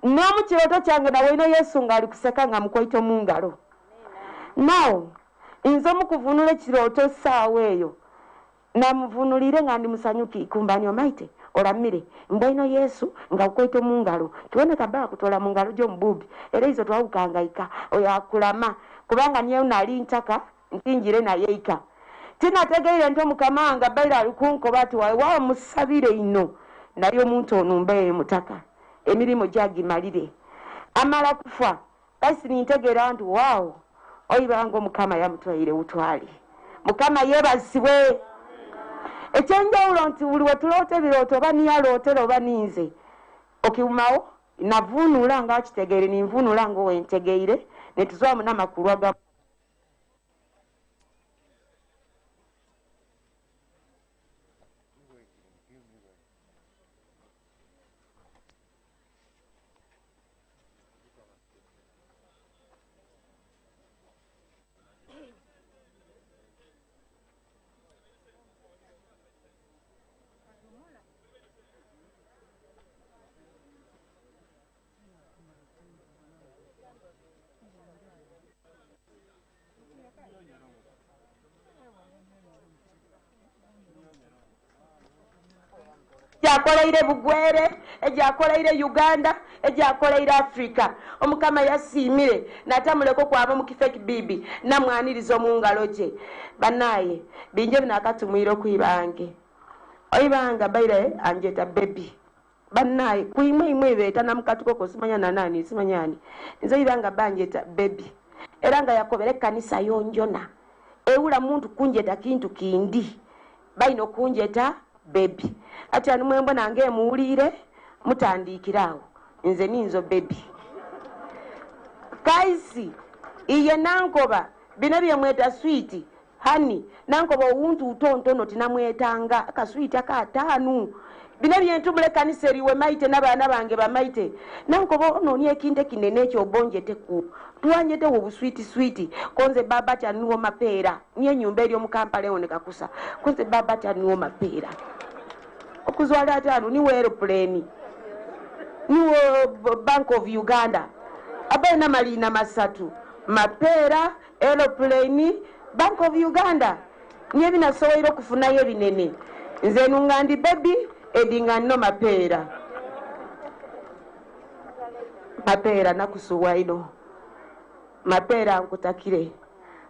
n'omukiroto kyange nawe ino Yesu ngali kuseka nga mukwaito mu ngalo now inzo mukuvunula ekiroto saawa eyo namuvunulire nga ndi musanyuki kumbani omaite olamire mbaino Yesu nga ukwaito mu ngalo kiboneka baa kutola mu ngalo gyo mbubi era izo twawukangaika oyo akulama kubanga niye unali ntaka ntinjire na yeika tinategeire nto Mukamanga baira alikunko batu wa musabire ino nayo muntu onumbe mutaka emirimo jagi malire amala kufa kasi nintegera ntu wow oyibango Mukama yamutwaire utwali Mukama yebasiwe echenjawulo nti buli wetulote biroto bani yalotero baninze okiumawo navunula nga kitegeire ninvunula ngo wentegeire netuzwamu namakulu aga ejakoleire Bugwere ejakoleire Uganda ejakoleire Africa Omukama yasimire natamuleko kwaba mu kifeki bibi namwanirizo mu ngalo gye banaye binje binakatumwiro kwibange oyibanga baire anjeta baby banaye kuimwe beta namukatuko kosimanya na nani simanyani nzo ibanga banjeta baby era nga yakobere kanisa yonjona eula muntu kunjeta kintu kindi baino kunjeta baby ati anu mwembo nange muulire mutandikirawo nze ninzo baby kaisi iye nankoba bino byemweta sweet hani nankoba owuntu utontono tinamwetanga akasweet akatanu bino byentumule kanisa eriwe maite n'abaana bange bamaite nankoba onoonya ekintu ekinene ekyo obonjeteku tuwanjetewo obuswiti konze baba tyaniwo mapeera niyo ennyumba eri omukampala ewo ne kakusa konze baba tyaniwo mapeera okuzwala ataano niwo aeroplane niwo Bank of Uganda abaina malina masatu mapeera aeroplane Bank of Uganda niyo binasobola okufunayo binene nze nungandi baby edinga no mapeera nakusuwa ino mapeera nkutakire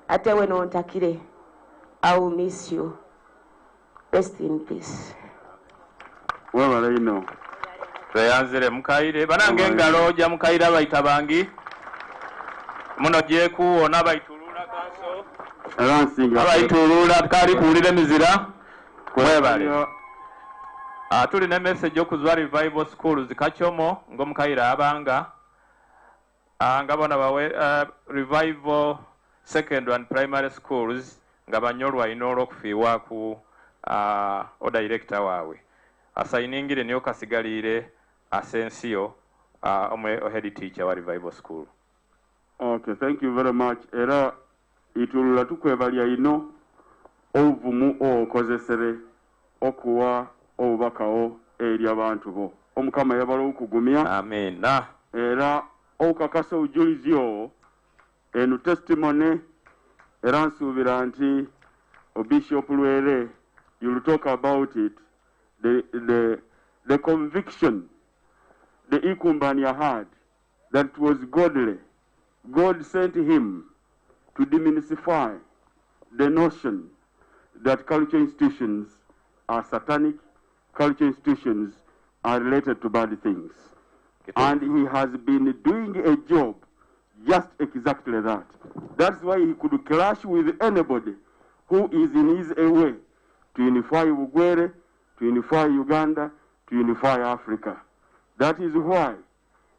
ate we nontakire I will miss you. Rest in peace. Webale ino tweyanzire mukaire banange engalo ja mukaire abayita bangi muno gyekuwona bayitulula kanso abayitulula kali kuwulira emizira webale tuli ne message okuzwa revival schools Kachomo ng'omukaire abanga nga bona bawe revival secondary and primary schools nga banyolwa ino olw'okufiibwa ku director waabwe asayiningire niyo kasigalire Asensio head teacher wa revival school. Okay, thank you very much. Era itulula tukwebalya ino obuvumu okozesere okuwa obubakawo eri abantu bo omukama yabala okugumya amen era okakasa obujulizi owo enu testimony era nsuubira nti Bishop Lwere you will talk about it the conviction the Ikumbania had that it was godly. God sent him to demystify the notion that culture institutions are satanic, culture institutions are related to bad things. And he has been doing a job just exactly that. That's why he could clash with anybody who is in his way to unify Bugwere, to unify Uganda, to unify Africa. That is why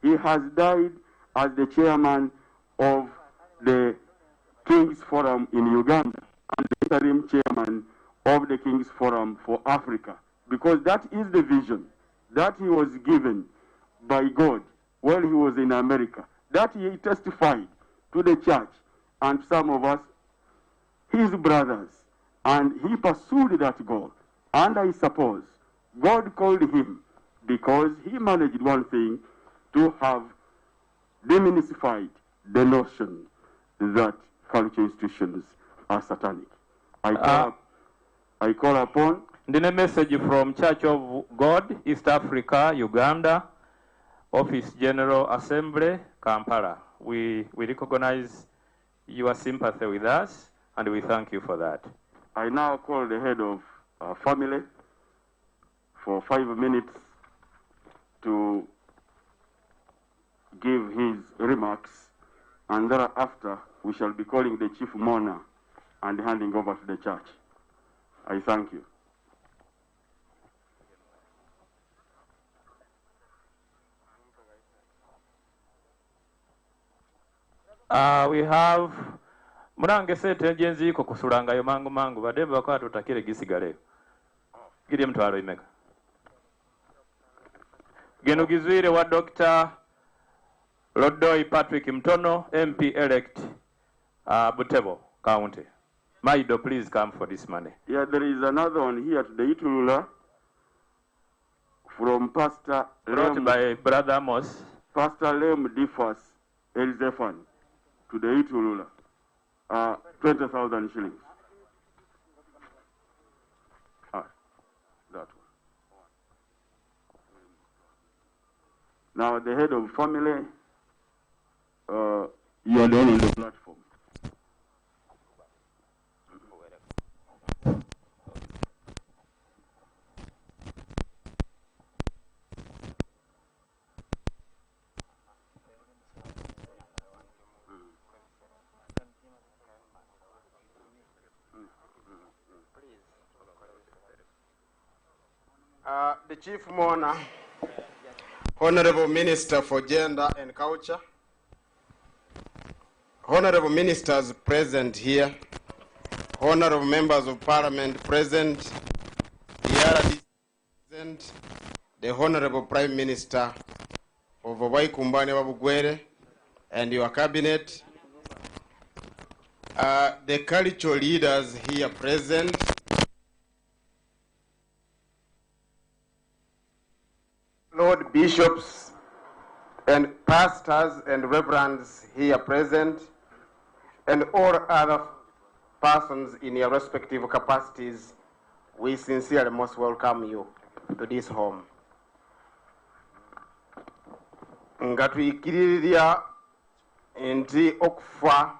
he has died as the chairman of the King's Forum in Uganda and the interim chairman of the King's Forum for Africa. Because that is the vision that he was given by God while he was in America. That he testified to the church and some of us, his brothers, and he pursued that goal. And I suppose God called him because he managed one thing, to have demystified the notion that culture institutions are satanic. I call upon the message from Church of God, East Africa, Uganda, Office General Assembly, Kampala. We recognize your sympathy with us, and we thank you for that. I now call the head of family for 5 minutes to give his remarks, and thereafter we shall be calling the chief mourner and handing over to the church. I thank you. We have Murange sete njenzi iko kusulanga yo mangu badebe bakwa tutakire gisigale. Giri mtwalo imeka. Geno gizwire wa Dr. Lodoi Patrick Mtono, MP elect Butebo County. Maido, please come for this money. Yeah, there is another one here today, Itulula, from Pastor brought by Brother Amos. Pastor Lem Differs Elzefan to the Itulula. 20,000 shillings. That one. Now the head of family, you are the one on the platform. The Chief Mourner, Honorable Minister for Gender and Culture, Honorable Ministers present here, Honorable Members of Parliament present, the RD present, the Honorable Prime Minister of Weyabire Wabugwere and your cabinet, the cultural leaders here present, Lord Bishops and pastors and reverends here present, and all other persons in your respective capacities, we sincerely most welcome you to this home. Nga tuyikiririra nti okufa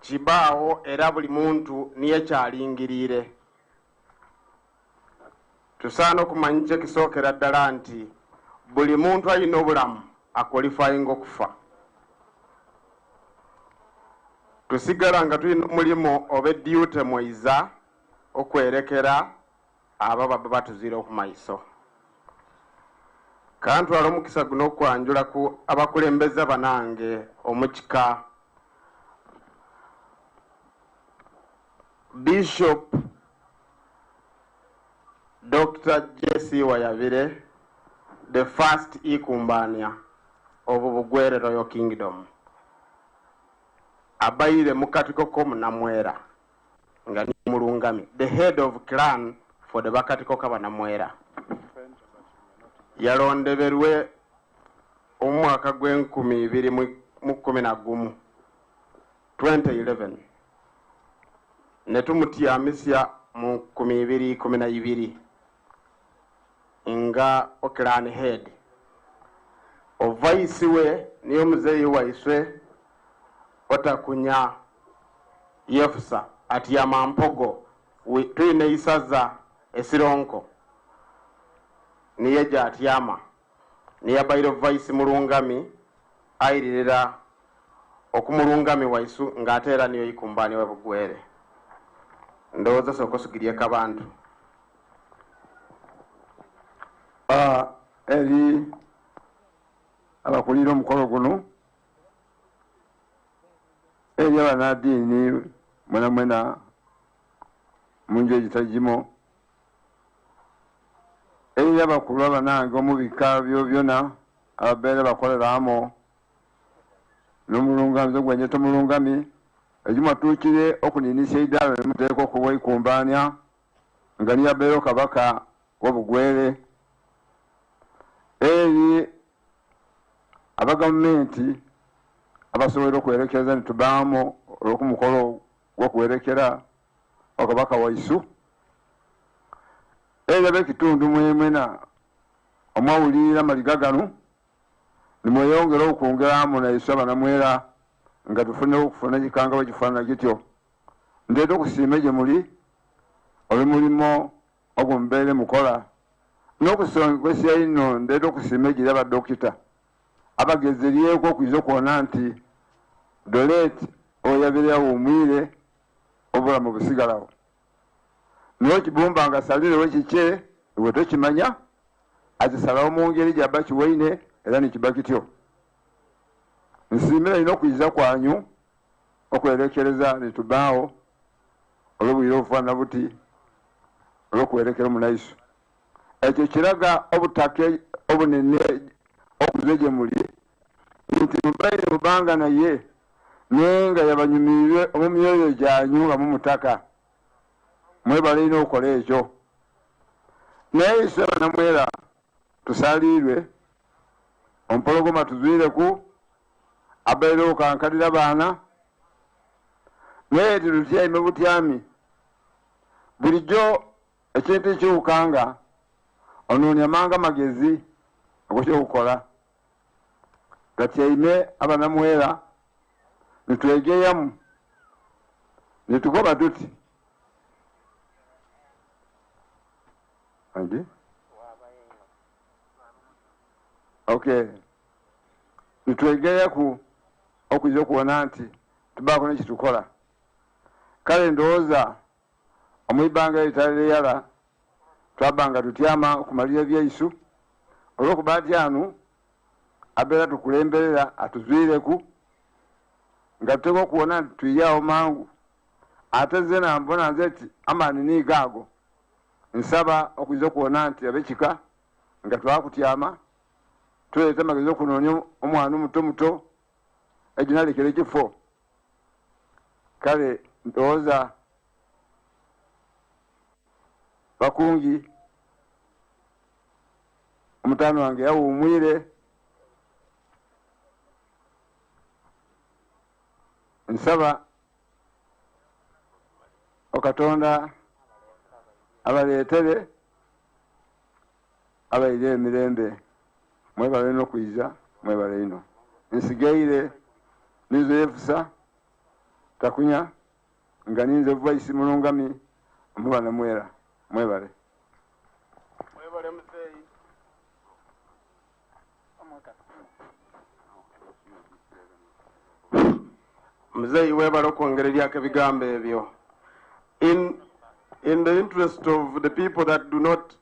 kibaawo era buli muntu niye kyalingirire. Tusaana okumanya kye kisookera ddala nti buli muntu alina obulamu akwalifayinga okufa. Tusigala nga tulina omulimu oba edyute mwiza okwerekera abo baba batuziire okumaiso. Kantwala omukisa guno okwanjula ku abakulembeze banange omukika Bishop Dr. Jesse Weyabire, the first Ikumbania of Bugwere Royal Kingdom. Abaire mukatiko komu namwera nga ni mulungami, the head of clan for the bakatiko kaba namwera. Yalondeberwe omwaka gw'2011 2011 netumutiyamisya mu 2012 nga clan head. Ovaisi we niyo muzeyi waiswe Otakunya Yefusa ati ya Mampogo tuyine isaza esironko niye jatyama niye bayiro vice mulungami ayiririra okumulungami waisu ngaatera niyo Ikumbani we Bugwere. Ndowooza soko sugiriye kabantu eri abakulira omukolo guno eri abanadiini mwena munju egitagimo eri abakulu abanange omubika byona ababeere bakoleraamo n'omulungami zogwenye tomulungami egimwatuukire okuninisya eidaala nemuteeka okuba Ikumbania nga niyabeero kabaka w'Obugwere eri abagavumenti abasobola okwerekereza nitubaamu olw'okumukolo gw'okwerekera okabaka waisu eri ab'ekitundu mwemwena omwawulirira amaliga gano nimweyongera okungeramu naisu abanamwera nga tufunewo okufuna ekikanga bwe kifaanana kityo. Ndeeta okusiima gye muli olw'omulimu ogumubeere mukola n'okusongosya ino. Ndeeta okusiima egiri abadokita abagezeryeko okwiza okuwona nti Dolet Weyabire awuumwire obulamu busigalawo. N'okibumba nga salirewo kikye iwe tokimanya akisalawo mu ngeri gy'abba kiwaine era nikiba kityo. Nsiimira ino okwiza kwanyu okwerekereza nitubaawo olw'obwire obufaanana buti olw'okwerekera omunaisu. Ekyo kiraga obutake obunene okuze gye muli nti mubaire mubanga naye naye nga yabanyumirwe omu myoyo gyanyu nga mumutaka. Mwebale ino okukola ekyo. Naye ise abanamwera tusaliirwe ompologoma tuzwireku abaire okankalira abaana naye tilutyaime butyami bulijjo ekintu ekiwukanga onoonya manga magezi agokyokukola gatyaime abanamwera nitwegeyamu nitukoba tuti andi okay nitwegeyaku okwiza okuwona nti tubaako nekitukola. Kale ndowooza omwibanga eritaleyala twabanga tutyama okumalira ebyaisu olw'okuba atyanu abeera tukulemberera atuzwireku nga tuteka okuwona nti tuyaawo mangu ate ze nambona nze ti amaani niigaago nsaba okuza okuwona nti ab'ekika nga twakutyama tuleeta amagezi okunoonya omwana omuto muto eginalekera ekifo. Kale ndowooza bakungi omutaano wange yawuumwire, nsaba okatonda abaleetere abaire emirembe. Mwebale n'okwiza, mwebale ino. Nsigaire nizo yefusa takunya nga ninze Vice Mulungami omubana mwera. Mwebale. Mwebale muzeeyi. Muzeeyi webale okwongereryako ebigambo ebyo. In the interest of the people that do not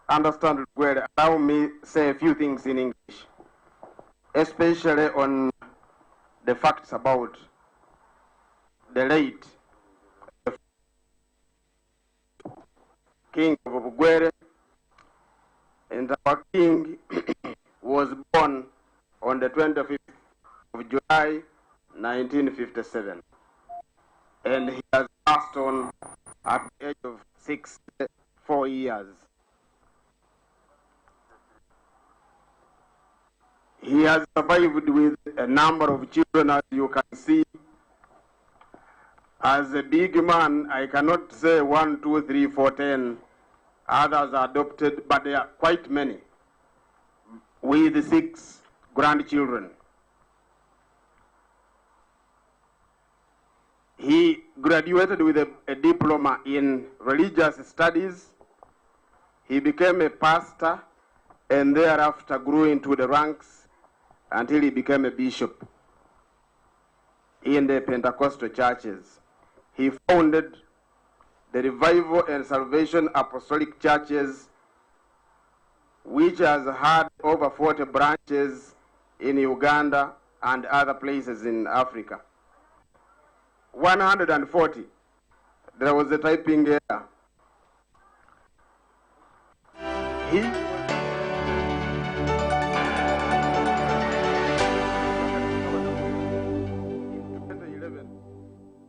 understand Lugwere, allow me say a few things in English, especially on the facts about the late King of Lugwere. And our king was born on the 25th of July 1957. And he has passed on at the age of 64 years. He has survived with a number of children, as you can see. As a big man, I cannot say 1, 2, 3, 4, 10 others are adopted, but there are quite many, with 6 grandchildren. He graduated with a diploma in religious studies. He became a pastor and thereafter grew into the ranks until he became a bishop in the Pentecostal churches. He founded the Revival and Salvation Apostolic Churches, which has had over 40 branches in Uganda and other places in Africa. 140. There was a typing error. He